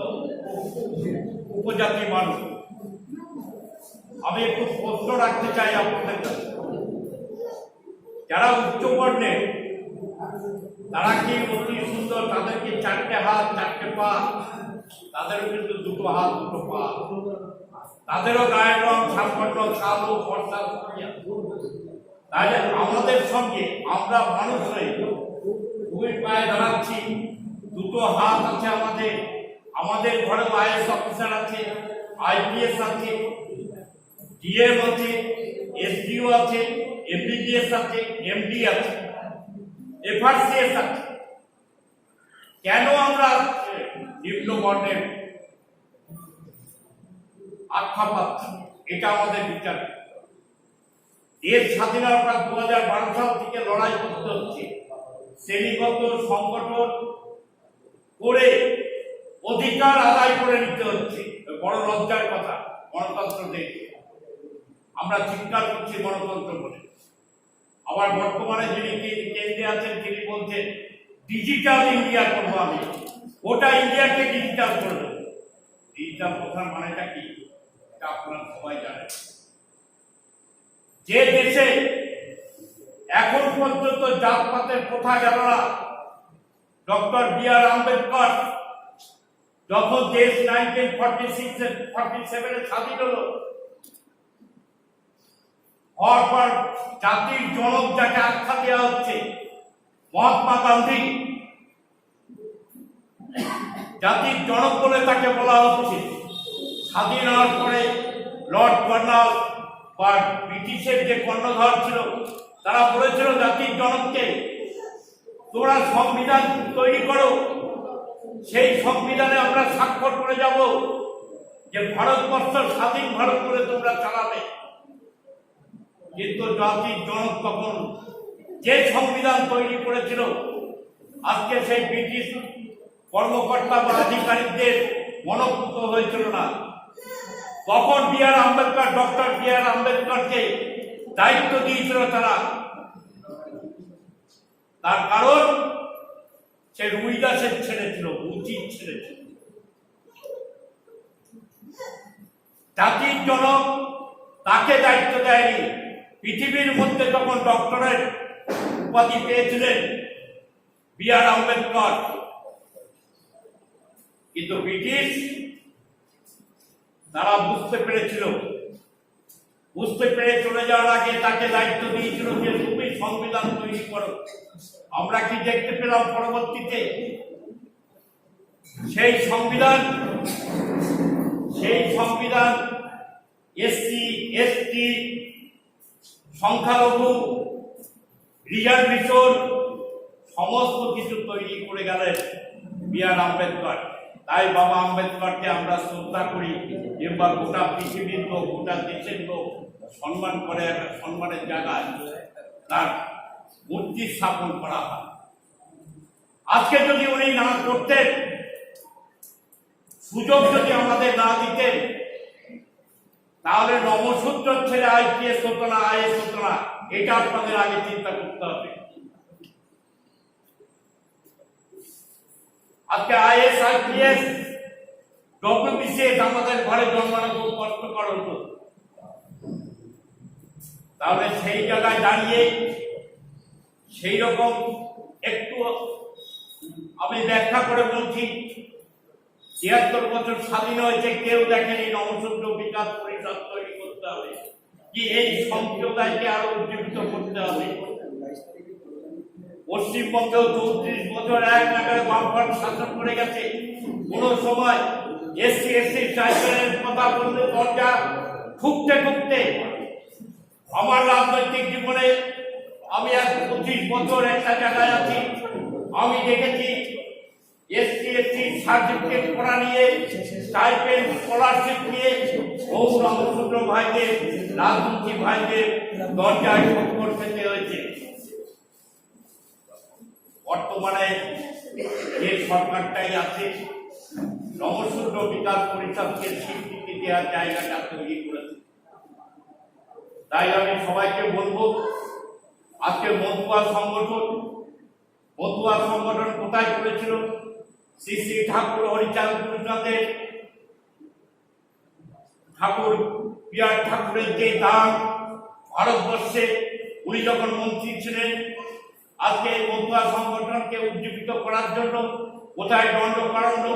উপজাতি মানুষ। আমি একটু প্রশ্ন রাখতে চাই আপনাদের কাছে, যারা উচ্চ বর্ণের তারা কি অতি সুন্দর, তাদের কি 4টে হাত 4টে পা, তাদেরও কিন্তু 2টো হাত 2টো পা, তাদেরও গায়ের রং সামান্য কালো ফর্সা। তাহলে আমাদের সঙ্গে আমরা মানুষ হয়ে 2 পায়ে দাঁড়াচ্ছি, 2টো হাত আছে আমাদের ঘরে আইএস অফিসার আছে, আইপিএস আছে, ডিএম আছে, এসডিও আছে, এমবিবিএস আছে, এমডি আছে, এফআরসিএস আছে। কেন আমরা নিম্ন বর্ণের আখ্যা পাচ্ছি? এটা আমাদের বিচার। দেশ স্বাধীনের পর 2012 সাল থেকে লড়াই করতে হচ্ছে, শ্রেণীগত সংগঠন করে অধিকার আদায় করে নিতে হচ্ছে। বড় লজ্জার কথা, গণতন্ত্র দেখে আমরা চিৎকার করছি গণতন্ত্র বলে, আবার বর্তমানে যিনি কেন্দ্রে আছেন তিনি বলছেন ডিজিটাল ইন্ডিয়া করবো আমি, ওটা ইন্ডিয়াকে ডিজিটাল করবো। ডিজিটাল কথার মানেটা কি এটা আপনারা সবাই জানেন। যে দেশে এখন পর্যন্ত জাতপাতের প্রথা গেল না, ডক্টর বি.আর. আম্বেদকর যখন দেশ 1947 স্বাধীন হলো, হওয়ার পর জাতির জনক যাকে আখ্যা দেওয়া হচ্ছে মহাত্মা গান্ধী, জাতির জনক বলে তাকে বলা হচ্ছে। স্বাধীন হওয়ার পরে লর্ড কর্নাল বা ব্রিটিশের যে কর্ণধার ছিল তারা বলেছিল জাতির জনককে, তোমরা সংবিধান তৈরি করো, সেই সংবিধানে আমরা স্বাক্ষর করে যাব যে ভারতবর্ষ স্বাধীন ভারত করে তোমরা চালাবে। কিন্তু জাতির জনক তখন যে সংবিধান তৈরি করেছিল, আজকে সেই ব্রিটিশ কর্মকর্তা বা আধিকারিকদের মনোভূত হয়েছিল না। তখন বি.আর. Ambedkar, doctor B R. আম্বেদকরকে দায়িত্ব দিয়েছিল তারা, তার কারণ সে রুইদাসের ছেড়েছিল, উচিত ছেড়েছিল। জাতির জনক তাকে দায়িত্ব দেয়নি। পৃথিবীর মধ্যে তখন ডক্টরেট উপাধি পেয়েছিলেন বি.আর. আম্বেদকর, কিন্তু ব্রিটিশ তারা বুঝতে পেরে চলে যাওয়ার আগে তাকে দায়িত্ব দিয়েছিল যে তুমি সংবিধান তৈরি করো। আমরা কি দেখতে পেলাম পরবর্তীতে? সেই সংবিধান এসসি এসটি সংখ্যালঘু রিজার্ভেশন সমস্ত কিছু তৈরি করে গেলেন বি.আর. আম্বেদকর। তাই বাবা আম্বেদকরকে আমরা শ্রদ্ধা করি কিংবা গোটা পৃথিবীর লোক, গোটা দেশের লোক সম্মান করে, একটা সম্মানের জায়গায় তার মূর্তি স্থাপন করা হয়। আজকে যদি উনি না করতেন, সুযোগ যদি আমাদের না দিতেন, তাহলে নমশূদ্র ছেলে আইপিএস হতো না, আইএস হতো না। এটা আপনাদের আগে চিন্তা করতে হবে। আজকে আইএস আইপিএস ডব্লিউবিসিএস আমাদের ঘরে জন্মানো খুব কষ্টকর হতো। তাহলে সেই জায়গায় দাঁড়িয়ে সেই রকম একটু আমি ব্যাখ্যা করে বলছি, ৭৩ বছর স্বাধীন হয়েছে, কেউ দেখেনি নমশূদ্র বিকাশ পরিষদ তৈরি করতে হবে, কি এই সম্প্রদায়কে আরো উজ্জীবিত করতে হবে। পশ্চিমবঙ্গেও ৩৪ বছর এক নাগারে বামফ্রন্ট শাসন করে গেছে। কোন সময় এসসি এসটি ট্রাইবেলের কথা বললে দরজা ঠুকতে ঠুকতে আমার রাজনৈতিক জীবনে আমি ২৫ বছর একটা জায়গায় আছি। আমি দেখেছি এসসি এসটি সার্টিফিকেট করা নিয়ে, স্টাইপেন্ড স্কলারশিপ নিয়ে বহু নমশূদ্র ভাইদের, রাজনীতি ভাইদের দরজায় ঠক্কর খেতে হয়েছে। বর্তমানে যে সরকারটাই আছে, নমশূদ্র বিকাশ পরিষদকে স্বীকৃতি দেওয়ার জায়গাটা তৈরি করেছে। তাই আমি সবাইকে বলবো, আজকে মতুয়া সংগঠন কোথায় করেছিল? শ্রী শ্রী ঠাকুর হরিচাঁদ গুরুচাঁদের ঠাকুর বি.আর. ঠাকুরের যে দান ভারতবর্ষে উনি যখন মন্ত্রী ছিলেন, আজকে এই মতুয়া সংগঠনকে উজ্জীবিত করার জন্য কোথায় দণ্ডকারণ্য,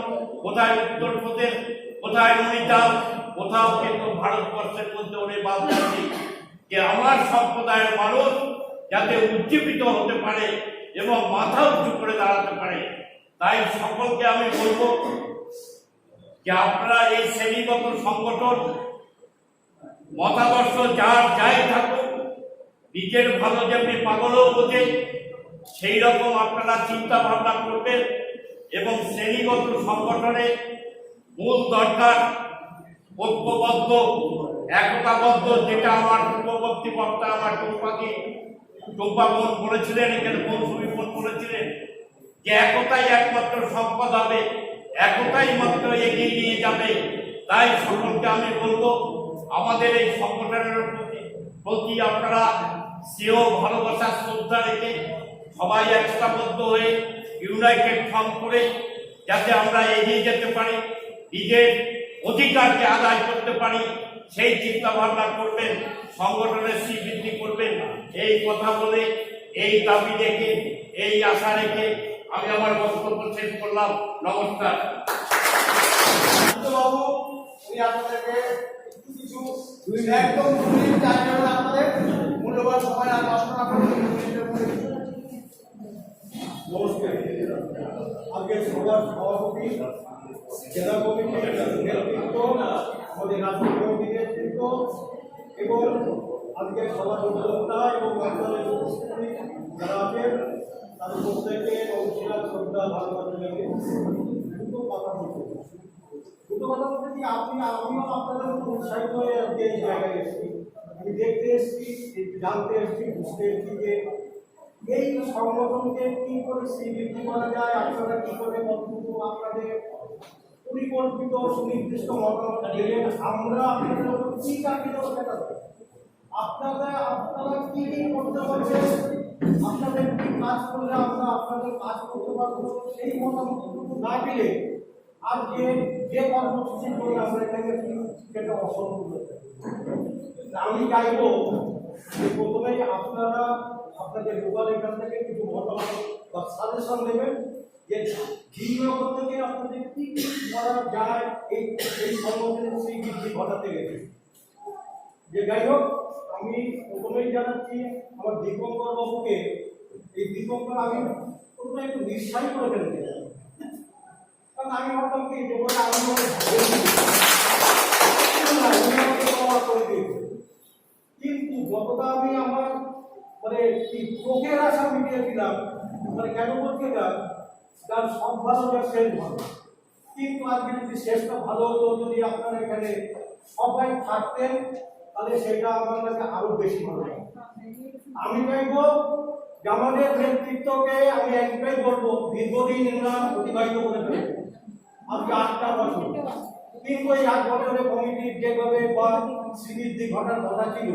কোথায় উত্তরপ্রদেশ, কোথায় নৈনিতাল, কোথাও কিন্তু ভারতবর্ষের মধ্যে উনি বাদ যে আমার সম্প্রদায়ের মানুষ যাতে উজ্জীবিত হতে পারে এবং মাথা উঁচু করে দাঁড়াতে পারে। তাই সকলকে আমি বলবো যে আপনারা এই শ্রেণীগত সংগঠন মতাদর্শ যার যাই থাকুক, নিজের ভালো যেমনি পাগলও বোঝে, সেই রকম আপনারা চিন্তা ভাবনা করবেন। এবং শ্রেণীগত সংগঠনে মূল দরকার ঐক্যবদ্ধ, একতাবদ্ধ, যেটা আমার পূর্ববর্তী বক্তা আমার টুম্পা বোন বলেছিলেন, এখানে মৌসুমী বোন বলেছিলেন যে একতাই একমাত্র সম্পদ হবে, একতাই মাত্র এগিয়ে নিয়ে যাবে। তাই সকলকে আমি বলবো, আমাদের এই সংগঠনের প্রতি আপনারা স্নেহ, ভালোবাসা, শ্রদ্ধা রেখে সবাই একতাবদ্ধ হয়ে ইউনাইটেড ফ্রন্ট করে যাতে আমরা এগিয়ে যেতে পারি, নিজের অধিকারকে আদায় করতে পারি, সেই চিন্তা ভাবনা করবেন, সংগঠনের শ্রীবৃদ্ধি করবেন। এই কথা বলে, এই দাবি রেখে, এই আশা রেখে আমি আমার বক্তব্য শেষ করলাম। নমস্কার।
বাবু, উনি আপনাদেরকে কিছু একদম আপনাদের মূল্যবান সময় আর নষ্ট না করে
নমস্কার। আজকে সবার সভাপতি, জেলা কমিটির নেতৃত্ব, আমাদের রাজ্য কমিটির নেতৃত্ব এবং আজকে সবার উদ্যোক্তা এবং আপনাদের উপস্থিতি যারা আছেন তাদের প্রত্যেকে নমস্কার, শ্রদ্ধা, ভালোবাসা রেখে দুটো কথা বলতে কি আমিও আপনাদের উৎসাহিত হয়ে আজকে এই জায়গায় এসেছি। আমি দেখতে এসেছি, জানতে এসেছি, বুঝতে এসেছি যে এই সংগঠনকে কি করে শ্রীবৃদ্ধি করা যায়, আপনারা কি করে বক্তব্য আপনাদের পরিকল্পিত সুনির্দিষ্ট মতামত দিলেন, আমরা আপনাদের উপর কি কার্যকর সেটা আপনারা কি কি করতে পারবেন, আপনাদের কি কাজ করলে আমরা আপনাদের কাজ করতে পারবো, সেই মতামতটুকু না দিলে আর যে কর্মসূচি করে আমরা এখানে সেটা অসম্ভব। আমি চাইব যে প্রথমেই আপনারা আপনাদের মোবাইল এখান থেকে কিছু মতামত বা সাজেশন দেবেন যে ভিন্নগর থেকে আপনাদের কি করা যায় এই সংগঠনের শ্রীবৃদ্ধি ঘটাতে গেছে। যে যাই হোক, আমি প্রথমেই জানাচ্ছি আমার দীপঙ্কর বাবুকে, এই দীপঙ্কর আমি প্রথমে একটু নিঃসারী করে ফেলতে চাই, কারণ আমি ভাবতাম কি যে আমি আমার করে দিয়েছে। কিন্তু যতটা আমি আমার মানে কি চোখের আশা মিটিয়ে দিলাম, মানে কেন বলছি না, কারণ সব ভালো যার শেষ ভালো, কিন্তু আজকে যদি শেষটা ভালো হতো, যদি আপনারা এখানে সবাই থাকতেন, তাহলে সেটা আমার কাছে আরো বেশি ভালো লাগে। আমি চাইবো যে আমাদের নেতৃত্বকে আমি একটাই বলবো, দীর্ঘদিন এরা অতিবাহিত করে ফেলেছে, আজকে 8টা বছর, কিন্তু এই 8 বছরে কমিটির যেভাবে বা স্মৃতি ঘটার কথা ছিল,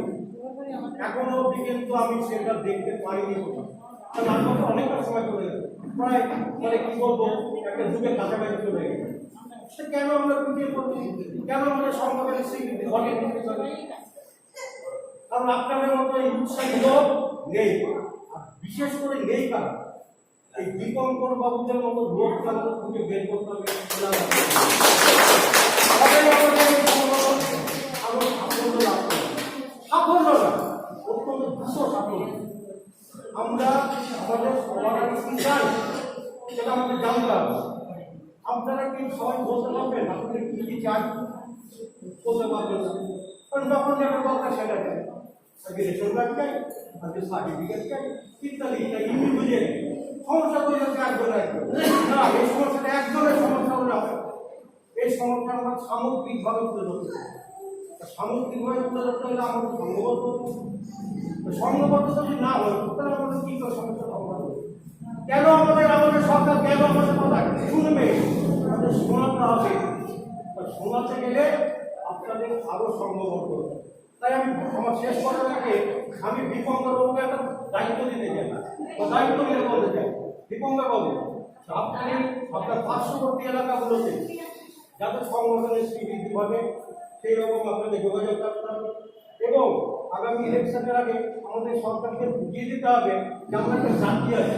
এখনো অব্দি কিন্তু আমি সেটা দেখতে পাইনি। অনেকটা সময় চলে গেছে, প্রায় মানে কি বলবো, একটা যুগের কাছাকাছি চলে গেছে। সে কেন আমরা পিছিয়ে পড়ছি, কেন আমাদের সংগঠনের স্বীকৃতি ঘটে? কারণ আপনাদের মতো এই উৎসাহিত নেই, বিশেষ করে নেই কারণ এই দীপঙ্কর বাবুদের মতো লোক তাদের খুঁজে বের করতে হবে। সাফল্য না, অত্যন্ত দ্রুত সাফল্য। আমরা আমাদের সমাধান কি চাই সেটা আমাদের জানতে হবে। আপনারা কি সবাই বলতে পারবেন আপনাদের কি কি চাই? বলতে পারবেন না, কারণ যখন যেটা দরকার সেটা চাই। আজকে রেশন কার্ড চাই, আজকে সার্টিফিকেট চাই, ইত্যাদি ইত্যাদি। বুঝে সমস্যা করে যাচ্ছে একজন না, এই সমস্যাটা একজনের সমস্যা হলে হবে। এই সমস্যা আমরা সামগ্রিকভাবে তুলে ধরতে হবে। সামগ্রিকভাবে তুলে ধরতে হলে আমাদের সংঘবদ্ধ, সংঘবদ্ধ যদি না হয় তাহলে আমাদের কি করে সমস্যা সমাধান হবে? কেন আমাদের সরকার কেন আমাদের কথা শুনবে? আমাদের শোনাতে হবে। শোনাতে গেলে আপনাদের আরো সংঘবদ্ধ। তাই আমি আমার শেষ করার আগে আমি দীপঙ্কর বাবুকে একটা দায়িত্ব দিতে চাই, দায়িত্ব নিয়ে বলতে চাই। দীপঙ্কর বাবু, আপনি আপনার পার্শ্ববর্তী এলাকাগুলোতে যাতে সংগঠনের স্বীকৃতি ঘটে সেই রকম আপনাদের যোগাযোগ রাখতে হবে, এবং আগামী ইলেকশনের আগে আমাদের সরকারকে বুঝিয়ে দিতে হবে যে আমরা একটা জাতি আছে,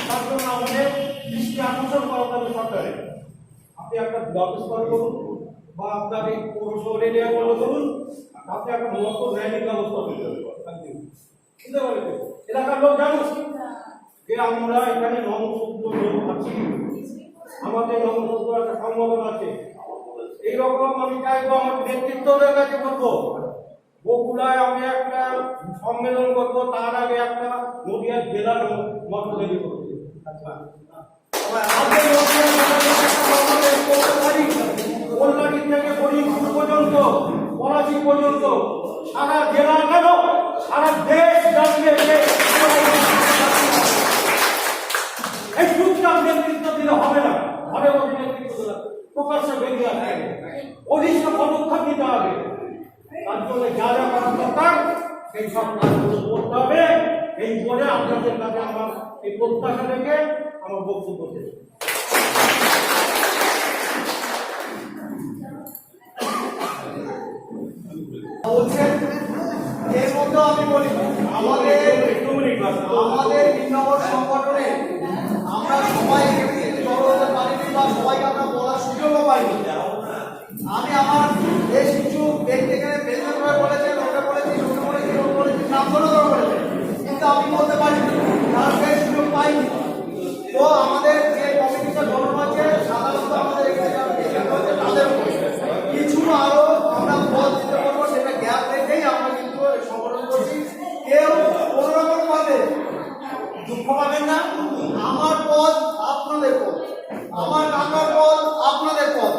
তার জন্য আমাদের দৃষ্টি আকর্ষণ করা হবে সরকারে। আপনি একটা ব্যবস্থা করুন, বা আপনার এই পৌরসভা এরিয়া করুন, আপনি একটা মতো র্যালির ব্যবস্থা করতে হবে। এলাকার লোক জানো যে আমরা এখানে নমশূদ্র লোক আছি, আমাদের নমশূদ্র একটা সংগঠন আছে। এইরকম আমি চাইবো আমার নেতৃত্বদের কাছে বলবো, বগুড়ায় আমি একটা সম্মেলন করবো, তার আগে একটা নদিয়া জেলার মত তৈরি করবো। কল্যাণী থেকে ফরিদপুর পর্যন্ত, পলাশী পর্যন্ত, সারা জেলা কেন সারা দেশ জানবে এই চুপচাপ নেতৃত্ব দিলে হবে না, ঘরে বসে নেতৃত্ব দিলে প্রকাশ্যে বেরিয়ে আসবে, অধিষ্ঠ পদক্ষেপ নিতে হবে। তার জন্য যা যা করার দরকার সেই সব কাজগুলো করতে হবে। এই বলে আপনাদের কাছে আমার এই প্রত্যাশা রেখে আমার বক্তব্য শেষ।
বলছেন এর মধ্যে আমি বলি আমাদের বিনগর সংগঠনে আমরা সবাই জড়ো হতে পারিনি বা সবাইকে আমরা বলার সুযোগও পাইনি। আমি আমার বেশ কিছু ব্যক্তি এখানে বেতন করে বলেছেন, ওটা বলেছি, ওটা বলেছি, ওটা বলেছি, নাম ধরে বলেছেন, কিন্তু আমি বলতে পারিনি, কারণ সেই সুযোগ পাইনি। তো আমাদের যে কমিটিটা গঠন হচ্ছে সাধারণত আমাদের এখানে তাদের কিছু আরো আমরা পদ দিতে পারবো, সেটা গ্যাপ রেখেই আমরা কিন্তু সংগঠন করছি। কেউ কোনো রকম ভাবে দুঃখ পাবেন না, আমার পদ আপনাদের পদ, আমার কাকার পদ আপনাদের পদ।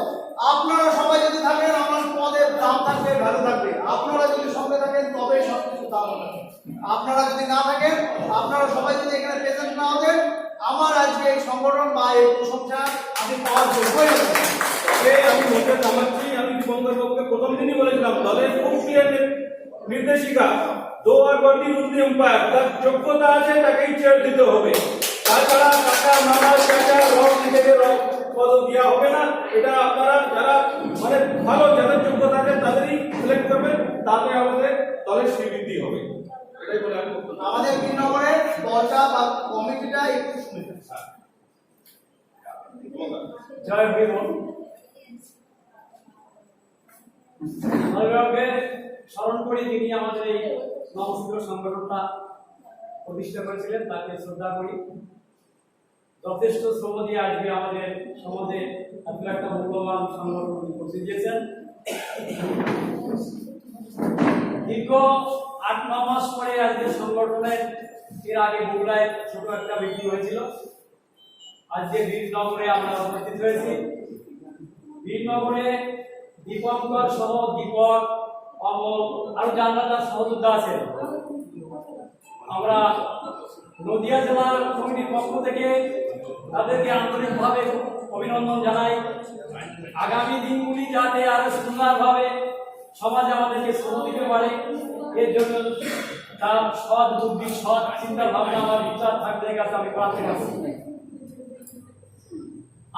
আপনারা সবাই যদি থাকেন আমার পদের দাম থাকবে, ভ্যালু থাকবে। আপনারা যদি সঙ্গে থাকেন তবে সব কিছু দাম থাকবে। আপনারা যদি না থাকেন, আপনারা সবাই যদি এখানে প্রেজেন্ট না হতেন, আমার আজকে এই সংগঠন বা এই প্রশংসা আমি পাওয়ার যোগ্যই হতাম।
আমি মধ্যে জানাচ্ছি, আমি দীপঙ্কর বাবুকে প্রথম দিনই বলেছিলাম দলের খুব ক্লিয়ার নির্দেশিকা, দো আর গন্ডি রুদ্রি এম্পায়ার, তার যোগ্যতা আছে তাকেই চেয়ার দিতে হবে। তাছাড়া কাকা মামা চাচা রং থেকে পদ দেওয়া হবে না। এটা আপনারা যারা মানে ভালো যাদের যোগ্যতা আছে তাদেরই সিলেক্ট করবেন, তাহলে আমাদের দলের স্বীকৃতি হবে। এটাই বলে আমি
আমাদের বিনগরের দলটা বা কমিটিটা একটু শুনেছেন।
জয় ভীম। আমি স্মরণ করি যিনি আমাদের এই নমশূদ্র সংগঠনটা প্রতিষ্ঠা করেছিলেন, তাকে শ্রদ্ধা করি। যথেষ্ট শ্রম দিয়ে আজকে আমাদের সমাজে এত একটা মূল্যবান সংগঠন উপস্থিত দিয়েছেন। দীর্ঘ 8-9 মাস পরে আজকে সংগঠনের এর আগে বগুড়ায় ছোট একটা মিটিং হয়েছিল, আজকে বীরনগরে আমরা উপস্থিত হয়েছি। বীরনগরে দীপঙ্কর সহ দীপক, অমল আর যারা সহযোদ্ধা আছে, আমরা নদিয়া জেলার কমিটির পক্ষ থেকে তাদেরকে আন্তরিকভাবে অভিনন্দন জানাই। আগামী দিনগুলি যাতে আরো সুন্দরভাবে সমাজ আমাদেরকে শ্রম দিতে পারে, এর জন্য তার সৎ বুদ্ধি, সৎ চিন্তা ভাবনা আমার বিচার থাকলে কাছে আমি প্রার্থনা করছি।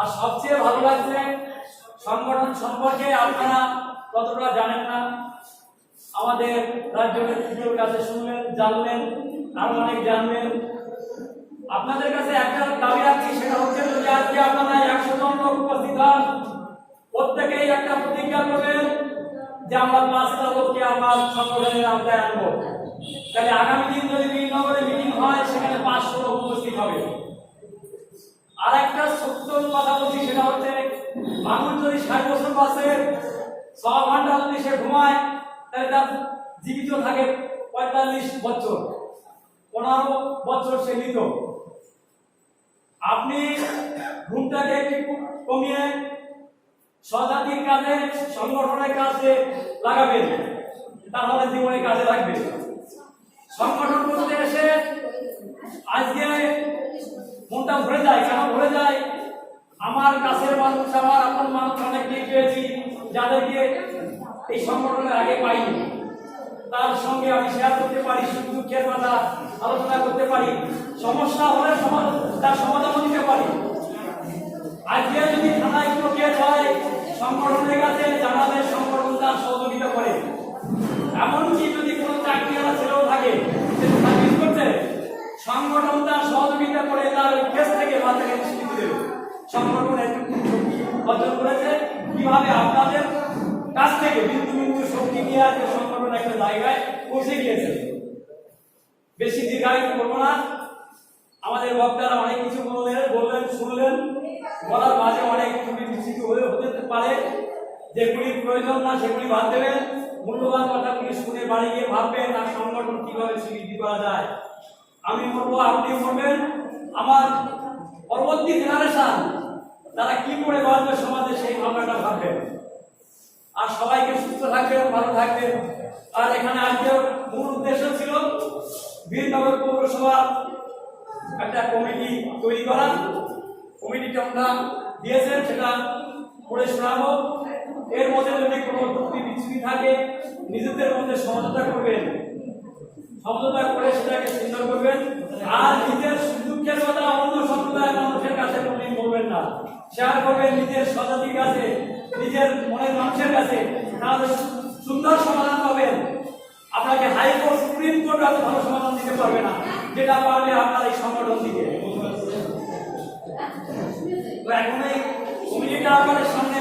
আর সবচেয়ে ভালো লাগছে সংগঠন সম্পর্কে আপনারা কতটা জানেন না, আমাদের রাজ্য নেতৃত্বের কাছে শুনলেন, জানলেন, আরো অনেক জানবেন। আপনাদের কাছে একটা দাবি রাখছি, সেটা হচ্ছে যদি আজকে আপনারা 100 জন লোক উপস্থিত হন, প্রত্যেকেই একটা প্রতিজ্ঞা করবেন যে আমরা 5টা লোককে আমার সংগঠনের আওতায় আনবো। তাহলে আগামী দিন যদি বীরনগরে মিটিং হয় সেখানে 500 লোক উপস্থিত হবে। আর একটা সত্য কথা বলছি, সেটা হচ্ছে মানুষ যদি 60 বছর বাঁচে, 6 ঘন্টা যদি সে ঘুমায়, তাহলে তার জীবিত থাকে 45 বছর, 15 বছর সে মৃত। আপনি ঘুমটাকে একটু কমিয়ে সজাতির কাজে, সংগঠনের কাজে লাগাবেন, তাহলে জীবনে কাজে লাগবে। সংগঠন করতে এসে আজকে মনটা ভরে যায়। কেন ভরে যায়? আমার কাছের মানুষ, আমার আপন মানুষ অনেককেই পেয়েছি যাদেরকে এই সংগঠনের আগে পাইনি, তার সঙ্গে আমি শেয়ার করতে পারি, সুখ দুঃখের কথা আলোচনা করতে পারি, সমস্যা হলে তার সমাধান দিতে পারি। আজকে যদি থানায় কোনো কেস হয়, সংগঠনের কাছে জানালে সংগঠন তার সহযোগিতা করে। এমনকি যদি কোনো চাকরিওয়ালা ছেলেও থাকে, চাকরি করতে, সংগঠন তার সহযোগিতা করে তার কেস থেকে বাচ্চাকে নিষ্কৃতি দেবে। সংগঠন একটু শক্তি অর্জন করেছে, কিভাবে আপনাদের কাছ থেকে বিন্দু বিন্দু শক্তি নিয়ে আজকে সংগঠন একটা জায়গায় পৌঁছে গিয়েছে। বেশি দীর্ঘায়িত করবো না, আমাদের বক্তারা অনেক কিছু বললেন, শুনলেন, বলার মাঝে অনেক ত্রুটি বিচ্যুতি হতে পারে, যেগুলির প্রয়োজন না সেগুলি বাদ দেবেন। মূল্যবান কথাগুলি শুনে বাড়ি গিয়ে ভাববেন আর সংগঠন কিভাবে স্বীকৃতি করা যায়। আমি বলবো, আপনি বলবেন, আমার পরবর্তী জেনারেশন তারা কি করে বাঁচবে সমাজে, সেই ভাবনাটা ভাববেন। আর সবাইকে সুস্থ থাকবেন, ভালো থাকবেন। আর এখানে আজকে মূল উদ্দেশ্য ছিল বীরনগর পৌরসভা একটা কমিটি তৈরি করা। কমিটিটা আমরা দিয়েছেন, সেটা পড়ে শোনাবো। এর মধ্যে যদি কোনো ত্রুটি বিচ্যুতি থাকে, নিজেদের মধ্যে সমঝোতা করবেন, সমঝোতা করে সেটাকে সুন্দর করবেন। আর নিজের দুঃখের কথা অন্য সম্প্রদায়ের মানুষের কাছে কোনদিন বলবেন না, শেয়ার করবেন নিজের স্বজাতির কাছে, নিজের মনের মানুষের কাছে, তাহলে সুন্দর সমাধান পাবেন। আপনাকে হাইকোর্ট, সুপ্রিম কোর্ট এত ভালো সমাধান দিতে পারবে না, যেটা পারবে আপনার এই সংগঠন থেকে। এখন এই কমিটিটা আপনাদের সামনে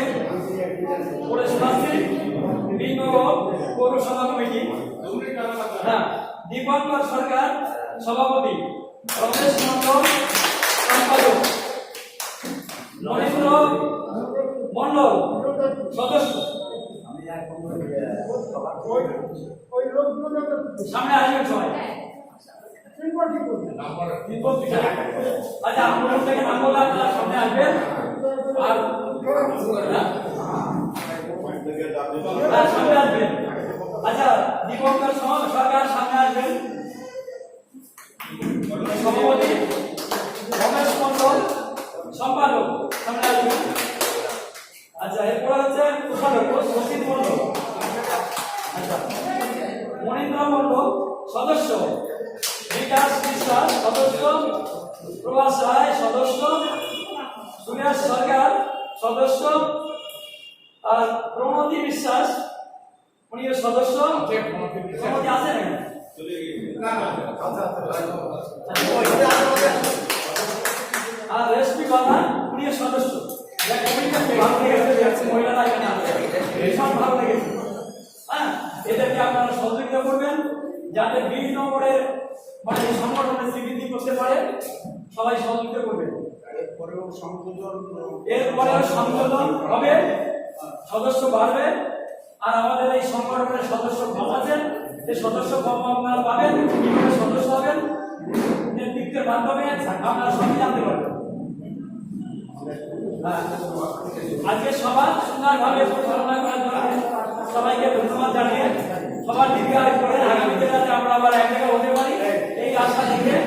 পড়ে শোনাচ্ছি। বীরনগর পৌরসভা কমিটি, হ্যাঁ, দীপঙ্কর সরকার সভাপতি, রমেশ মন্ডল সম্পাদক, নরেন্দ্র মন্ডল সদস্য। সামনে আসবেন সবাই। আচ্ছা, আপনার থেকে নাম বলে আপনারা সামনে আসবেন। আর সামনে আসবেন। আচ্ছা, দীপঙ্কর সরকার সামনে আসবেন, সভাপতি। রমেশ মন্ডল সম্পাদক সামনে আসবেন। আচ্ছা, এরপর হচ্ছে কোষাধ্যক্ষ শশীল মন্ডল। আচ্ছা, মনীন্দ্র মন্ডল সদস্য, বিকাশ বিশ্বাস সদস্য, প্রভাস রায় সদস্য, সুরেশ সরকার সদস্য, আর প্রণতি বিশ্বাস উনিও সদস্য। প্রণতি আছে না? আর রেশমি বালা উনিও সদস্য। ভালো লেগেছে, মহিলারা এখানে আছে, ভীষণ ভালো লেগেছে। হ্যাঁ, এদেরকে আপনারা সহযোগিতা করবেন যাতে বীরনগরের মানে সংগঠনের স্বীকৃতি করতে পারে, সবাই সহযোগিতা করবেন।
এরপরেও সংযোজন
এরপরেও সংশোধন হবে, সদস্য বাড়বে, আর আমাদের এই সংগঠনের সদস্য কম আছেন, এই সদস্য কম আপনারা পাবেন, কিভাবে সদস্য হবেন নেতৃত্বের মাধ্যমে আপনারা সবই জানতে পারবেন। আজকে সবার সুন্দরভাবে পরিচালনা করার জন্য সবাইকে ধন্যবাদ জানিয়ে সবার দীর্ঘায়ু করে আগামী দিনে আমরা আবার এক জায়গায় হতে পারি এই আশা নিয়ে